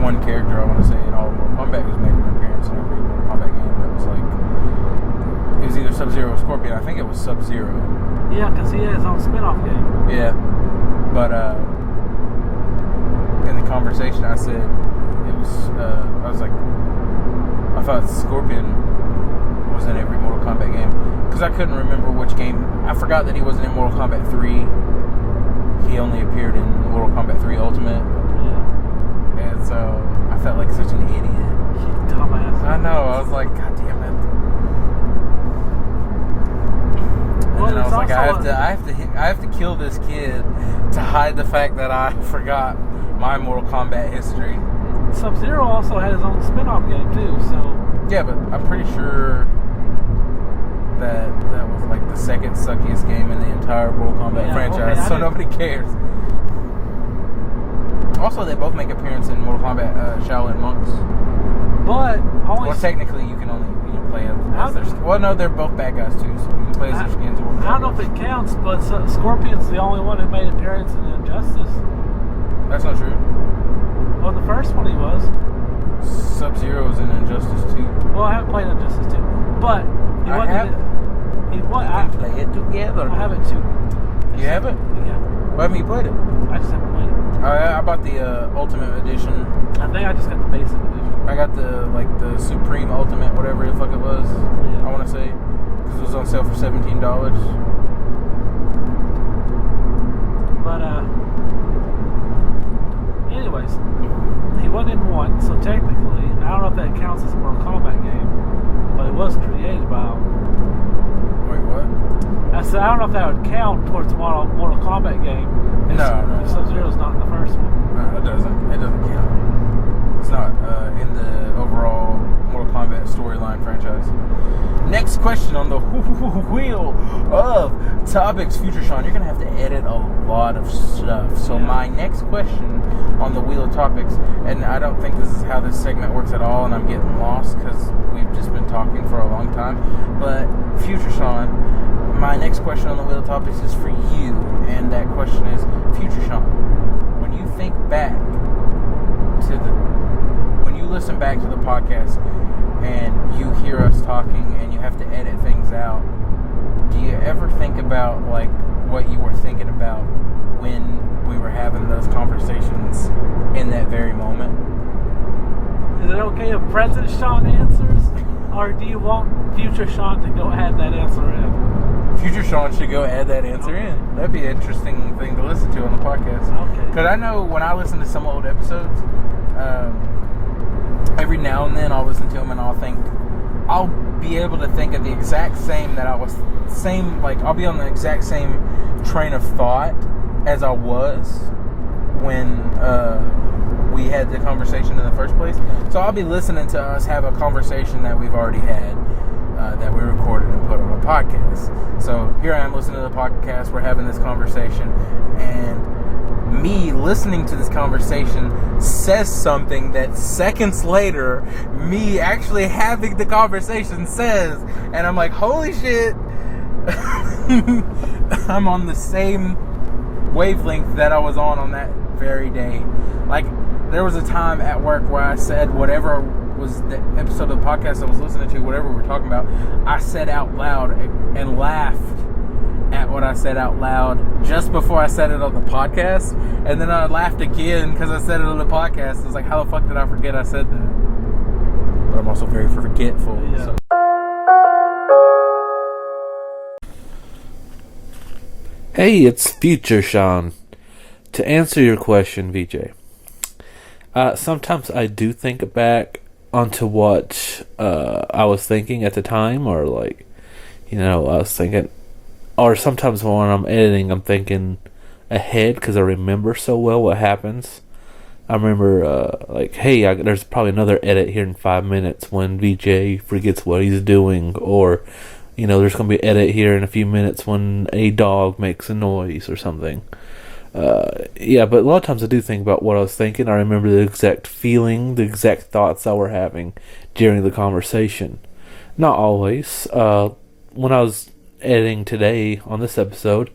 one character I want to say in all of Mortal Kombat who's made an appearance in every Mortal Kombat game. Sub-Zero Scorpion. I think it was Sub-Zero. Yeah, because he had his own spin-off game. Yeah. But in the conversation I said it was I was like, I thought Scorpion was in every Mortal Kombat game. Because I couldn't remember which game. I forgot that he wasn't in Mortal Kombat 3. He only appeared in Mortal Kombat 3 Ultimate. Yeah. And so I felt like such an idiot. You dumbass. I know. I was like, God damn it. And then I was like, I have to kill this kid to hide the fact that I forgot my Mortal Kombat history. Sub-Zero also had his own spin-off game too, so... Yeah, but I'm pretty sure that was like the second suckiest game in the entire Mortal Kombat franchise, okay, so nobody cares. Also, they both make appearance in Mortal Kombat Shaolin Monks. But Well, technically, you can only play as their... Well, no, they're both bad guys too, so you can play as their skins. Or I don't know if it counts, but Scorpion's the only one who made an appearance in Injustice. That's not true. Well, the first one he was. Sub-Zero's in Injustice 2. Well, I haven't played Injustice 2, but he I wasn't. have. He was. We can play it together. I have it too. You have it? Yeah. Why haven't you played it? I just haven't played it. I bought the Ultimate Edition. I think I just got the basic edition. I got the Supreme Ultimate, whatever the fuck it was. Yeah. I want to say, because it was on sale for $17. But anyways, he wasn't in one, so technically, I don't know if that counts as a Mortal Kombat game, but it was created by him. Wait, what? I said I don't know if that would count towards the Mortal Kombat game. No. Sub-Zero's not in the first one. No, it doesn't. It doesn't count. It's not in the overall Mortal Kombat storyline franchise. Next question on the wheel of topics, Future Sean. You're gonna have to edit a lot of stuff. So my next question on the wheel of topics, and I don't think this is how this segment works at all, and I'm getting lost because we've just been talking for a long time. But Future Sean, my next question on the wheel of topics is for you, and that question is, Future Sean, when you think back to when you listen back to the podcast and you hear us talking and you have to edit things out, do you ever think about like what you were thinking about when we were having those conversations in that very moment? Is it okay if President Sean answers, or do you want Future Sean to go add that answer in? Future Sean should go add that answer in. That'd be an interesting thing to listen to on the podcast. Okay. Because I know when I listen to some old episodes, every now and then I'll listen to them and I'll be able to think of the exact same I'll be on the exact same train of thought as I was when we had the conversation in the first place. So I'll be listening to us have a conversation that we've already had, that we recorded and put on a podcast. So here I am listening to the podcast, we're having this conversation, and me listening to this conversation says something that seconds later, me actually having the conversation says, and I'm like, holy shit, I'm on the same wavelength that I was on that very day. Like, there was a time at work where I said whatever was the episode of the podcast I was listening to, whatever we were talking about, I said out loud and laughed at what I said out loud just before I said it on the podcast, and then I laughed again because I said it on the podcast. It was like, how the fuck did I forget I said that? But I'm also very forgetful. Yeah. So. Hey, it's Future Sean. To answer your question, VJ, sometimes I do think back onto what I was thinking at the time, or like, I was thinking, or sometimes when I'm editing, I'm thinking ahead because I remember so well what happens. I remember, hey, there's probably another edit here in 5 minutes when VJ forgets what he's doing, or there's going to be an edit here in a few minutes when a dog makes a noise or something. But a lot of times I do think about what I was thinking. I remember the exact feeling, the exact thoughts I were having during the conversation. Not always. When I was editing today on this episode,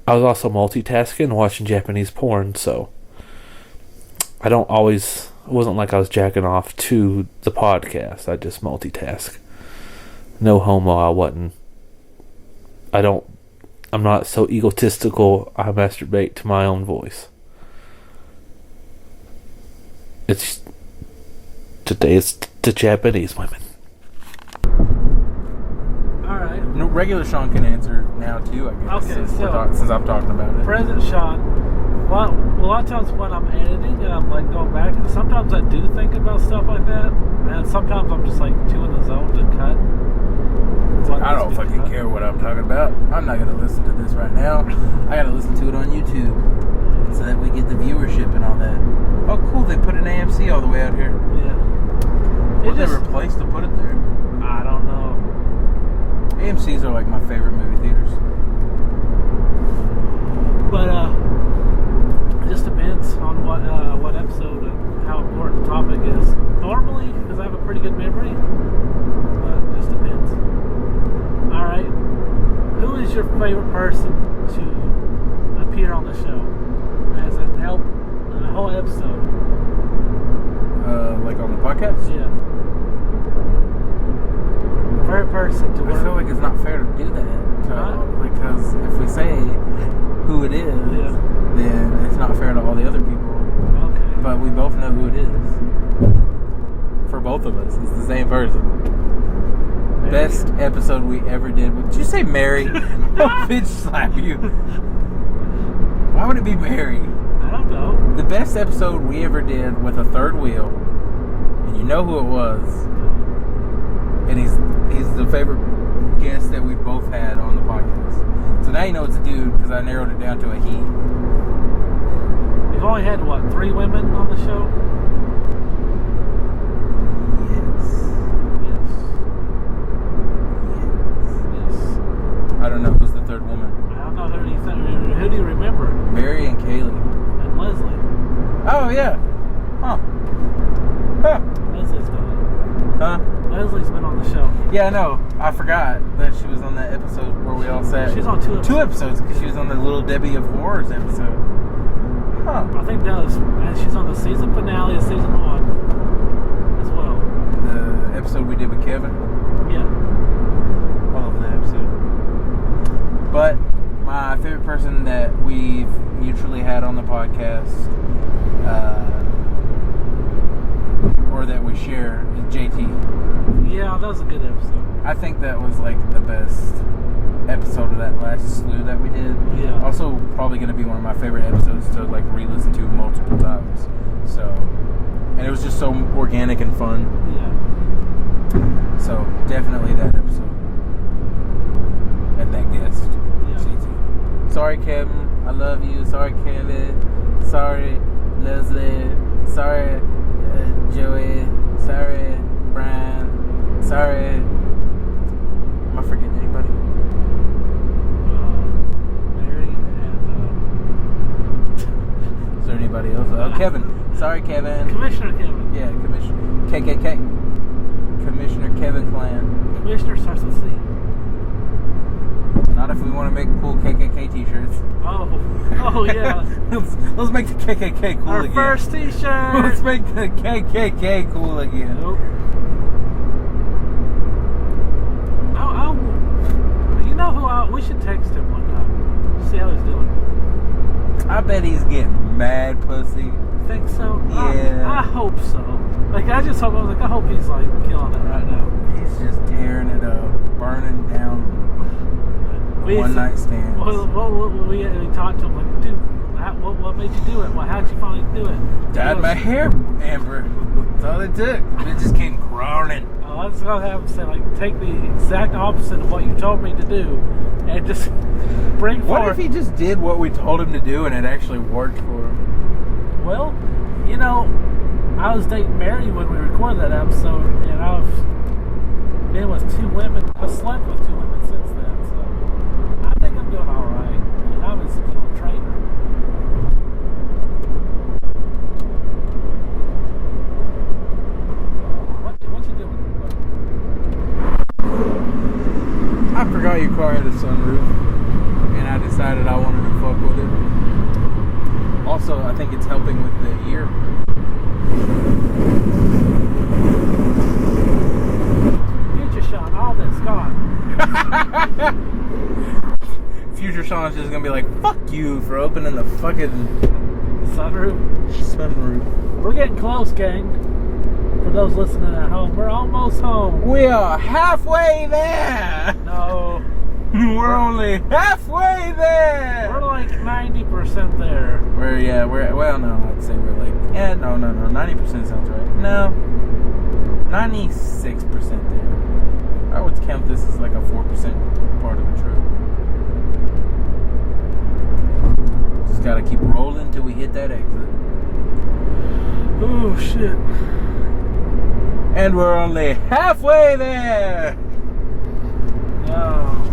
I was also multitasking, watching Japanese porn, so it wasn't like I was jacking off to the podcast. I just multitask. no homo, I'm not so egotistical I masturbate to my own voice. Today it's the Japanese women. Alright. No, regular Sean can answer now too, I guess. Okay, since I'm talking about it. President Sean, well, a lot of times when I'm editing and I'm like going back, and sometimes I do think about stuff like that, and sometimes I'm just like too in the zone to cut. I don't fucking care what I'm talking about. I'm not gonna listen to this right now. I gotta listen to it on YouTube so that we get the viewership and all that. Oh, cool! They put an AMC all the way out here. Yeah. What did they replace to put it there? I don't know. AMC's are like my favorite movie theaters. But it just depends on what episode and how important the topic is. Normally, because I have a pretty good memory, but it just depends. All right, who is your favorite person to appear on the show as in help in a whole episode? Like on the podcast? Yeah. Favorite person to work. I feel like it's not fair to do that. Because if we say who it is, then it's not fair to all the other people. Okay. But we both know who it is. For both of us, it's the same person. Mary. Best episode we ever did. Did you say Mary? I'll bitch slap you. Why would it be Mary? I don't know. The best episode we ever did with a third wheel, and you know who it was. And he's the favorite guest that we both had on the podcast. So now you know it's a dude because I narrowed it down to a he. You've only had, 3 women on the show? Yes. I don't know who's the third woman. I don't know who do you remember? Mary and Kaylee. And Leslie. Oh, yeah. Huh. Leslie's done it. Huh? Leslie's been on the show. Yeah, I know. I forgot that she was on that episode where we all sat. She's on 2 episodes. 2 episodes because she was on the Little Debbie of Horrors episode. Huh. I think and she's on the season finale of season 1 as well. The episode we did with Kevin. Yeah. I love that episode. But my favorite person that we've mutually had on the podcast, or that we share, is JT. Yeah, that was a good episode. I think that was like the best episode of that last slew that we did. Yeah. Also, probably going to be one of my favorite episodes to like re-listen to multiple times. So, and it was just so organic and fun. Yeah. So definitely that episode and that guest. Yeah. JT. Sorry, Kevin. I love you. Sorry, Kevin. Sorry, Leslie. Sorry, Joey. Sorry, Brian. Sorry. Am I forgetting anybody? Mary and Is there anybody else? Oh, Kevin. Sorry, Kevin. Commissioner Kevin. Yeah, Commissioner KKK. Commissioner Kevin Clan. Commissioner starts with C. Not if we want to make cool KKK t-shirts. Oh yeah. let's make the KKK cool Our again. first t-shirt. Let's make the KKK cool again. Nope. You know who? We should text him one time. See how he's doing. I bet he's getting mad pussy. Think so? Yeah. I hope so. Like I hope he's like killing it right now. He's just tearing it up, burning down the one night stands. We talked to him like, dude, what made you do it? How'd you finally do it? Dyed my hair amber. That's all it took. It just came groaning. I was gonna have him say like, take the exact opposite of what you told me to do, and just bring forth. What if he just did what we told him to do and it actually worked for him? Well, I was dating Mary when we recorded that episode, and I've been with 2 women. I've slept with 2 women since then, so I think I'm doing all right. And I'm a skilled trainer. What you doing, buddy? I forgot your car had a sunroof, and I decided I wanted to fuck with it. Also, I think it's helping with the ear. Future shot, all this. on. Future Sean's just gonna be like, fuck you for opening the fucking Sunroof. sunroof. We're getting close, gang. For those listening at home, we're almost home. We are halfway there. No, We're only halfway there. we're like 90% there. Well, no, I'd say we're like, no, 90% sounds right. No, 96% there. I would count this as like a 4% part of the trip. Just gotta keep rolling till we hit that exit. Oh shit. And we're only halfway there. No.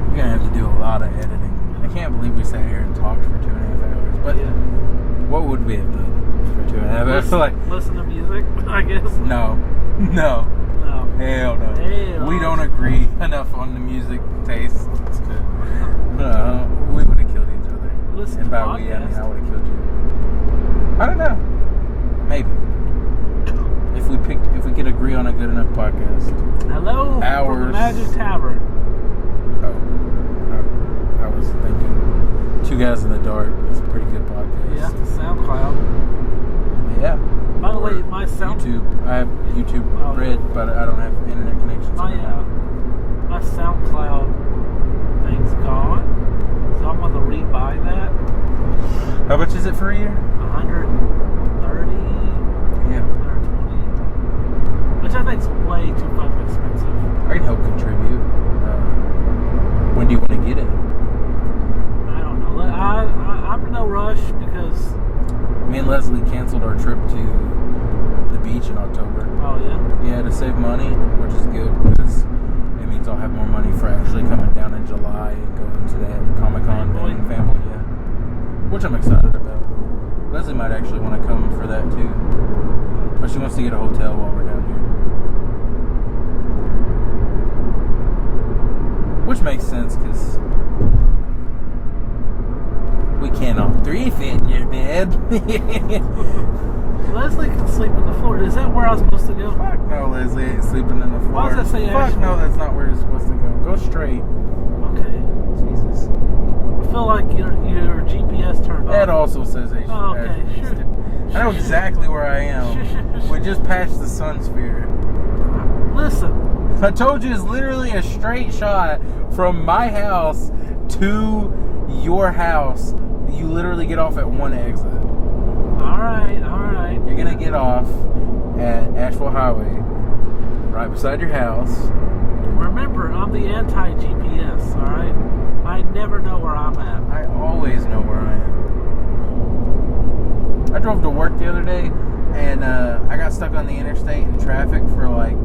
We're gonna have to do a lot of editing. I can't believe we sat here and talked for 2.5 hours. But Yeah. what would we have done for 2.5 hours? Listen to music, I guess. No. No. Hell no. Hell. We don't agree enough on the music taste. We would have killed each other. Listen And to by we, I mean podcasts. I would have killed you. I don't know. Maybe. If we could agree on a good enough podcast. Hello from the Hours. Magic Tavern. Oh. I was thinking Two Guys in the Dark is a pretty good podcast. Yeah, SoundCloud. Yeah. By the Or way, my sound YouTube. I have YouTube Oh, Red, but I don't have internet connections. my SoundCloud thing's gone, so I'm gonna rebuy that. How much is it for a year? 130, Yeah. 120, which I think's way too fucking expensive. I can help contribute. When do you want to get it? I don't know. I'm in no rush because. Me and Leslie canceled our trip to the beach in October. Oh yeah. Yeah, to save money, which is good because it means I'll have more money for actually coming down in July and going to that Comic-Con thing, family, yeah. Which I'm excited about. Leslie might actually want to come for that too. But she wants to get a hotel while we're down here. Which makes sense because we can't all three fit in your bed. Leslie can sleep on the floor. Is that where I was supposed to go? Fuck no, Leslie ain't sleeping in the floor. Why does that say Fuck Asheville? no, that's not where you're supposed to go. Go straight. Okay. Jesus. I feel like your GPS turned That off. also says Asia. Oh, okay. I know exactly where I am. We just passed the sun sphere. Listen. I told you it's literally a straight shot from my house to your house. You literally get off at one exit. All right. You're gonna get off at Asheville Highway, right beside your house. Remember, I'm the anti-GPS. All right. I never know where I'm at. I always know where I am. I drove to work the other day, and I got stuck on the interstate in traffic for like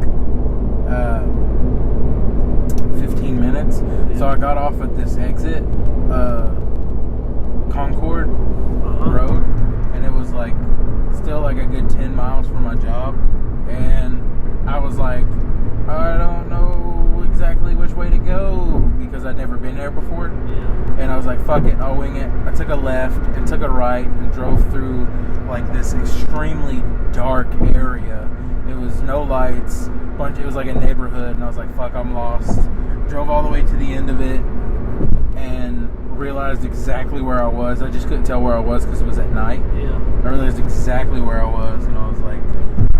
15 minutes. So I got off at this exit, Concord Road, and it was like still like a good 10 miles from my job, and I was like, I don't know exactly which way to go because I'd never been there before. Yeah. And I was like, fuck it, I'll wing it. I took a left and took a right and drove through like this extremely dark area. It was no lights, it was like a neighborhood, and I was like, fuck, I'm lost. Drove all the way to the end of it and realized exactly where I was. I just couldn't tell where I was because it was at night. Yeah. I realized exactly where I was, and I was like,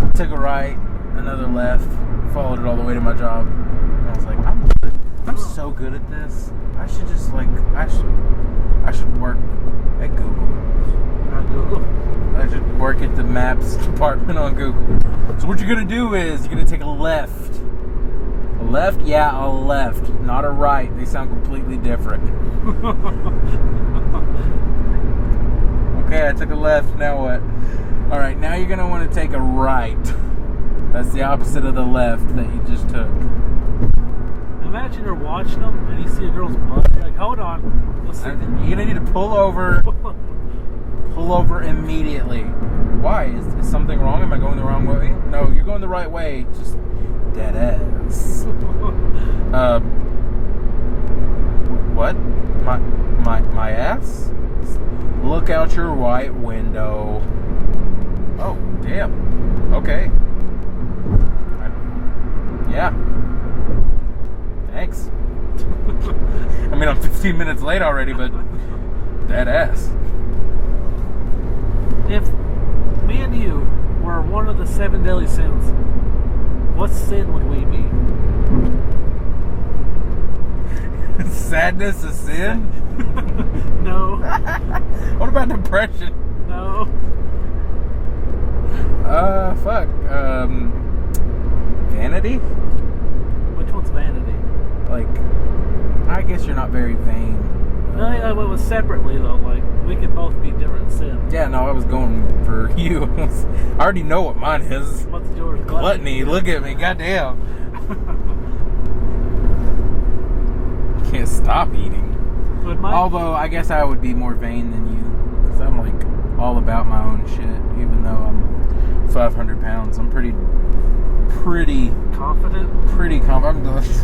I took a right, another left, followed it all the way to my job, and I was like, I'm good. I'm so good at this. I should just like, I should work at Google. I should work at the maps department on Google. So what you're gonna do is you're gonna take a left. A left? Yeah, a left, not a right. They sound completely different. Okay, I took a left. Now what? All right, now you're gonna want to take a right. That's the opposite of the left that you just took. Imagine you're watching them and you see a girl's butt. You're like, hold on. Let's see. You're gonna need to pull over. Pull over immediately. Why? Is something wrong? Am I going the wrong way? No, you're going the right way. Just dead ass. What? My ass? Look out your right window. Oh, damn. Okay. Yeah. Thanks. I mean, I'm 15 minutes late already, but that ass. If me and you were one of the 7 deadly sins, what sin would we be? Sadness a sin? No. What about depression? No. Fuck. Vanity? Which one's vanity? Like, I guess you're not very vain. No, yeah, it was separately though. Like we could both be different sins. Yeah, no, I was going for you. I already know what mine is. What's yours? Gluttony. Look at me. Goddamn. Can't stop eating. Would mine- Although, I guess I would be more vain than you. Because I'm like all about my own shit. Even though I'm 500 pounds. I'm pretty confident.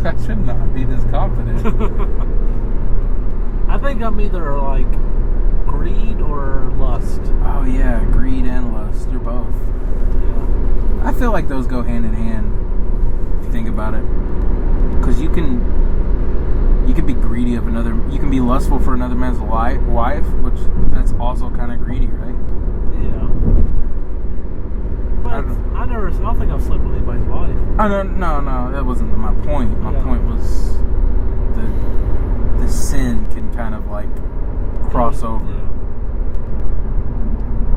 I should not be this confident. I think I'm either like greed or lust. Oh yeah, greed and lust. You're both. Yeah. I feel like those go hand in hand. If you think about it, because you can be greedy of another. You can be lustful for another man's wife, which that's also kind of greedy, right? Yeah. But I don't think I've slept with anybody's wife. Oh no, that wasn't my point. My Yeah. point was the sin can kind of like cross over. Yeah.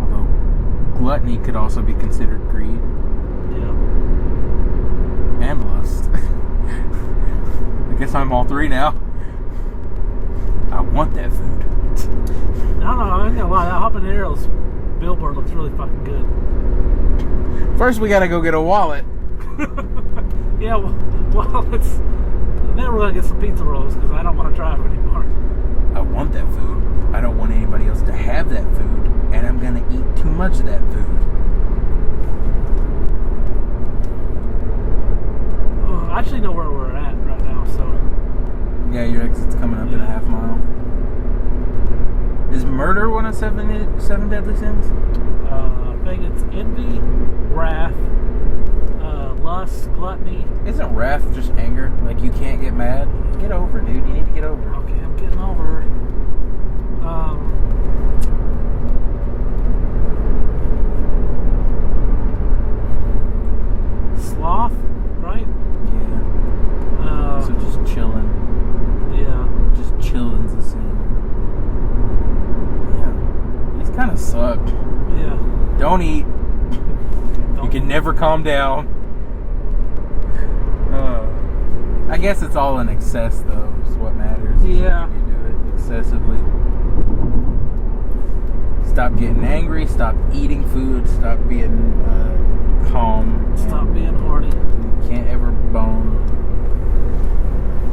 Although gluttony could also be considered greed Yeah. and lust. I guess I'm all three now. I want that food. I don't know. I ain't gonna lie. That habanero's billboard looks really fucking good. First, we gotta go get a wallet. Yeah. Well, then we're gonna get some pizza rolls because I don't want to drive anymore. I want that food. I don't want anybody else to have that food, and I'm gonna eat too much of that food. I actually know where we're at right now, so. Yeah, your exit's coming up in a half mile. Is murder one of seven deadly sins? I think it's envy, wrath, lust, gluttony. Isn't wrath just anger? Like you can't get mad? Get over, dude. You need to get over. Okay, I'm getting over. Sloth, right? Yeah. So just chilling. Yeah. Just chilling's a sin. Yeah. These kind of suck. Yeah. Don't eat. You can never calm down. I guess it's all in excess, though, is what matters. Yeah. You do it excessively. Stop getting angry. Stop eating food. Stop being calm. Stop being horny. You can't ever bone.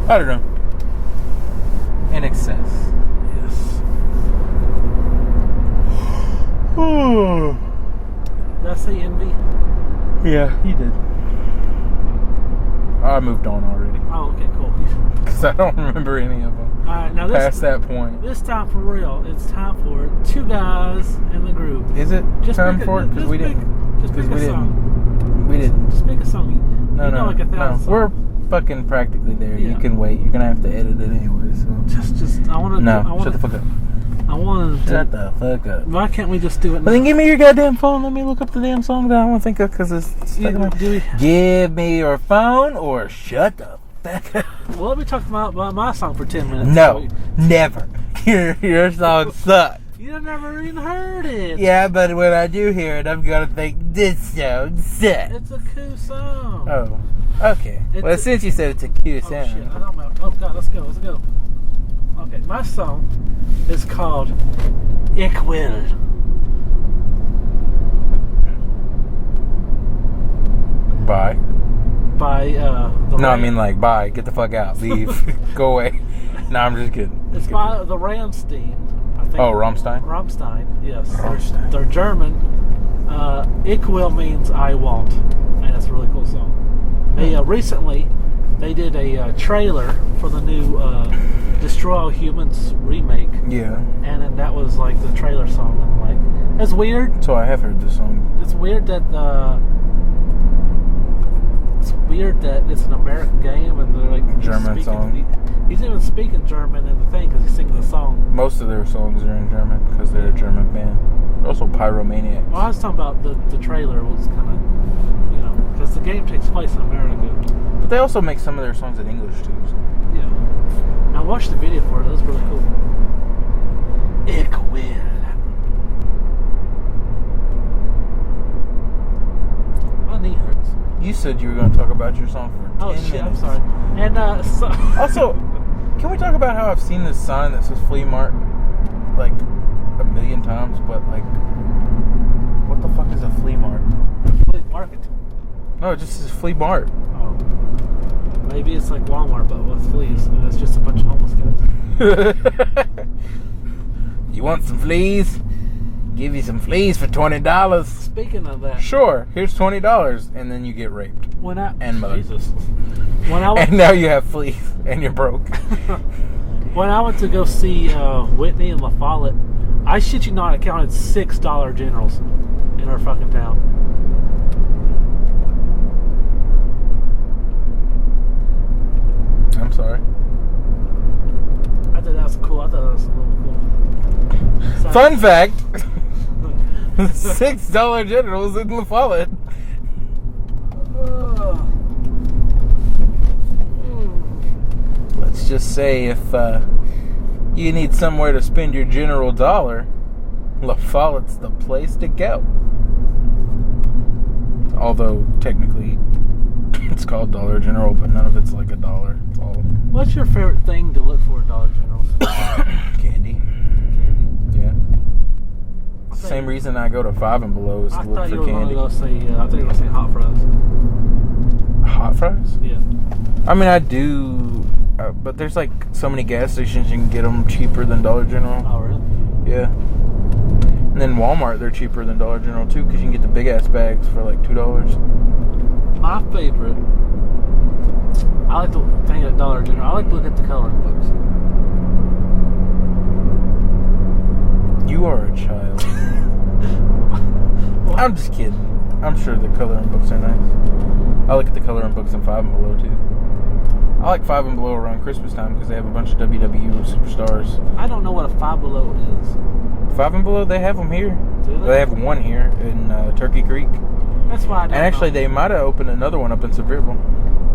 I don't know. In excess. Yes. Did I say envy? Yeah, you did. I moved on already. Oh, okay, cool. Because I don't remember any of them. Alright, now Past that point. this time for real, it's time for two guys in the group. Is it time pick a- for it? Because just we pick- didn't. Just pick Because a we song. didn't. We didn't. Just pick a song. No. Like 1,000 songs. We're fucking practically there. Yeah. You can wait. You're gonna have to edit it anyway. So. I want to. No. Shut the fuck up. I want to. Shut the fuck up. Why can't we just do it? Well, then give me your goddamn phone. Let me look up the damn song that I want to think of because it's stuck in my... Give me your phone or shut the fuck up. Well, let me talk about my song for 10 minutes. No, never. Your song sucks. You never even heard it. Yeah, but when I do hear it, I'm gonna think this song sucks. It's a cool song. Oh, okay. It's Since you said it's a cute Oh sound. shit! I don't know. Oh god, let's go. Okay, my song is called "Ik Will." Bye. By No, I mean like bye. Get the fuck out. Leave. Go away. No, I'm just kidding. it's by the Rammstein. I think. Oh, Rammstein? Rammstein, yes. Rammstein. They're German. "Ik Will" means "I won't," and it's a really cool song. They recently they did a trailer for the new "Destroy All Humans" remake, Yeah. and then that was like the trailer song. And I'm like, it's weird. So I have heard this song. It's weird that it's an American game and they're like German song. He's even speaking German in the thing because he's singing the song. Most of their songs are in German because they're a German band. They're also pyromaniacs. Well, I was talking about the trailer was kind of, you know, because the game takes place in America. But they also make some of their songs in English too. So. Yeah. I watched the video for it. It was really cool. Ich will. My knee hurts. You said you were going to talk about your song for 10 minutes. Shit, I'm sorry. And Also, can we talk about how I've seen this sign that says Flea Mart like a million times, but like, what the fuck is a flea mart? Flea market. No, it just says Flea Mart. Oh. Maybe it's like Walmart, but with fleas. And it's just a bunch of homeless guys. You want some fleas? Give you some fleas for $20. Speaking of that, Sure, here's $20, and then you get raped when I and mugged. Jesus. When I And now you have fleas, and you're broke. when I went to go see Whitney and La Follette, I shit you not, I counted $6 generals in our fucking town. I'm sorry. I thought that was cool. I thought that was a little cool. So, Fun fact: $6 generals in La Follette. Let's just say if you need somewhere to spend your general dollar, La Follette's the place to go. Although technically it's called Dollar General, but none of it's like $1. It's all what's your favorite thing to look for at Dollar Generals? candy. Candy. Yeah. Same reason I go to Five and Below is to I look thought you for were going candy. to go say. I thought you were going to say hot fries. Hot fries? Yeah. I mean, I do, but there's like so many gas stations you can get them cheaper than Dollar General. Oh really? Yeah. And then Walmart, they're cheaper than Dollar General too, because you can get the big ass bags for like $2. My favorite. I like the thing at Dollar General. I like to look at the coloring books. You are a child. I'm just kidding. I'm sure the coloring books are nice. I look at the coloring books in Five and Below too. I like Five and Below around Christmas time because they have a bunch of WWE superstars. I don't know what a Five Below is. Five and Below, they have them here. Do they? They have one here in Turkey Creek. That's why I don't And actually, know. they might have opened another one up in Sevierville.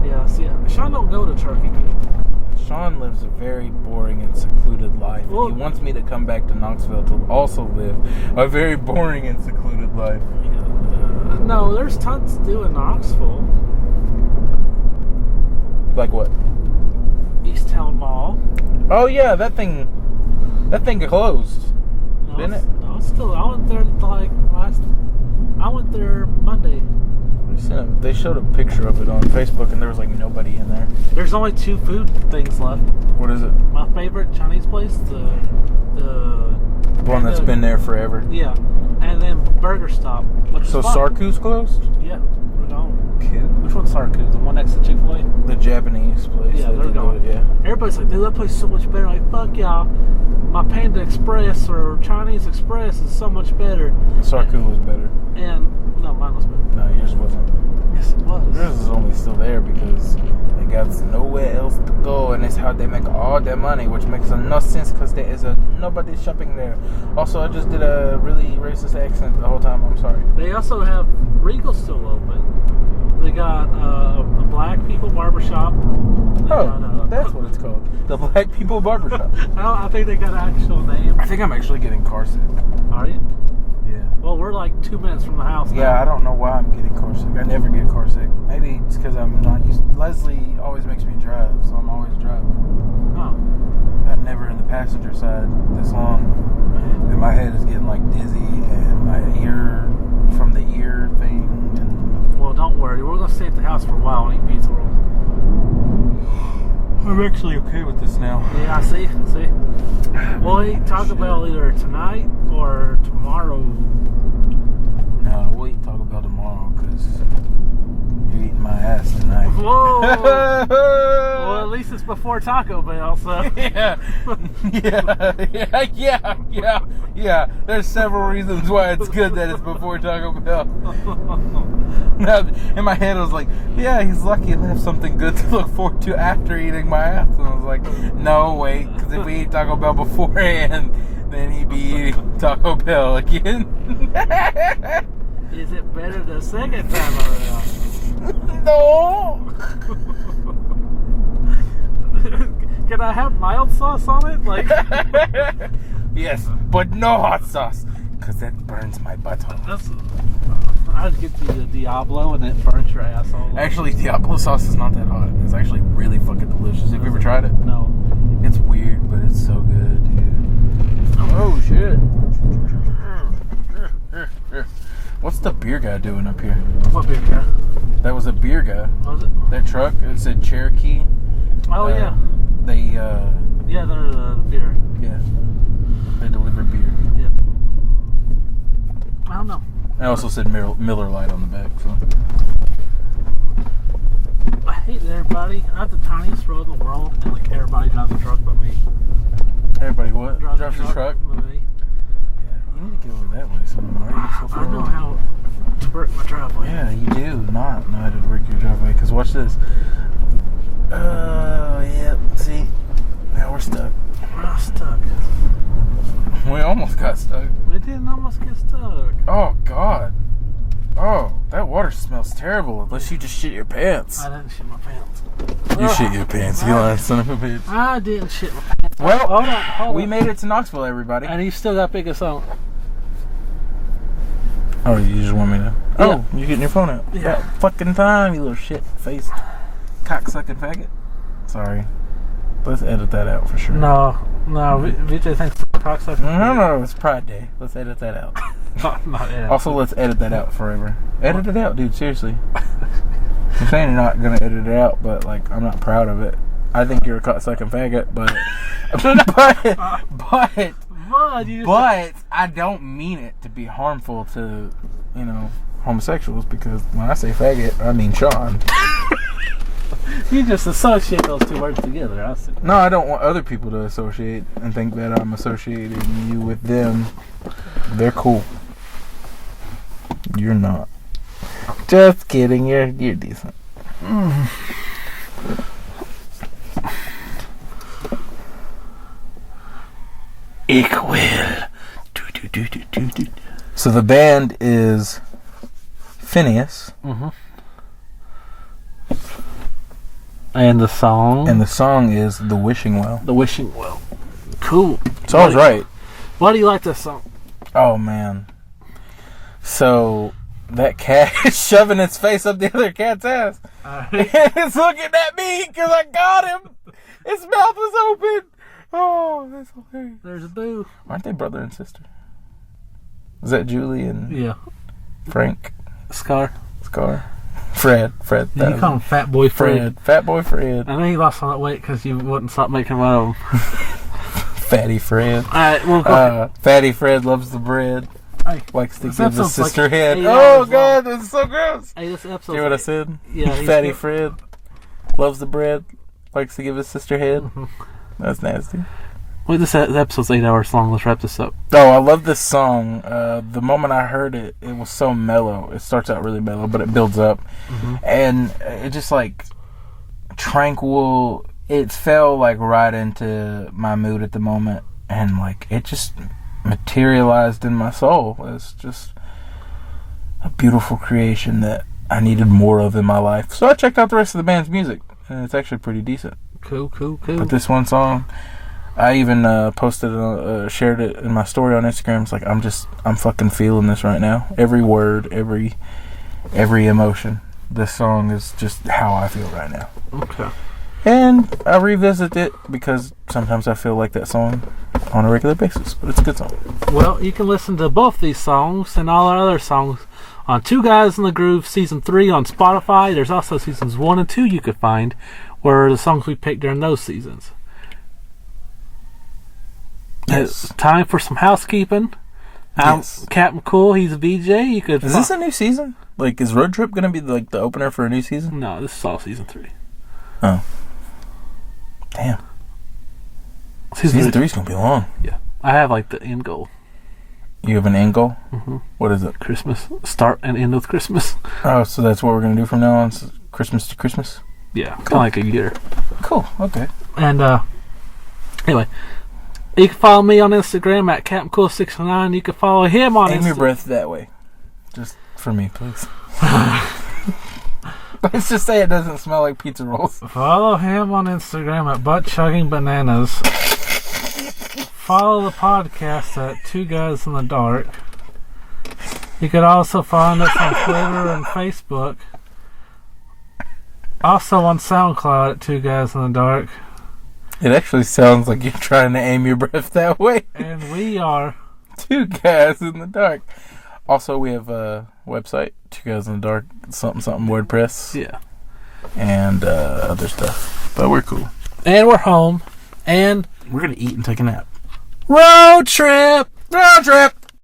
Yeah, see, Sean don't go to Turkey Creek. Sean lives a very boring and secluded life. Well- And he wants me to come back to Knoxville to also live a very boring and secluded life. No, there's tons to do in Knoxville. Like what? East Town Mall. Oh yeah, that thing closed. No, Didn't it's, it? no, it's still. I went there like I went there Monday. They showed a picture of it on Facebook, and there was like nobody in there. There's only 2 food things left. What is it? My favorite Chinese place, the One that's been there forever. Yeah, and then Burger Stop. Which So is fun. Sarku's closed? Yeah, we're gone. Cute. Which one's Sarku? The one next to Chick-fil-A? The Japanese place. Yeah, that they're did gone. the- Yeah. Everybody's like, dude, that place is so much better. I'm like, fuck y'all. My Panda Express or Chinese Express is so much better. Sarku was better. And no, mine was better. No, yours wasn't. Yes, it was. Yours is only still there because they got nowhere else to go, and it's how they make all their money, which makes no sense because there is nobody shopping there. Also, I just did a really racist accent the whole time. I'm sorry. They also have Regal still open. They got a Black People Barbershop. They got, That's what it's called. The Black People Barbershop. I think they got an actual name. I think I'm actually getting car sick. Are you? Yeah. Well, we're like 2 minutes from the house now. Yeah, I don't know why I'm getting car sick. I never get car sick. Maybe it's because I'm not used. Leslie always makes me drive, so I'm always driving. Oh. I'm never in the passenger side this long, and my head is getting like dizzy, and my ear from the ear thing. And Well, don't worry. We're going to stay at the house for a while and eat pizza rolls. I'm actually okay with this now. Yeah, see? We'll eat Taco Bell either tonight or tomorrow. No, we'll eat Taco Bell tomorrow because You're eating my ass tonight. Whoa! Well, at least it's before Taco Bell, so. Yeah. There's several reasons why it's good that it's before Taco Bell. Now, in my head, I was like, yeah, he's lucky to have something good to look forward to after eating my ass. And I was like, no, wait, because if we eat Taco Bell beforehand, then he'd be eating Taco Bell again. Is it better the second time around? No. Can I have mild sauce on it? Like, Yes, but no hot sauce, because that burns my butthole. I'd get the Diablo and it burns your asshole. Actually, Diablo sauce is not that hot. It's actually really fucking delicious. Have you ever tried it? No. It's weird, but it's so good, dude. Oh shit. What's the beer guy doing up here? What beer guy? That was a beer guy. Was it? That truck, it said Cherokee. Oh yeah. They, Yeah, they're the beer. yeah. They deliver beer. Yeah. I don't know. It also said Miller Lite on the back, so. I hate that everybody. I have the tiniest road in the world, and like everybody drives a truck but me. Everybody what? Drives Drives a truck? but me. Yeah, you need to get over that way somewhere. Why are you so far I know away? how to work my driveway. Yeah, you do not know how to work your driveway. Because watch this. Yeah. See, now we're stuck. We're not stuck. We almost got stuck. We didn't almost get stuck. Oh God. Oh, that water smells terrible. Unless you just shit your pants. I didn't shit my pants. You shit your pants, you lying son of a bitch. I didn't shit my pants. Well, Hold on. we made it to Knoxville, everybody. And you still got biggest on. Oh, you just want me to? Yeah. Oh, you're getting your phone out. Yeah. That fucking time, you little shit face, cocksucking faggot. Sorry. Let's edit that out for sure. No, VJ thinks the cocksucker. No, it's Pride Day. Let's edit that out. Not yet. Also, let's edit that out forever. Edit it out, dude. Seriously. I'm saying you're not gonna edit it out, but like, I'm not proud of it. I think you're a cocksucking faggot, but but I don't mean it to be harmful to, you know, homosexuals, because when I say faggot, I mean Sean. You just associate those two words together. I see. No, I don't want other people to associate and think that I'm associating you with them. They're cool. You're not. Just kidding. You're decent. Ik will. Do. So the band is Phineas. Mm-hmm. And the song? And the song is The Wishing Well. The Wishing Well. Cool. So I was right. Why do you like this song? Oh, man. So, that cat is shoving its face up the other cat's ass. It's looking at me because I got him. His mouth was open. Oh, that's hilarious. There's a boo. Aren't they brother and sister? Is that Julie and Yeah. Frank? Scar. Fred. You call him Fat Boy Fred. Fat Boy Fred. I know you lost all that weight because you wouldn't stop making fun of him. Fatty Fred. Alright, we'll go. Fatty Fred loves the bread. Hey, Likes to this give his episode's like sister head. 8 Oh, hours God, long. this is so gross. Hey, this episode. Hear what I said? Yeah. Fatty Fred loves the bread. Likes to give his sister head. Mm-hmm. That's nasty. Well, this episode's 8 hours long. Let's wrap this up. Oh, I love this song. The moment I heard it, it was so mellow. It starts out really mellow, but it builds up. Mm-hmm. And it just like tranquil. It fell like right into my mood at the moment. And like it just materialized in my soul. It's just a beautiful creation that I needed more of in my life. So I checked out the rest of the band's music. And it's actually pretty decent. Cool. But this one song, I even shared it in my story on Instagram. It's like, I'm fucking feeling this right now. Every word, every emotion. This song is just how I feel right now. Okay. And I revisit it because sometimes I feel like that song on a regular basis. But it's a good song. Well, you can listen to both these songs and all our other songs on Two Guys in the Groove Season 3 on Spotify. There's also Seasons 1 and 2 you could find, where the songs we picked during those seasons. Yes. It's time for some housekeeping. Yes. I'm Captain Cool. He's a VJ. You could. Is this a new season? Like, is Road Trip gonna be like the opener for a new season? No, this is all season 3. Oh, damn. Season 3 is gonna be long. Yeah, I have like the end goal. You have an end goal? Mm-hmm. What is it? Christmas. Start and end with Christmas. Oh, so that's what we're gonna do from now on. So Christmas to Christmas. Yeah, kind of like a year. Cool. Okay. And anyway, you can follow me on Instagram at CaptainCool69. You can follow him on Aim your Instagram. breath that way. Just for me, please. Let's just say it doesn't smell like pizza rolls. Follow him on Instagram at ButtChuggingBananas. Follow the podcast at Two Guys in the Dark. You could also find us on Twitter and Facebook. Also on SoundCloud at Two Guys in the Dark. It actually sounds like you're trying to aim your breath that way. And we are Two Guys in the Dark. Also, we have a website, Two Guys in the Dark, something WordPress. Yeah. And other stuff. But we're cool. And we're home. And We're gonna eat and take a nap. road trip! Road trip!